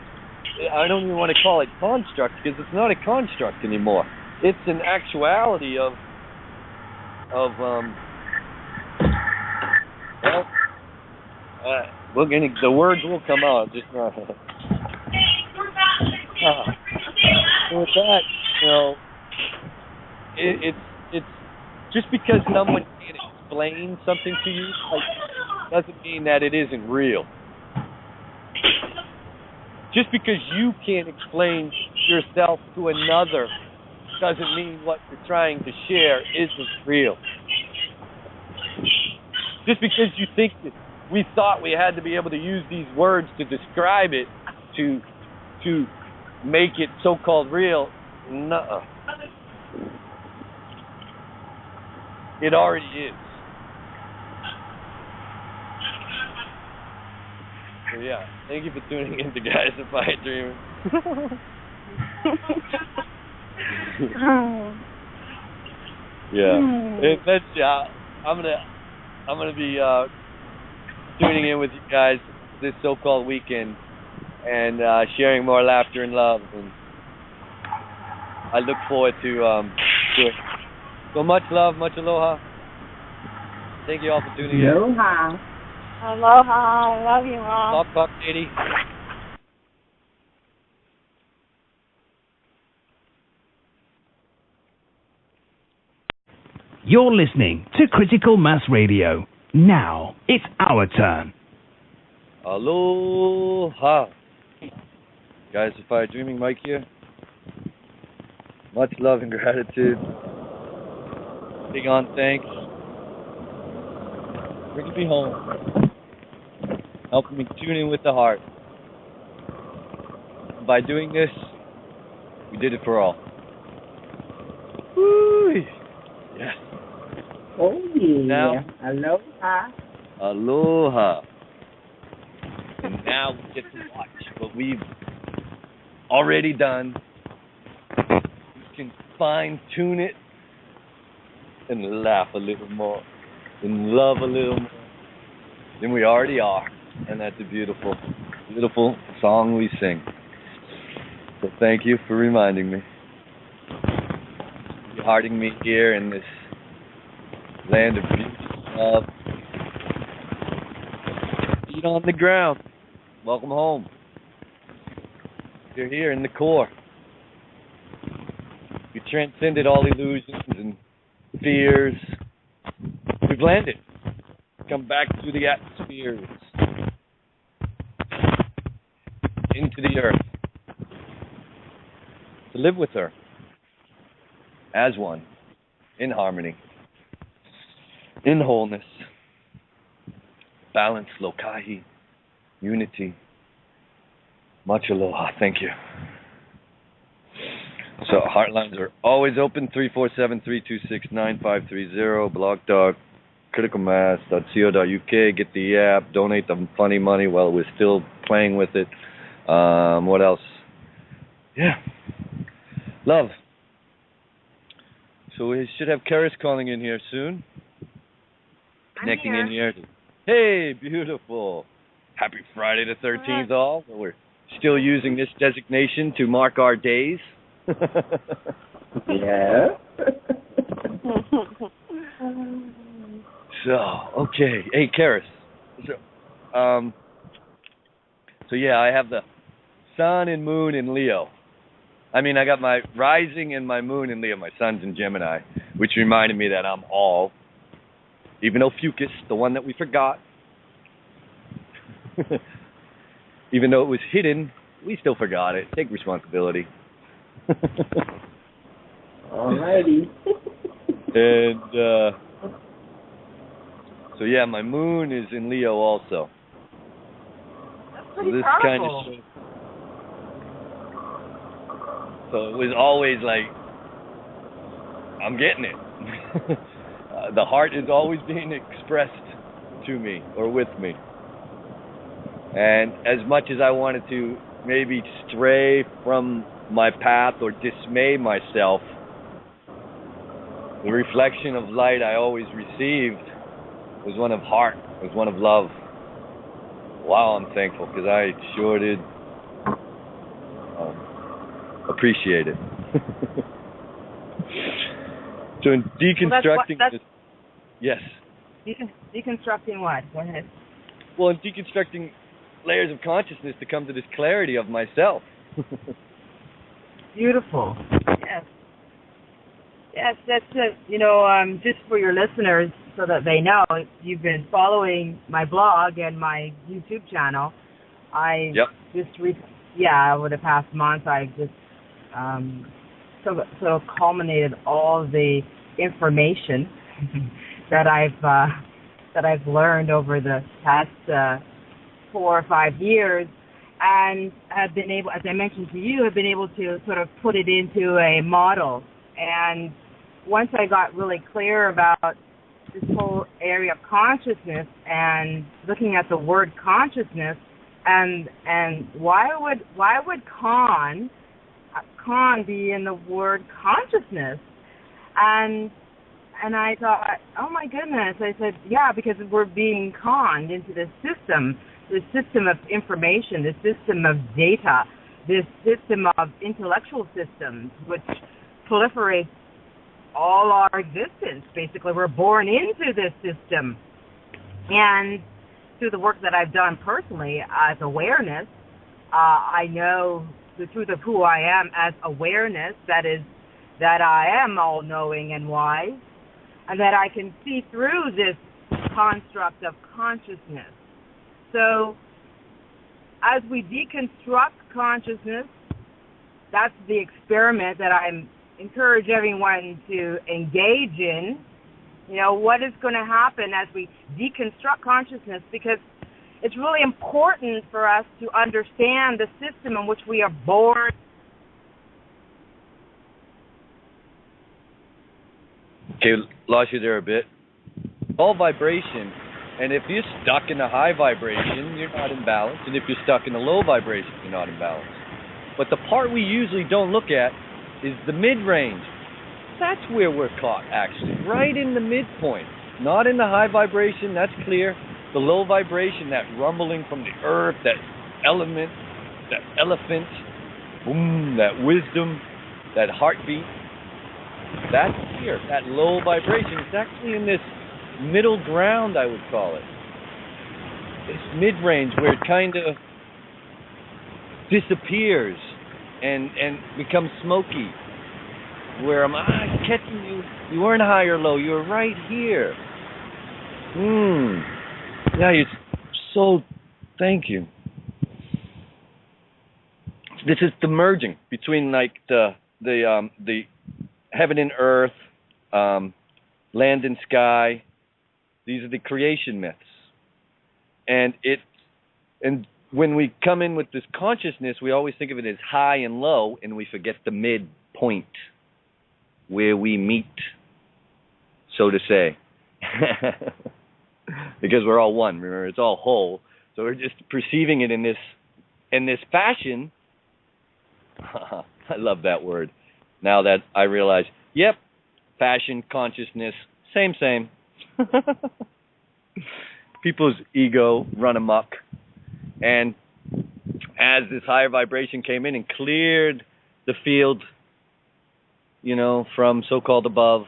I don't even want to call it construct, because it's not a construct anymore. It's an actuality of the words will come out, just not. So with that, it's just because someone can't explain something to you, doesn't mean that it isn't real. Just because you can't explain yourself to another doesn't mean what you're trying to share isn't real. Just because you think that we thought we had to be able to use these words to describe it, to make it so-called real, nuh-uh. It already is. So yeah, thank you for tuning in to Gaia Sophia Dreaming. I'm gonna be tuning in with you guys this so-called weekend and sharing more laughter and love, and I look forward to it. So much love, much aloha. Thank you all for tuning in. Aloha. Aloha. I love you all. Talk, Katie. You're listening to Critical Mass Radio. Now it's our turn. Aloha. Gaia Sophia Dreaming, Mike here. Much love and gratitude. Big on thanks. Bringing me home. Helping me tune in with the heart. And by doing this, we did it for all. Woo! Yes. Oh, yeah. Now, Aloha. Aloha. And now we get to watch what we've already done. We can fine-tune it and laugh a little more and love a little more than we already are. And that's a beautiful, beautiful song we sing. So thank you for reminding me. You're hearting me here in this land of beauty, love. Feet on the ground. Welcome home. You're here in the core. You transcended all illusions and fears. We've landed. Come back through the atmospheres. Into the earth. To live with her. As one. In harmony. In wholeness. Balance, lokahi. Unity. Much aloha. Thank you. So heartlines are always open. 347-326-9530. Blog Talk. criticalmass.co.uk. Get the app. Donate the funny money while we're still playing with it. What else? Yeah. Love. So we should have Karis calling in here soon. Connecting in here. Hey, beautiful. Happy Friday the 13th, all. We're still using this designation to mark our days. Yeah. So, okay. Hey, Karis. So yeah, I have the sun and moon in Leo. I mean, I got my rising and my moon in Leo. My sun's in Gemini, which reminded me that I'm all, even though Fucus, the one that we forgot, even though it was hidden, we still forgot it. Take responsibility. Alrighty. And so yeah, my moon is in Leo also. That's pretty So this powerful. kind of shows. So it was always like, I'm getting it. The heart is always being expressed to me or with me. And as much as I wanted to maybe stray from my path or dismay myself, the reflection of light I always received was one of heart, was one of love. Wow, I'm thankful because I sure did appreciate it. So in deconstructing this, yes. Deconstructing what? Go ahead. Well, in deconstructing layers of consciousness to come to this clarity of myself. Beautiful. Yes. Yes, that's it. Just for your listeners so that they know, if you've been following my blog and my YouTube channel, over the past month, I just sort of culminated all the information that I've learned over the past 4 or 5 years, and have been able, as I mentioned to you, have been able to sort of put it into a model. And once I got really clear about this whole area of consciousness and looking at the word consciousness And why would con be in the word consciousness? And I thought, oh my goodness. I said, yeah, because we're being conned into this system of information, this system of data, this system of intellectual systems, which proliferates all our existence. Basically, we're born into this system. And through the work that I've done personally as awareness, I know the truth of who I am as awareness, that I am all-knowing and wise, and that I can see through this construct of consciousness. So as we deconstruct consciousness, that's the experiment that I encourage everyone to engage in. You know, what is going to happen as we deconstruct consciousness, because it's really important for us to understand the system in which we are born. Okay, lost you there a bit. All vibration, and if you're stuck in a high vibration, you're not in balance, and if you're stuck in a low vibration, you're not in balance. But the part we usually don't look at is the mid-range. That's where we're caught, actually, right in the midpoint. Not in the high vibration, that's clear. The low vibration, that rumbling from the earth, that element, that elephant, boom, that wisdom, that heartbeat, that's here, that low vibration. It's actually in this middle ground, I would call it. This mid-range where it kind of disappears and becomes smoky. Where am I catching you? You weren't high or low. You were right here. Yeah, you're so... Thank you. This is the merging between like the heaven and earth, land and sky. These are the creation myths. And when we come in with this consciousness, we always think of it as high and low, and we forget the midpoint, where we meet, so to say. Because we're all one, remember, it's all whole. So we're just perceiving it in this fashion. I love that word. Now that I realize, yep, fashion, consciousness, same. People's ego run amok. And as this higher vibration came in and cleared the field, you know, from so-called above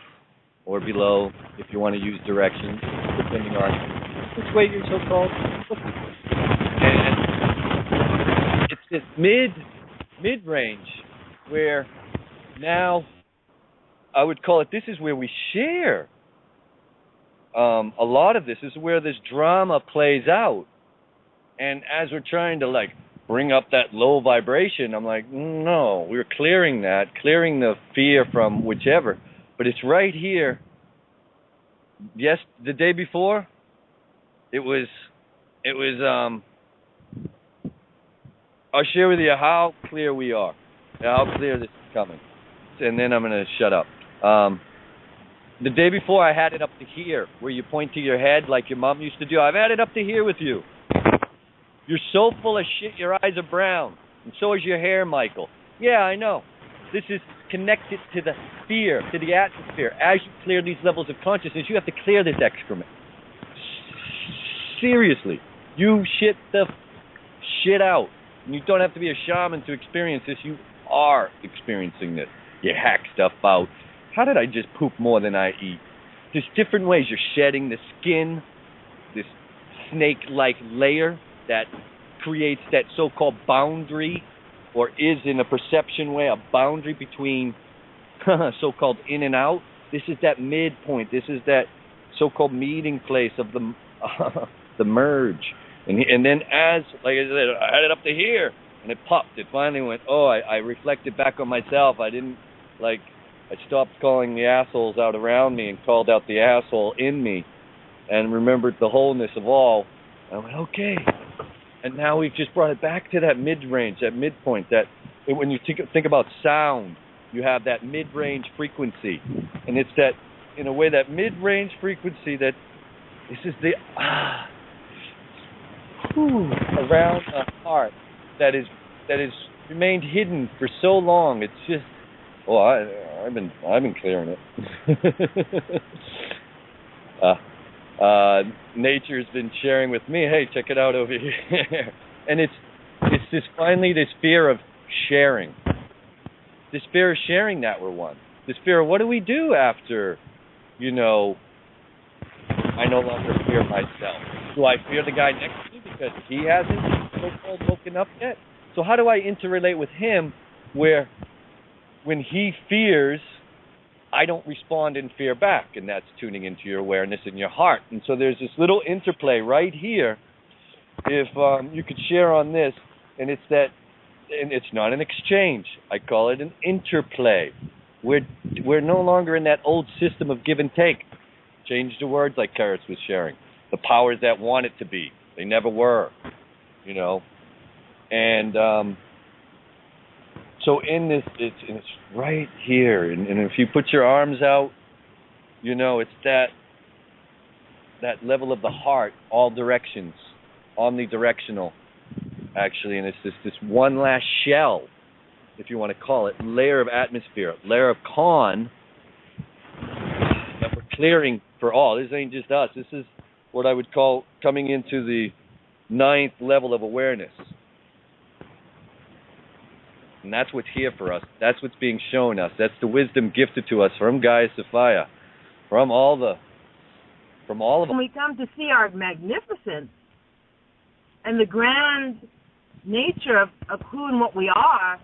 or below, if you want to use directions, depending on which way you're so-called. And it's this mid-range where now I would call it, this is where we share. A lot of this is where this drama plays out. And as we're trying to like bring up that low vibration, I'm like, no, we're clearing the fear from whichever. But it's right here. Yes, the day before, it was I'll share with you how clear we are, how clear this is coming. And then I'm going to shut up. The day before, I had it up to here, where you point to your head like your mom used to do. I've had it up to here with you. You're so full of shit, your eyes are brown. And so is your hair, Michael. Yeah, I know. This is connected to the sphere, to the atmosphere. As you clear these levels of consciousness, you have to clear this excrement. Seriously. You shit the shit out. And you don't have to be a shaman to experience this. You are experiencing this. You hack stuff out. How did I just poop more than I eat? There's different ways. You're shedding the skin, this snake-like layer that creates that so-called boundary, or is in a perception way a boundary between so-called in and out. This is that midpoint. This is that so-called meeting place of the merge. And then as, like I said, I had it up to here, and it popped. It finally went, I reflected back on myself. I stopped calling the assholes out around me and called out the asshole in me and remembered the wholeness of all. I went, okay. And now we've just brought it back to that mid-range, that midpoint. When you think about sound, you have that mid-range frequency. And it's that, in a way, that mid-range frequency that this is the... around a heart that is remained hidden for so long. It's just, I've been clearing it. Nature's been sharing with me. Hey, check it out over here. And it's this fear of sharing. This fear of sharing that we're one. This fear of what do we do after, I no longer fear myself. Do I fear the guy next to me because he hasn't so-called woken up yet? So how do I interrelate with him where when he fears, I don't respond in fear back, and that's tuning into your awareness in your heart. And so there's this little interplay right here. If you could share on this, and it's that, and it's not an exchange. I call it an interplay. We're no longer in that old system of give and take. Change the words, like Karis was sharing. The powers that want it to be, they never were, And so in this, it's right here, and if you put your arms out, it's that level of the heart, all directions, omnidirectional, actually, and it's this one last shell, if you want to call it, layer of atmosphere, layer of con that we're clearing for all. This ain't just us. This is what I would call coming into the 9th level of awareness. And that's what's here for us. That's what's being shown us. That's the wisdom gifted to us from Gaia Sophia, from all of them. When we come to see our magnificence and the grand nature of who and what we are,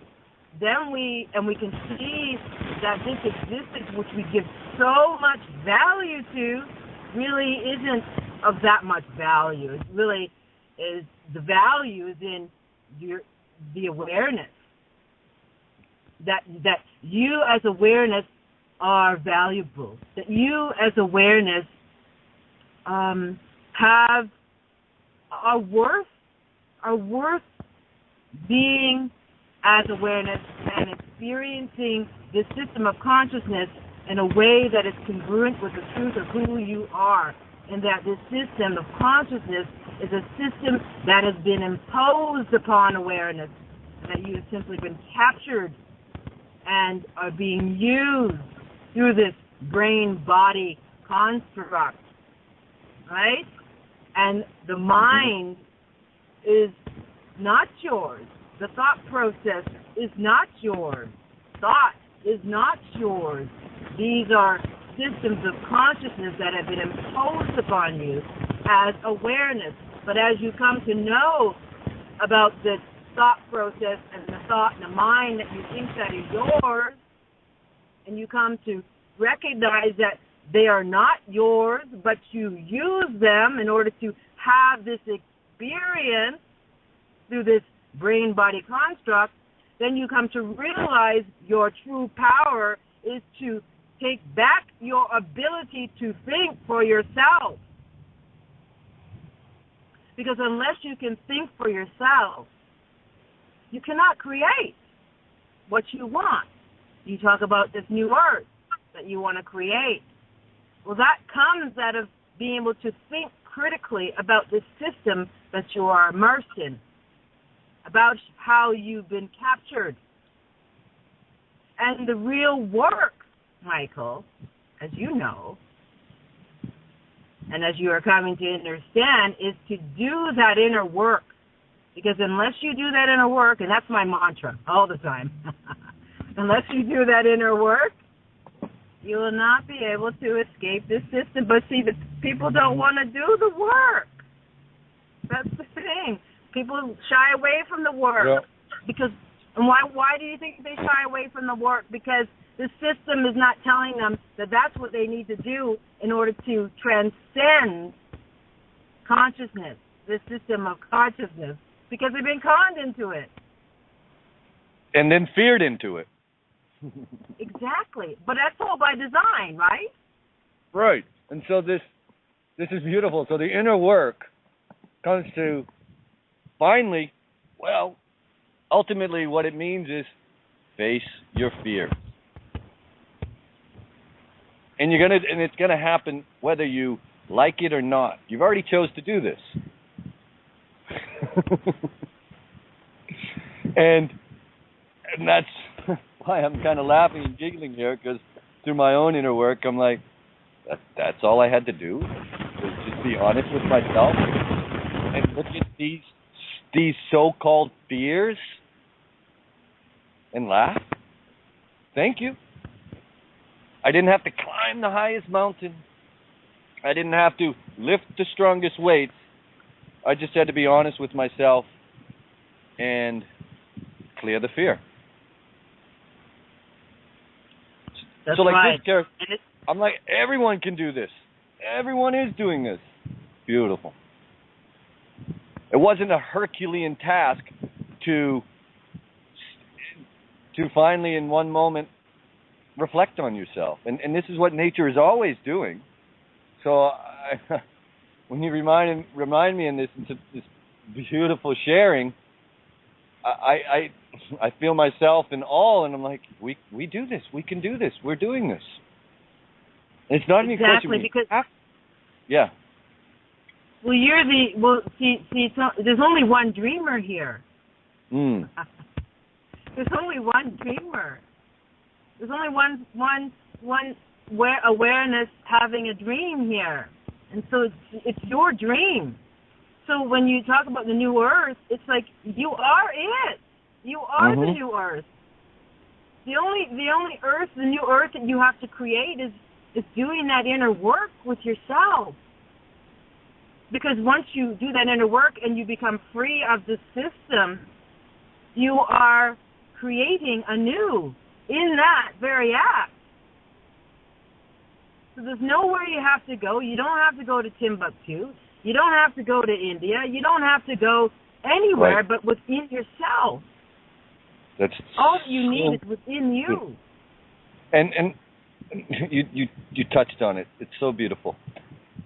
then we can see that this existence, which we give so much value to, really isn't of that much value. It really is, the value is in the awareness. That you as awareness are valuable. That you as awareness are worth being as awareness and experiencing this system of consciousness in a way that is congruent with the truth of who you are, and that this system of consciousness is a system that has been imposed upon awareness, that you have simply been captured and are being used through this brain-body construct, right? And the mind is not yours. The thought process is not yours. Thought is not yours. These are systems of consciousness that have been imposed upon you as awareness. But as you come to know about this thought process and the thought and the mind that you think that is yours, and you come to recognize that they are not yours, but you use them in order to have this experience through this brain-body construct, then you come to realize your true power is to take back your ability to think for yourself. Because unless you can think for yourself, you cannot create what you want. You talk about this new earth that you want to create. Well, that comes out of being able to think critically about this system that you are immersed in, about how you've been captured. And the real work, Michael, as you know, and as you are coming to understand, is to do that inner work. Because unless you do that inner work, and that's my mantra all the time, unless you do that inner work, you will not be able to escape this system. But see, the people don't want to do the work. That's the thing. People shy away from the work. Yeah. Because, and why do you think they shy away from the work? Because the system is not telling them that that's what they need to do in order to transcend consciousness, this system of consciousness, because they've been conned into it. And then feared into it. Exactly. But that's all by design, right? Right. And so this is beautiful. So the inner work comes to finally, well, ultimately what it means is face your fear. And it's gonna happen whether you like it or not. You've already chose to do this. and that's why I'm kind of laughing and giggling here, because through my own inner work, I'm like, that's all I had to do, was just be honest with myself and look at these so-called fears and laugh. Thank you. I didn't have to climb the highest mountain. I didn't have to lift the strongest weights. I just had to be honest with myself and clear the fear. That's so like right. this, Gareth, I'm like, everyone can do this. Everyone is doing this. Beautiful. It wasn't a Herculean task to finally in one moment reflect on yourself. And this is what nature is always doing. So when you remind me in this beautiful sharing, I feel myself in awe, and I'm like, we do this. We can do this. We're doing this. And it's not even exactly because yeah. Well, see, there's only one dreamer here. Mm. There's only one dreamer. There's only one awareness having a dream here, and so it's your dream. So when you talk about the new earth, it's like you are it. You are the new earth. The only earth, the new earth that you have to create is doing that inner work with yourself. Because once you do that inner work and you become free of the system, you are creating anew in that very act. So there's nowhere you have to go. You don't have to go to Timbuktu. You don't have to go to India. You don't have to go anywhere but within yourself. That's all that you need is within you. And you touched on it. It's so beautiful.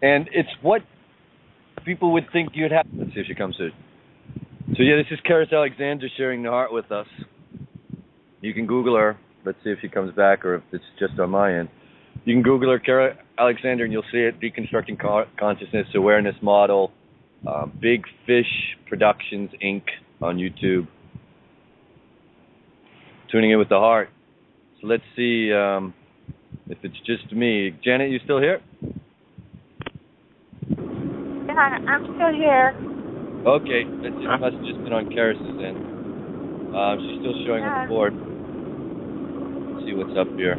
And it's what people would think you'd have. Let's see if she comes in. So yeah, this is Karis Alexander sharing the heart with us. You can Google her. Let's see if she comes back or if it's just on my end. You can Google her, Kara Alexander, and you'll see it, Deconstructing Consciousness Awareness Model, Big Fish Productions, Inc. on YouTube. Tuning in with the heart. So let's see if it's just me. Janet, you still here? Yeah, I'm still here. Okay, it must have just been on Karis's end. She's still showing on the board. Let's see what's up here.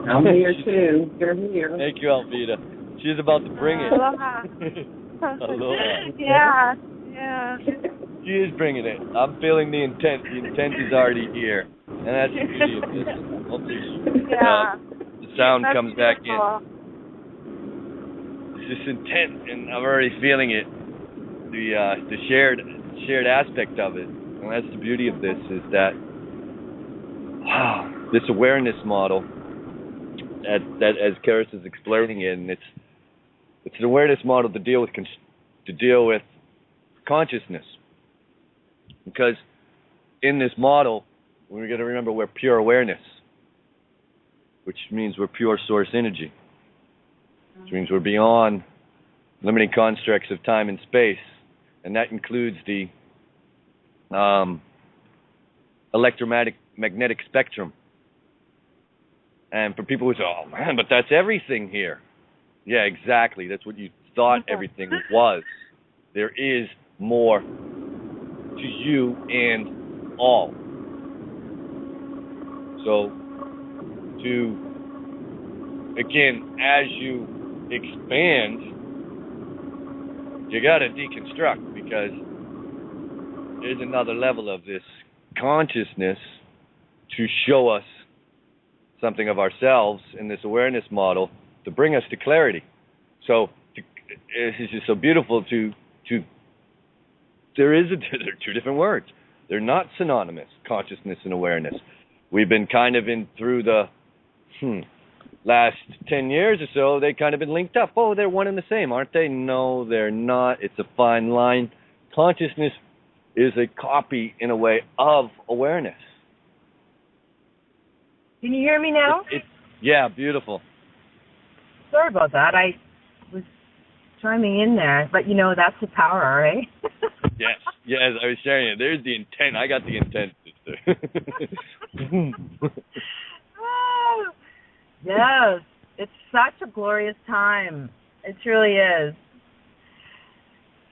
I'm here too. You're here. Thank you, Alvita. She's about to bring it. Aloha. Aloha. Yeah. She is bringing it. I'm feeling the intent. The intent is already here. And that's the beauty of this. Hopefully the sound that's comes beautiful. back in. It's this intent, and I'm already feeling it. The shared aspect of it. And that's the beauty of this, is that this awareness model that as Karis is explaining it, and it's an awareness model to deal with consciousness. Because in this model, we're going to remember we're pure awareness, which means we're pure source energy, which means we're beyond limiting constructs of time and space, and that includes the electromagnetic spectrum. And for people who say, oh man, but that's everything here. Yeah, exactly. That's what you thought everything was. There is more to you and all. So, again, as you expand, you got to deconstruct, because there's another level of this consciousness to show us something of ourselves in this awareness model to bring us to clarity. So it's just so beautiful there are two different words. They're not synonymous, consciousness and awareness. We've been kind of through the last 10 years or so, they've kind of been linked up. Oh, they're one and the same, aren't they? No, they're not. It's a fine line. Consciousness is a copy, in a way, of awareness. Can you hear me now? Yeah, beautiful. Sorry about that. I was chiming in there. But, that's the power, right? Yes, I was sharing it. There's the intent. I got the intent, sister. Yes, it's such a glorious time. It truly is.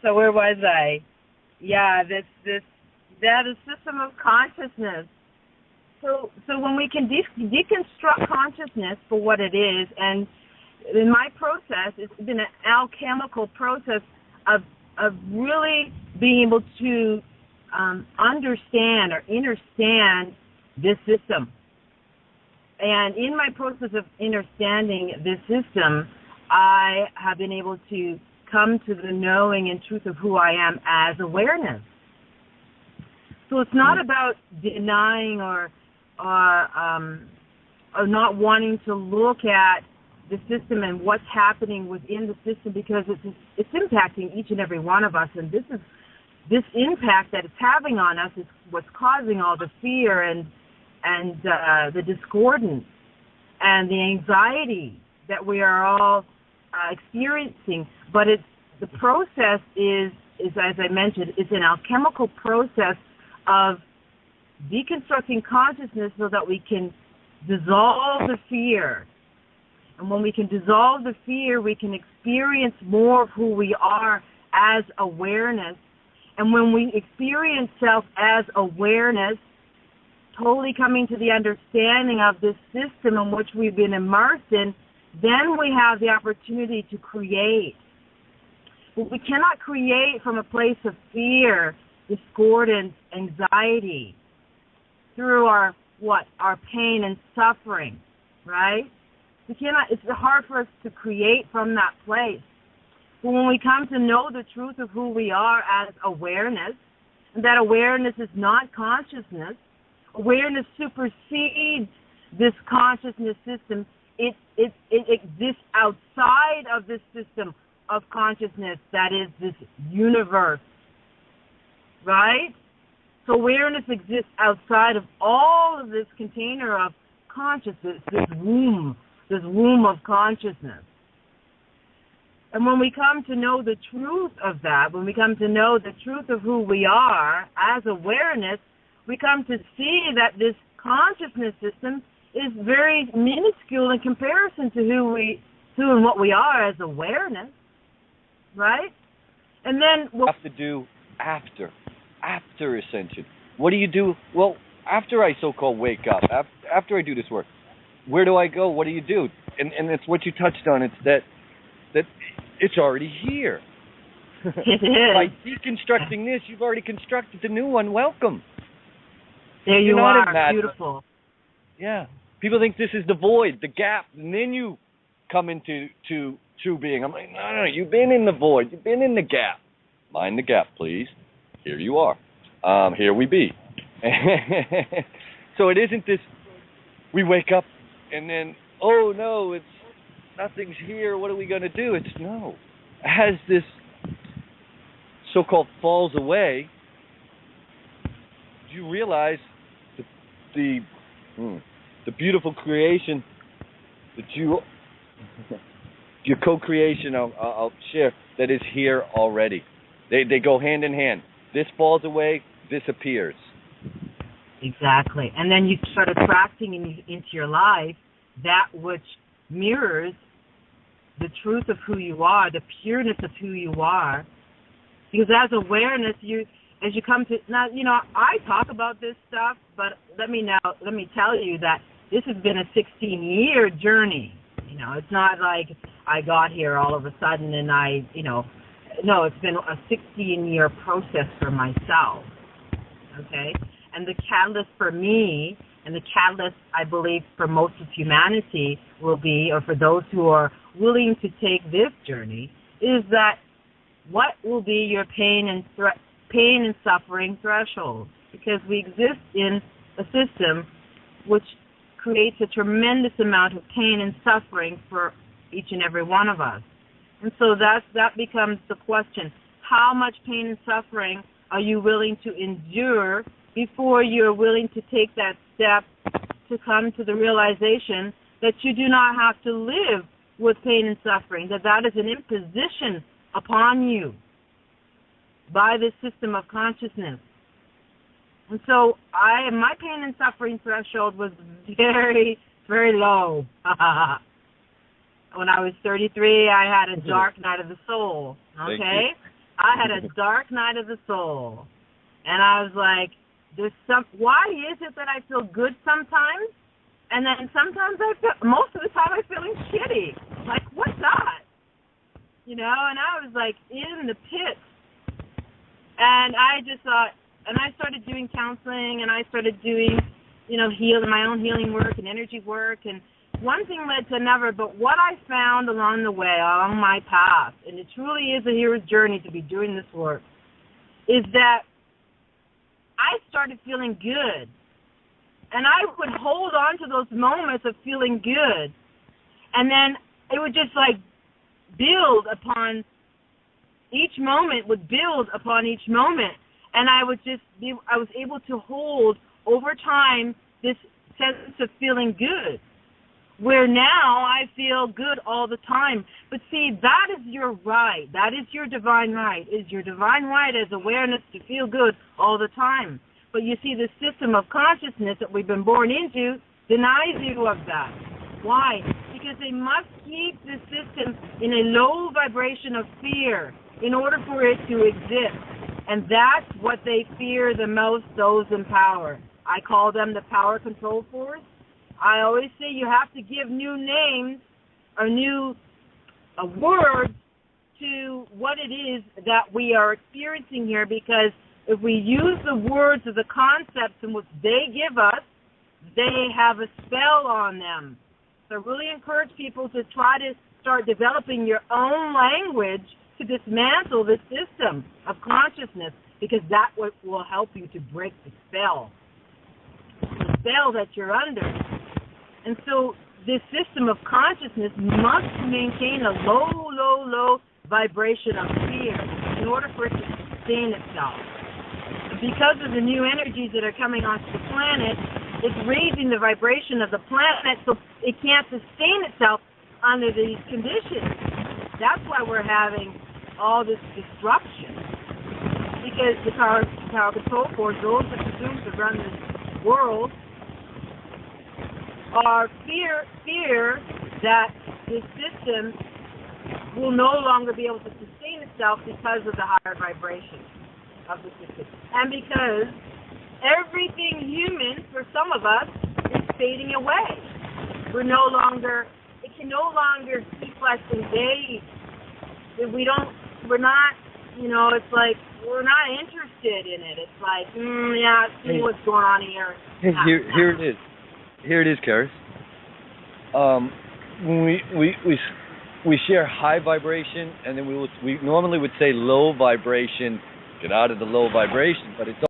So where was I? Yeah, the system of consciousness. So when we can deconstruct consciousness for what it is, and in my process, it's been an alchemical process of really being able to understand or understand this system. And in my process of understanding this system, I have been able to come to the knowing and truth of who I am as awareness. So it's not about denying or not wanting to look at the system and what's happening within the system, because it's impacting each and every one of us, and this impact that it's having on us is what's causing all the fear and the discordance and the anxiety that we are all experiencing. But the process is, as I mentioned, it's an alchemical process of deconstructing consciousness so that we can dissolve the fear. And when we can dissolve the fear, we can experience more of who we are as awareness. And when we experience self as awareness, totally coming to the understanding of this system in which we've been immersed in, then we have the opportunity to create. But we cannot create from a place of fear, discordance, anxiety, through our pain and suffering, right? We cannot. It's hard for us to create from that place. But when we come to know the truth of who we are as awareness, and that awareness is not consciousness, awareness supersedes this consciousness system. It exists outside of this system of consciousness that is this universe, right? So awareness exists outside of all of this container of consciousness, this womb of consciousness. And when we come to know the truth of that, when we come to know the truth of who we are as awareness, we come to see that this consciousness system is very minuscule in comparison to who and what we are as awareness, right? And then what have to do after ascension. What do you do? Well, after I so-called wake up, after I do this work, where do I go? What do you do? And it's what you touched on. It's that it's already here. It is. By deconstructing this, you've already constructed the new one. Welcome. There you are. Beautiful. Yeah. People think this is the void, the gap, and then you come into true being. I'm like, no, you've been in the void. You've been in the gap. Mind the gap, please. Here you are. Here we be. So it isn't this, we wake up and then, oh no, nothing's here, what are we going to do? It's no. As this so-called falls away, you realize the beautiful creation that your co-creation, I'll share, that is here already. They go hand in hand. This falls away, this appears. Exactly. And then you start attracting into your life that which mirrors the truth of who you are, the pureness of who you are. Because as awareness, as you come to, now, I talk about this stuff, but let me tell you that this has been a 16-year journey. It's not like I got here all of a sudden and no, it's been a 16-year process for myself, okay? And the catalyst for me, and the catalyst, I believe, for most of humanity will be, or for those who are willing to take this journey, is that what will be your pain and suffering threshold? Because we exist in a system which creates a tremendous amount of pain and suffering for each and every one of us. And so that becomes the question. How much pain and suffering are you willing to endure before you're willing to take that step to come to the realization that you do not have to live with pain and suffering, that is an imposition upon you by this system of consciousness. And so my pain and suffering threshold was very, very low. When I was 33, I had a dark night of the soul, okay? I had a dark night of the soul. And I was like, why is it that I feel good sometimes? And then sometimes most of the time I'm feeling shitty. Like, what's that? You know, and I was like in the pits. And I just thought, and I started doing counseling, and I started doing, my own healing work and energy work, and one thing led to another. But what I found along the way, along my path, and it truly is a hero's journey to be doing this work, is that I started feeling good. And I would hold on to those moments of feeling good. And then it would just build upon each moment, would build upon each moment. And I was able to hold over time this sense of feeling good, where now I feel good all the time. But see, that is your right. That is your divine right. Is your divine right as awareness to feel good all the time. But you see, the system of consciousness that we've been born into denies you of that. Why? Because they must keep the system in a low vibration of fear in order for it to exist. And that's what they fear the most, those in power. I call them the power control force. I always say you have to give new names or new words to what it is that we are experiencing here, because if we use the words of the concepts in which they give us, they have a spell on them. So I really encourage people to try to start developing your own language to dismantle the system of consciousness, because that will help you to break the spell that you're under. And so this system of consciousness must maintain a low, low, low vibration of fear in order for it to sustain itself. Because of the new energies that are coming onto the planet, it's raising the vibration of the planet so it can't sustain itself under these conditions. That's why we're having all this destruction. Because the power control force, those that presume to run this world, are fear that the system will no longer be able to sustain itself because of the higher vibration of the system. And because everything human, for some of us, is fading away. It can no longer keep us engaged. We're not, it's like we're not interested in it. It's like, see what's going on here. Here it is. Here it is, Karis. When we share high vibration, and then we normally would say low vibration. Get out of the low vibration, but it's